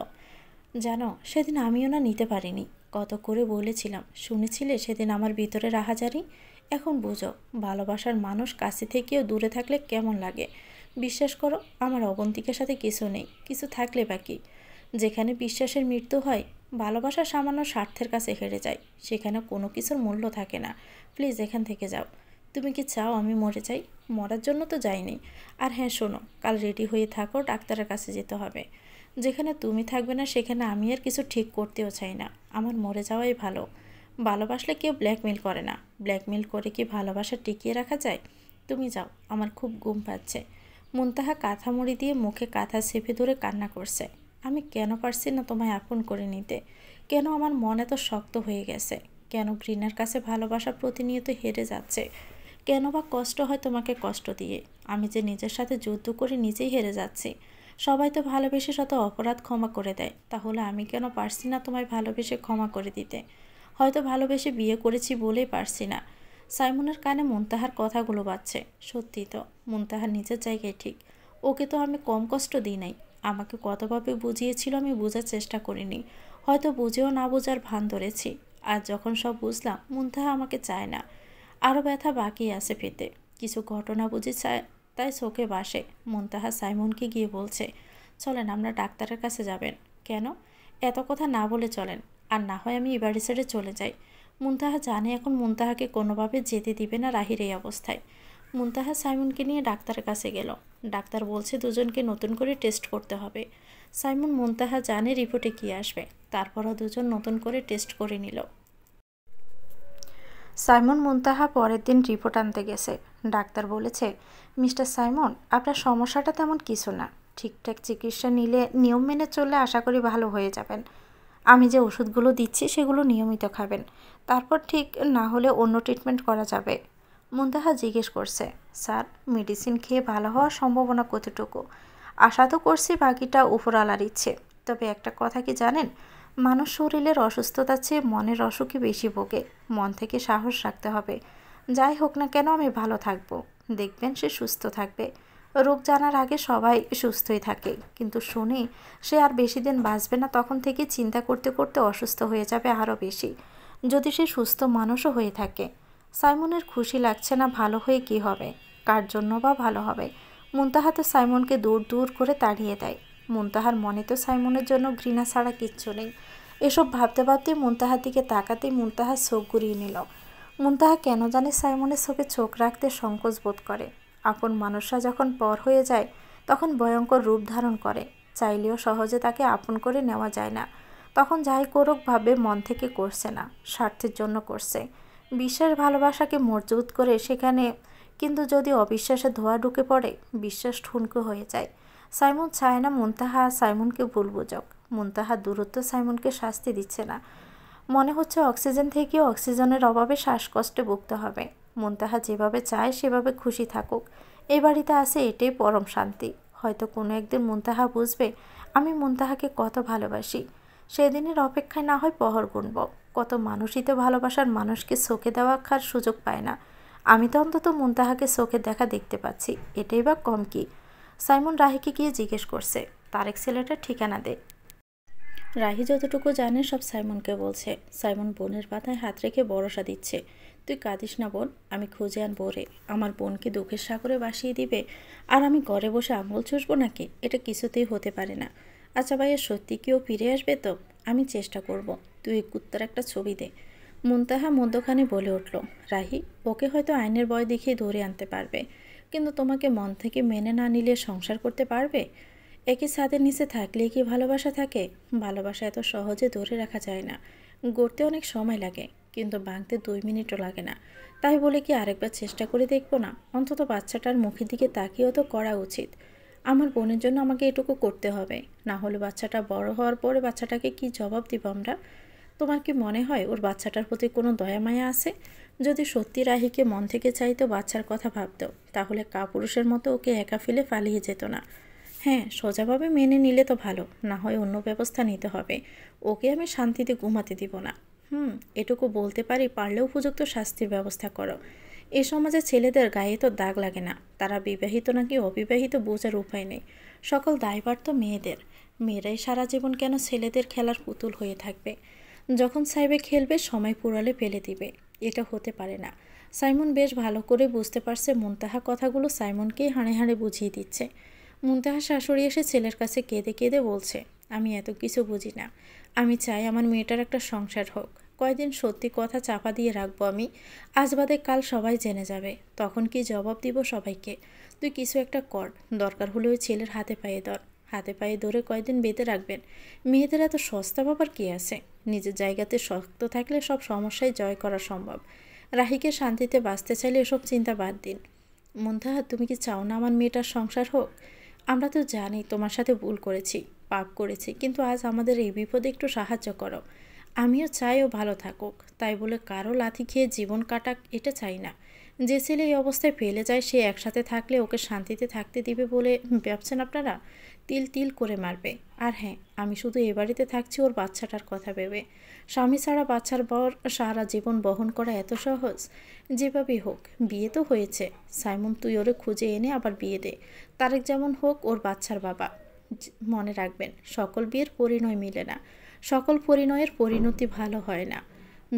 Speaker 1: জানো সেদিন আমিও না নিতে পারিনি, কত করে বলেছিলাম, শুনেছিলে সেদিন আমার ভিতরে রাহাজারি। এখন বুঝো ভালোবাসার মানুষ কাছে থেকেও দূরে থাকলে কেমন লাগে। বিশ্বাস করো আমার অবন্তিকার সাথে কিছু নেই, কিছু থাকলে বাকি। যেখানে বিশ্বাসের মৃত্যু হয়, ভালোবাসা সামান্য স্বার্থের কাছে হেরে যায়, সেখানে কোনো কিছুর মূল্য থাকে না। প্লিজ এখান থেকে যাও। তুমি কি চাও আমি মরে যাই? মরার জন্য তো যাইনি। আর হ্যাঁ শোনো, কাল রেডি হয়ে থাকো, ডাক্তারের কাছে যেতে হবে। যেখানে তুমি থাকবে না সেখানে আমি আর কিছু ঠিক করতেও চাই না, আমার মরে যাওয়াই ভালো। ভালোবাসলে কেউ ব্ল্যাকমেল করে না, ব্ল্যাকমেল করে কি ভালোবাসা টিকিয়ে রাখা যায়? তুমি যাও, আমার খুব ঘুম পাচ্ছে। মুনতাহা কাঁথা মুড়ি দিয়ে মুখে কাঁথা চেপে ধরে কান্না করছে। আমি কেন পারছি না তোমায় আপন করে নিতে? কেন আমার মন এত শক্ত হয়ে গেছে? কেন ঘৃণার কাছে ভালোবাসা প্রতিনিয়ত হেরে যাচ্ছে? কেন বা কষ্ট হয় তোমাকে কষ্ট দিয়ে? আমি যে নিজের সাথে যুদ্ধ করে নিজেই হেরে যাচ্ছি। সবাই তো ভালোবেসে শত অপরাধ ক্ষমা করে দেয়, তাহলে আমি কেন পারছি না তোমায় ভালোবেসে ক্ষমা করে দিতে? হয়তো ভালোবেসে বিয়ে করেছি বলেই পারছি না। সাইমনের কানে মুনতাহার কথাগুলো বাজছে। সত্যি তো, মুনতাহার নিজের জায়গায় ঠিক। ওকে তো আমি কম কষ্ট দিই নাই। আমাকে কতভাবে বুঝিয়েছিল আমি বোঝার চেষ্টা করিনি, হয়তো বুঝেও না বোঝার ভান ধরেছি। আর যখন সব বুঝলাম মুনতাহা আমাকে চায় না, আরও ব্যথা বাকি আছে পেতে। কিছু ঘটনা বুঝি চায়, তাই চোখে বাসে। মুনতাহা সাইমনকে গিয়ে বলছে, চলেন আমরা ডাক্তারের কাছে যাবেন। কেন? এত কথা না বলে চলেন, আর না হয় আমি এবারে ছেড়ে চলে যাই। মুনতাহা জানে এখন মুনতাহাকে কোনোভাবে যেতে দিবে না রাহির এই অবস্থায়। মুনতাহা সাইমনকে নিয়ে ডাক্তারের কাছে গেল। ডাক্তার বলছে দুজনকে নতুন করে টেস্ট করতে হবে। সাইমন মুনতাহা জানে রিপোর্টে কী আসবে, তারপরও দুজন নতুন করে টেস্ট করে নিল। সাইমন মুনতাহা পরের দিন রিপোর্ট আনতে গেছে। ডাক্তার বলেছে, মিস্টার সাইমন আপনার সমস্যাটা তেমন কিছু না, ঠিকঠাক চিকিৎসা নিলে নিয়ম মেনে চললে আশা করি ভালো হয়ে যাবেন। আমি যে ওষুধগুলো দিচ্ছি সেগুলো নিয়মিত খাবেন, তারপর ঠিক না হলে অন্য ট্রিটমেন্ট করা যাবে। মুনতাহা জিজ্ঞেস করছে, স্যার মেডিসিন খেয়ে ভালো হওয়ার সম্ভাবনা কতটুকু? আশা তো করছি বাকিটা উপরওয়ালার ইচ্ছে। তবে একটা কথা কি জানেন, মানুষ শরীরের অসুস্থতার চেয়ে মনের অসুখই বেশি ভোগে। মন থেকে সাহস রাখতে হবে। যাই হোক না কেন আমি ভালো থাকবো, দেখবেন সে সুস্থ থাকবে। রোগ জানার আগে সবাই সুস্থই থাকে, কিন্তু শুনি সে আর বেশি দিন বাঁচবে না, তখন থেকে চিন্তা করতে করতে অসুস্থ হয়ে যাবে আরও বেশি, যদি সে সুস্থ মানুষও হয়ে থাকে। সাইমনের খুশি লাগছে না, ভালো হয়ে কি হবে, কার জন্য বা ভালো হবে? মুনতাহা তো সাইমনকে দূর দূর করে তাড়িয়ে দেয়। মুনতাহার মনে তো সাইমনের জন্য ঘৃণা ছাড়া কিচ্ছু নেই। এসব ভাবতে ভাবতে মুনতাহার দিকে তাকাতেই মুনতাহার চোখ ঘুরিয়ে নিল। মুনতাহা কেন জানে সাইমনের চোখে চোখ রাখতে সংকোচ বোধ করে। আপন মানুষরা যখন পর হয়ে যায় তখন ভয়ঙ্কর রূপ ধারণ করে, চাইলেও সহজে তাকে আপন করে নেওয়া যায় না। তখন যাই করুক ভাবে মন থেকে করছে না, স্বার্থের জন্য করছে। বিশ্বাস ভালোবাসাকে মজবুত করে সেখানে, কিন্তু যদি অবিশ্বাসে ধোঁয়া ঢুকে পড়ে বিশ্বাস ঠুনকো হয়ে যায়। সাইমন চায় না মুনতাহা সাইমনকে ভুল বুঝুক। মুনতাহা দূরত্ব সাইমনকে শাস্তি দিচ্ছে না, মনে হচ্ছে অক্সিজেন থেকেও অক্সিজেনের অভাবে শ্বাসকষ্টে ভুগতে হবে। মুনতাহা যেভাবে চায় সেভাবে খুশি থাকুক, এই বাড়িতে আসে এটাই পরম শান্তি। হয়তো কোনো একদিন মুনতাহা বুঝবে আমি মুনতাহাকে কত ভালোবাসি। সেদিনের অপেক্ষায় না হয় পহর গুনব। কত মানুষই তো ভালোবাসার মানুষকে চোখে দেখার সুযোগ পায় না, আমি তো অন্তত মুনতাহাকে চোখের দেখা দেখতে পাচ্ছি, এটাই বা কম কি? সাইমন রাহিকে গিয়ে জিজ্ঞেস করছে, তারেক ছেলেটার ঠিকানা দে। রাহি যতটুকু জানে সব সাইমনকে বলছে। সাইমন বোনের পাতায় হাত রেখে ভরসা দিচ্ছে, তুই কাঁদিস না বোন, আমি খুঁজে আনবো রে। আমার বোনকে দুঃখের সাগরে ভাসিয়ে দিবে আর আমি ঘরে বসে আঙুল চুষবো নাকি? এটা কিছুতেই হতে পারে না। আচ্ছা ভাইয়া সত্যি কেউ ফিরে আসবে তো? আমি চেষ্টা করব, তুই কুত্তার একটা ছবি দে। মুনতাহা মধ্যখানে বলে উঠল, রাহি ওকে হয়তো আইনের ভয় দেখিয়ে ধরে আনতে পারবে, কিন্তু তোমাকে মন থেকে মেনে না নিলে সংসার করতে পারবে? একই ছাদের নিচে থাকলে কি ভালোবাসা থাকে? ভালোবাসা এত সহজে ধরে রাখা যায় না, গড়তে অনেক সময় লাগে, কিন্তু ভাঙতে 2 মিনিটও লাগে না। তাই বলে কি আরেকবার চেষ্টা করে দেখবো না? অন্তত বাচ্চাটার মুখের দিকে তাকিয়েও তো করা উচিত। আমার বোনের জন্য আমাকে এটুকু করতে হবে, না হলে বাচ্চাটা বড় হওয়ার পরে বাচ্চাটাকে কি জবাব দিব আমরা? তোমার কি মনে হয় ওর বাচ্চাটার প্রতি কোনো দয়া মায়া আছে? যদি সত্যি রাহিকে মন থেকে চাইতো, বাচ্চার কথা ভাবতো, তাহলে কাপুরুষের মতো ওকে একা ফেলে পালিয়ে যেত না। হ্যাঁ, সোজাভাবে মেনে নিলে তো ভালো, না হয় অন্য ব্যবস্থা নিতে হবে। ওকে আমি শান্তিতে ঘুমাতে দিব না। এটুকু বলতে পারি, পারলে উপযুক্ত শাস্তির ব্যবস্থা করো। এ সমাজে ছেলেদের গায়ে তো দাগ লাগে না, তারা বিবাহিত নাকি অবিবাহিত বোঝার উপায় নেই। সকল দায়ভার তো মেয়েদের। মেয়েরাই সারা জীবন কেন ছেলেদের খেলার পুতুল হয়ে থাকবে? যখন চাইবে খেলবে, সময় পুরালে ফেলে দিবে। এটা হতে পারে না। সাইমন বেশ ভালো করে বুঝতে পারছে মুনতাহা কথাগুলো সাইমনকেই হাড়ে হাড়ে বুঝিয়ে দিচ্ছে। মুনতাহার শাশুড়ি এসে ছেলের কাছে কেঁদে কেঁদে বলছে, আমি এত কিছু বুঝি না। আমি চাই আমার মেয়েটার একটা সংসার হোক। কয়দিন সত্যি কথা চাপা দিয়ে রাখবো আমি? আজ বাদে কাল সবাই জেনে যাবে, তখন কি জবাব দিব সবাইকে? তুই কিছু একটা কর, দরকার হলে ওই ছেলের হাতে পায়ে ধর। হাতে পায়ে ধরে কয়দিন বেঁধে রাখবেন। মেয়েদের এত সস্তা ভাবার কি আছে? নিজের জায়গাতে শক্ত থাকলে সব সমস্যায় জয় করা সম্ভব। রাহিকে শান্তিতে বাঁচতে চাইলে এসব চিন্তা বাদ দিন। মুনতাহা, তুমি কি চাও না আমার মেয়েটার সংসার হোক? আমরা তো জানি তোমার সাথে ভুল করেছি, পাপ করেছি, কিন্তু আজ আমাদের এই বিপদে একটু সাহায্য করো। আমিও চাই ও ভালো থাকুক, তাই বলে কারো লাথি খেয়ে জীবন কাটাক এটা চাই না। যে ছেলে এই অবস্থায় ফেলে যায়, সে একসাথে থাকলে ওকে শান্তিতে থাকতে দিবে বলে ভাবছেন আপনারা? তিল তিল করে মারবে। আর হ্যাঁ, আমি শুধু এ বাড়িতে থাকছি ওর বাচ্চাটার কথা ভেবে। স্বামী ছাড়া বাচ্চার বর সারা জীবন বহন করা এত সহজ? যেভাবেই হোক, বিয়ে তো হয়েছে। সাইমন, তুই ওরে খুঁজে এনে আবার বিয়ে দে। তারেক যেমন হোক ওর বাচ্চার বাবা। মনে রাখবেন, সকল বিয়ের পরিণয় মিলে না, সকল পরিণয়ের পরিণতি ভালো হয় না।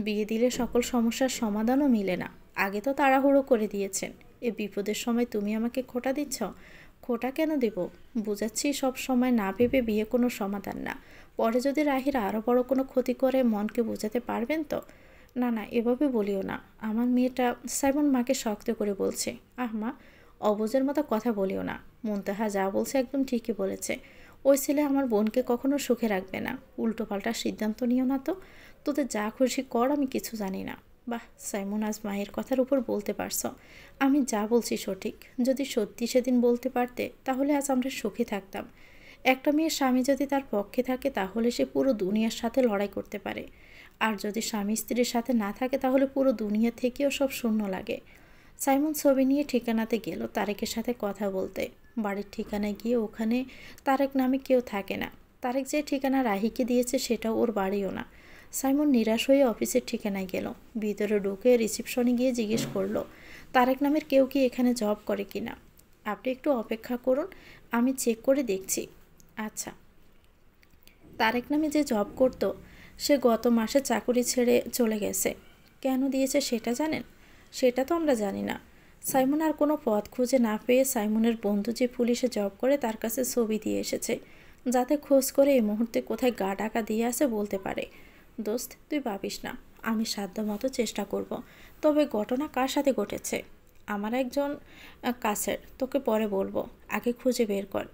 Speaker 1: বিয়ে দিলে সকল সমস্যার সমাধানও মিলে না। আগে তো তাড়াহুড়ো করে দিয়েছেন। এ বিপদের সময় তুমি আমাকে খোঁটা দিচ্ছ? খোঁটা কেন দেব? বুঝাচ্ছি, সব সময় না ভেবে বিয়ে কোনো সমাধান না। পরে যদি রাহির আরও বড় কোনো ক্ষতি করে, মনকে বোঝাতে পারবেন তো? না না, এভাবে বলিও না। আমার মেয়েটা, সাইমন মাকে শক্ত করে বলছে। আহ মা, অবুঝের মতো কথা বলিও না। মুনতাহা যা বলছে একদম ঠিকই বলেছে। ওই ছেলে আমার বোনকে কখনো সুখে রাখবে না। উল্টোপাল্টা সিদ্ধান্ত নিও না তো। তোদের যা খুশি কর, আমি কিছু জানি না। বাহ, সাইমন আজ মায়ের কথার উপর বলতে পারছো। আমি যা বলছি সঠিক। যদি সত্যি সেদিন বলতে পারতে, তাহলে আজ আমরা সুখী থাকতাম। একটা মেয়ের স্বামী যদি তার পক্ষে থাকে, তাহলে সে পুরো দুনিয়ার সাথে লড়াই করতে পারে। আর যদি স্বামী স্ত্রীর সাথে না থাকে, তাহলে পুরো দুনিয়া থেকেও সব শূন্য লাগে। সাইমন ছবি নিয়ে ঠিকানাতে গেল তারেকের সাথে কথা বলতে। বাড়ির ঠিকানায় গিয়ে ওখানে তারেক নামে কেউ থাকে না। তারেক যে ঠিকানা রাহিকে দিয়েছে সেটাও ওর বাড়িও না। সাইমন নিরাশ হয়ে অফিসের ঠিকানায় গেল। ভিতরে ঢুকে রিসিপশনে গিয়ে জিজ্ঞেস করলো, তারেক নামের কেউ কি এখানে জব করে কি না? আপনি একটু অপেক্ষা করুন, আমি চেক করে দেখছি। আচ্ছা। তারেক নামে যে জব করতো, সে গত মাসে চাকুরি ছেড়ে চলে গেছে। কেন দিয়েছে সেটা জানেন? সেটা তো আমরা জানি না। সাইমন আর কোনো পথ খুঁজে না পেয়ে সাইমনের বন্ধু যে পুলিশে জব করে, তার কাছে ছবি দিয়ে এসেছে, যাতে খোঁজ করে এই মুহূর্তে কোথায় গা ঢাকা দিয়ে আসে বলতে পারে। দোস্ত, তুই ভাবিস না, আমি সাধ্যমতো চেষ্টা করব। তবে ঘটনা কার সাথে ঘটেছে? আমার একজন কাছের, তোকে পরে বলবো, আগে খুঁজে বের কর।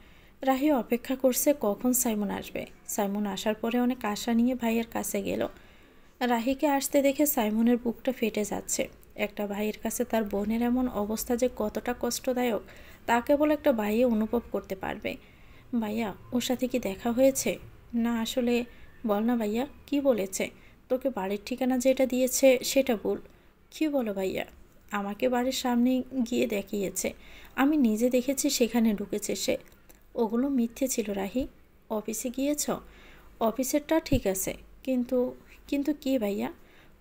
Speaker 1: রাহি অপেক্ষা করছে কখন সাইমন আসবে। সাইমন আসার পরে অনেক আশা নিয়ে ভাইয়ের কাছে গেল। রাহিকে আসতে দেখে সাইমনের বুকটা ফেটে যাচ্ছে। একটা ভাইয়ের কাছে তার বোনের এমন অবস্থা যে কতটা কষ্টদায়ক, তা কেবল একটা ভাইয়ে অনুভব করতে পারবে। ভাইয়া, ওর সাথে কি দেখা হয়েছে? না আসলে। বল না ভাইয়া, কি বলেছে? তোকে বাড়ির ঠিকানা যেটা দিয়েছে সেটা বল। কি বলো ভাইয়া? আমাকে বাড়ির সামনে গিয়ে দেখিয়েছে। আমি নিজে দেখেছি সেখানে ঢুকেছে সে। ওগুলো মিথ্যে ছিল রাহি। অফিসে গিয়েছ? অফিসেরটা ঠিক আছে, কিন্তু কিন্তু কি ভাইয়া?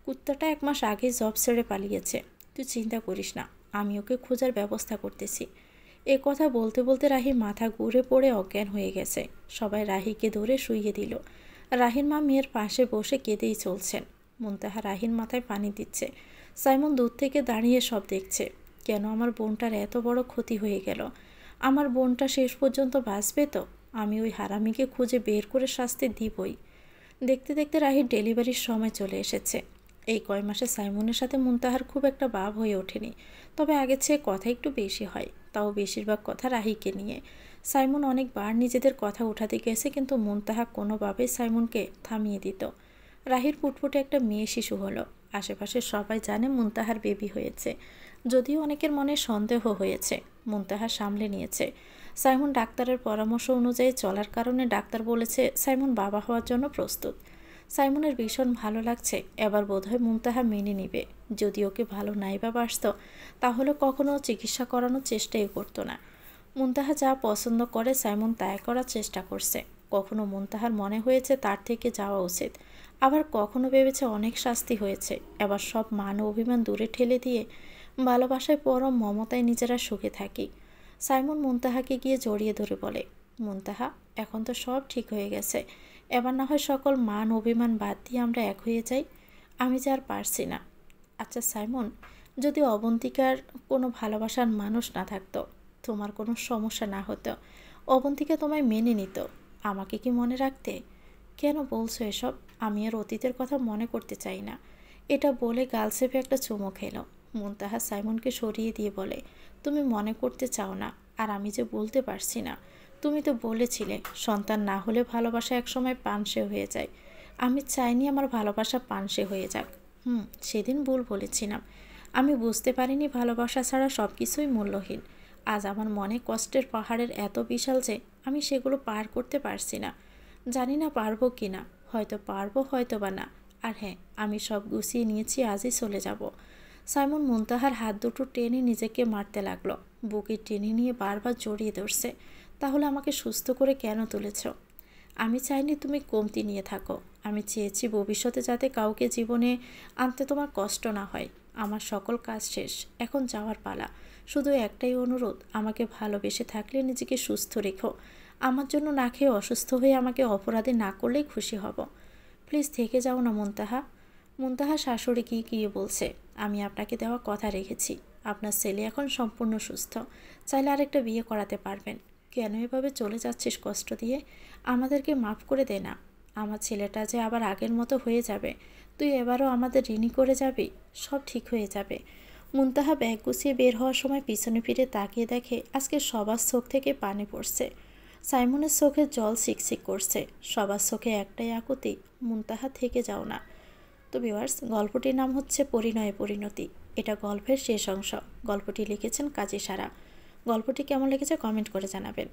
Speaker 1: কুত্তাটা 1 মাস আগে জব ছেড়ে পালিয়েছে। তুই চিন্তা করিস না, আমি ওকে খোঁজার ব্যবস্থা করতেছি। এ কথা বলতে বলতে রাহি মাথা ঘুরে পড়ে অজ্ঞান হয়ে গেছে। সবাই রাহিকে ধরে শুইয়ে দিল। রাহির মা মেয়ের পাশে বসে কেঁদেই চলছেন। মুনতাহা রাহির মাথায় পানি দিচ্ছে। সাইমন দূর থেকে দাঁড়িয়ে সব দেখছে। কেন আমার বোনটার এত বড় ক্ষতি হয়ে গেল? আমার বোনটা শেষ পর্যন্ত বাঁচবে তো? আমি ওই হারামিকে খুঁজে বের করে শাস্তি দিবই। দেখতে দেখতে রাহির ডেলিভারির সময় চলে এসেছে। এই কয় মাসে সাইমনের সাথে মুনতাহার খুব একটা ভাব হয়ে ওঠেনি। তবে আগের চেয়ে কথা একটু বেশি হয়, তাও বেশিরভাগ কথা রাহিকে নিয়ে। সাইমন অনেকবার নিজেদের কথা উঠাতে গেছে, কিন্তু মুনতাহা কোনোভাবেই সাইমনকে থামিয়ে দিত। রাহির ফুটফুটে একটা মেয়ে শিশু হলো। আশেপাশে সবাই জানে মুনতাহার বেবি হয়েছে। যদিও অনেকের মনে সন্দেহ হয়েছে, মুনতাহা সামলে নিয়েছে। সাইমন ডাক্তারের পরামর্শ অনুযায়ী চলার কারণে ডাক্তার বলেছে সাইমন বাবা হওয়ার জন্য প্রস্তুত। সাইমনের ভীষণ ভালো লাগছে। এবার বোধহয় মুনতাহা মেনে নিবে। যদি ওকে ভালো নাই বা বাসত, তাহলে কখনো চিকিৎসা করানোর চেষ্টাই করতো না। মুনতাহা যা পছন্দ করে সাইমন তাই করার চেষ্টা করছে। কখনো মুনতাহার মনে হয়েছে তার থেকে যাওয়া উচিত, আবার কখনো ভেবেছে অনেক শাস্তি হয়েছে। এবার সব মান ও অভিমান দূরে ঠেলে দিয়ে ভালোবাসায় পরম মমতায় নিজেরা সুখে থাকি। সাইমন মুনতাহাকে গিয়ে জড়িয়ে ধরে বলে, মুনতাহা, এখন তো সব ঠিক হয়ে গেছে, এবার না হয় সকল মান অভিমান বাদ দিয়ে আমরা এক হয়ে যাই। আমি যে আর পারছি না। আচ্ছা সাইমন, যদি অবন্তিকার কোনো ভালোবাসার মানুষ না থাকতো, তোমার কোনো সমস্যা না হতো, অবন্তিকা তোমায় মেনে নিত, আমাকে কি মনে রাখতে? কেন বলছো এসব? আমি আর অতীতের কথা মনে করতে চাই না। এটা বলে গাল চেপে একটা চুমো খেলো। মুনতাহা সাইমনকে সরিয়ে দিয়ে বলে, তুমি মনে করতে চাও না, আর আমি যে বলতে পারছি না। তুমি তো বলেছিলে সন্তান না হলে ভালোবাসা একসময় পানসে হয়ে যায়। আমি চাইনি আমার ভালোবাসা পানসে হয়ে যাক। সেদিন ভুল বলেছিলাম। আমি বুঝতে পারিনি ভালোবাসা ছাড়া সব কিছুই মূল্যহীন। আজ আমার মনে কষ্টের পাহাড়ের এত বিশাল যে আমি সেগুলো পার করতে পারছি না। জানি না পারবো কি না, হয়তো পারবো, হয়তো বা না। আর হ্যাঁ, আমি সব গুছিয়ে নিয়েছি, আজই চলে যাব। সাইমন মুনতাহার হাত দুটো টেনে নিজেকে মারতে লাগলো। বুকে টেনে নিয়ে বারবার জড়িয়ে ধরছে। তাহলে আমাকে সুস্থ করে কেন তুলেছ? আমি চাইনি তুমি কমতি নিয়ে থাকো। আমি চেয়েছি ভবিষ্যতে যাতে কাউকে জীবনে আনতে তোমার কষ্ট না হয়। আমার সকল কাজ শেষ, এখন যাওয়ার পালা। শুধু একটাই অনুরোধ, আমাকে ভালোবেসে থাকলে নিজেকে সুস্থ রেখো। আমার জন্য না খেয়ে অসুস্থ হয়ে আমাকে অপরাধী না করলেই খুশি হব। প্লিজ থেকে যাও না মুনতাহা। মুনতাহা শাশুড়ি গিয়ে বলছে, আমি আপনাকে দেওয়া কথা রেখেছি। আপনার ছেলে এখন সম্পূর্ণ সুস্থ, চাইলে আরেকটা বিয়ে করাতে পারবেন। কেন এভাবে চলে যাচ্ছিস কষ্ট দিয়ে? আমাদেরকে মাফ করে দে না। আমার ছেলেটা যে আবার আগের মতো হয়ে যাবে। তুই এবারও আমাদের ঋণী করে যাবি। সব ঠিক হয়ে যাবে। মুনতাহা ব্যাগ গুছিয়ে বের হওয়ার সময় পিছনে ফিরে তাকিয়ে দেখে আজকে সবার চোখ থেকে পানি পড়ছে। সাইমনের চোখে জল শিকশিক করছে। সবার চোখে একটাই আকুতি, মুনতাহা থেকে যাও না। তো ভিউয়ার্স, গল্পটির নাম হচ্ছে পরিণয়ে পরিণতি। এটা গল্পের শেষ অংশ। গল্পটি লিখেছেন কাজী সারা। গল্পটি কেমন লেগেছে কমেন্ট করে জানাবেন।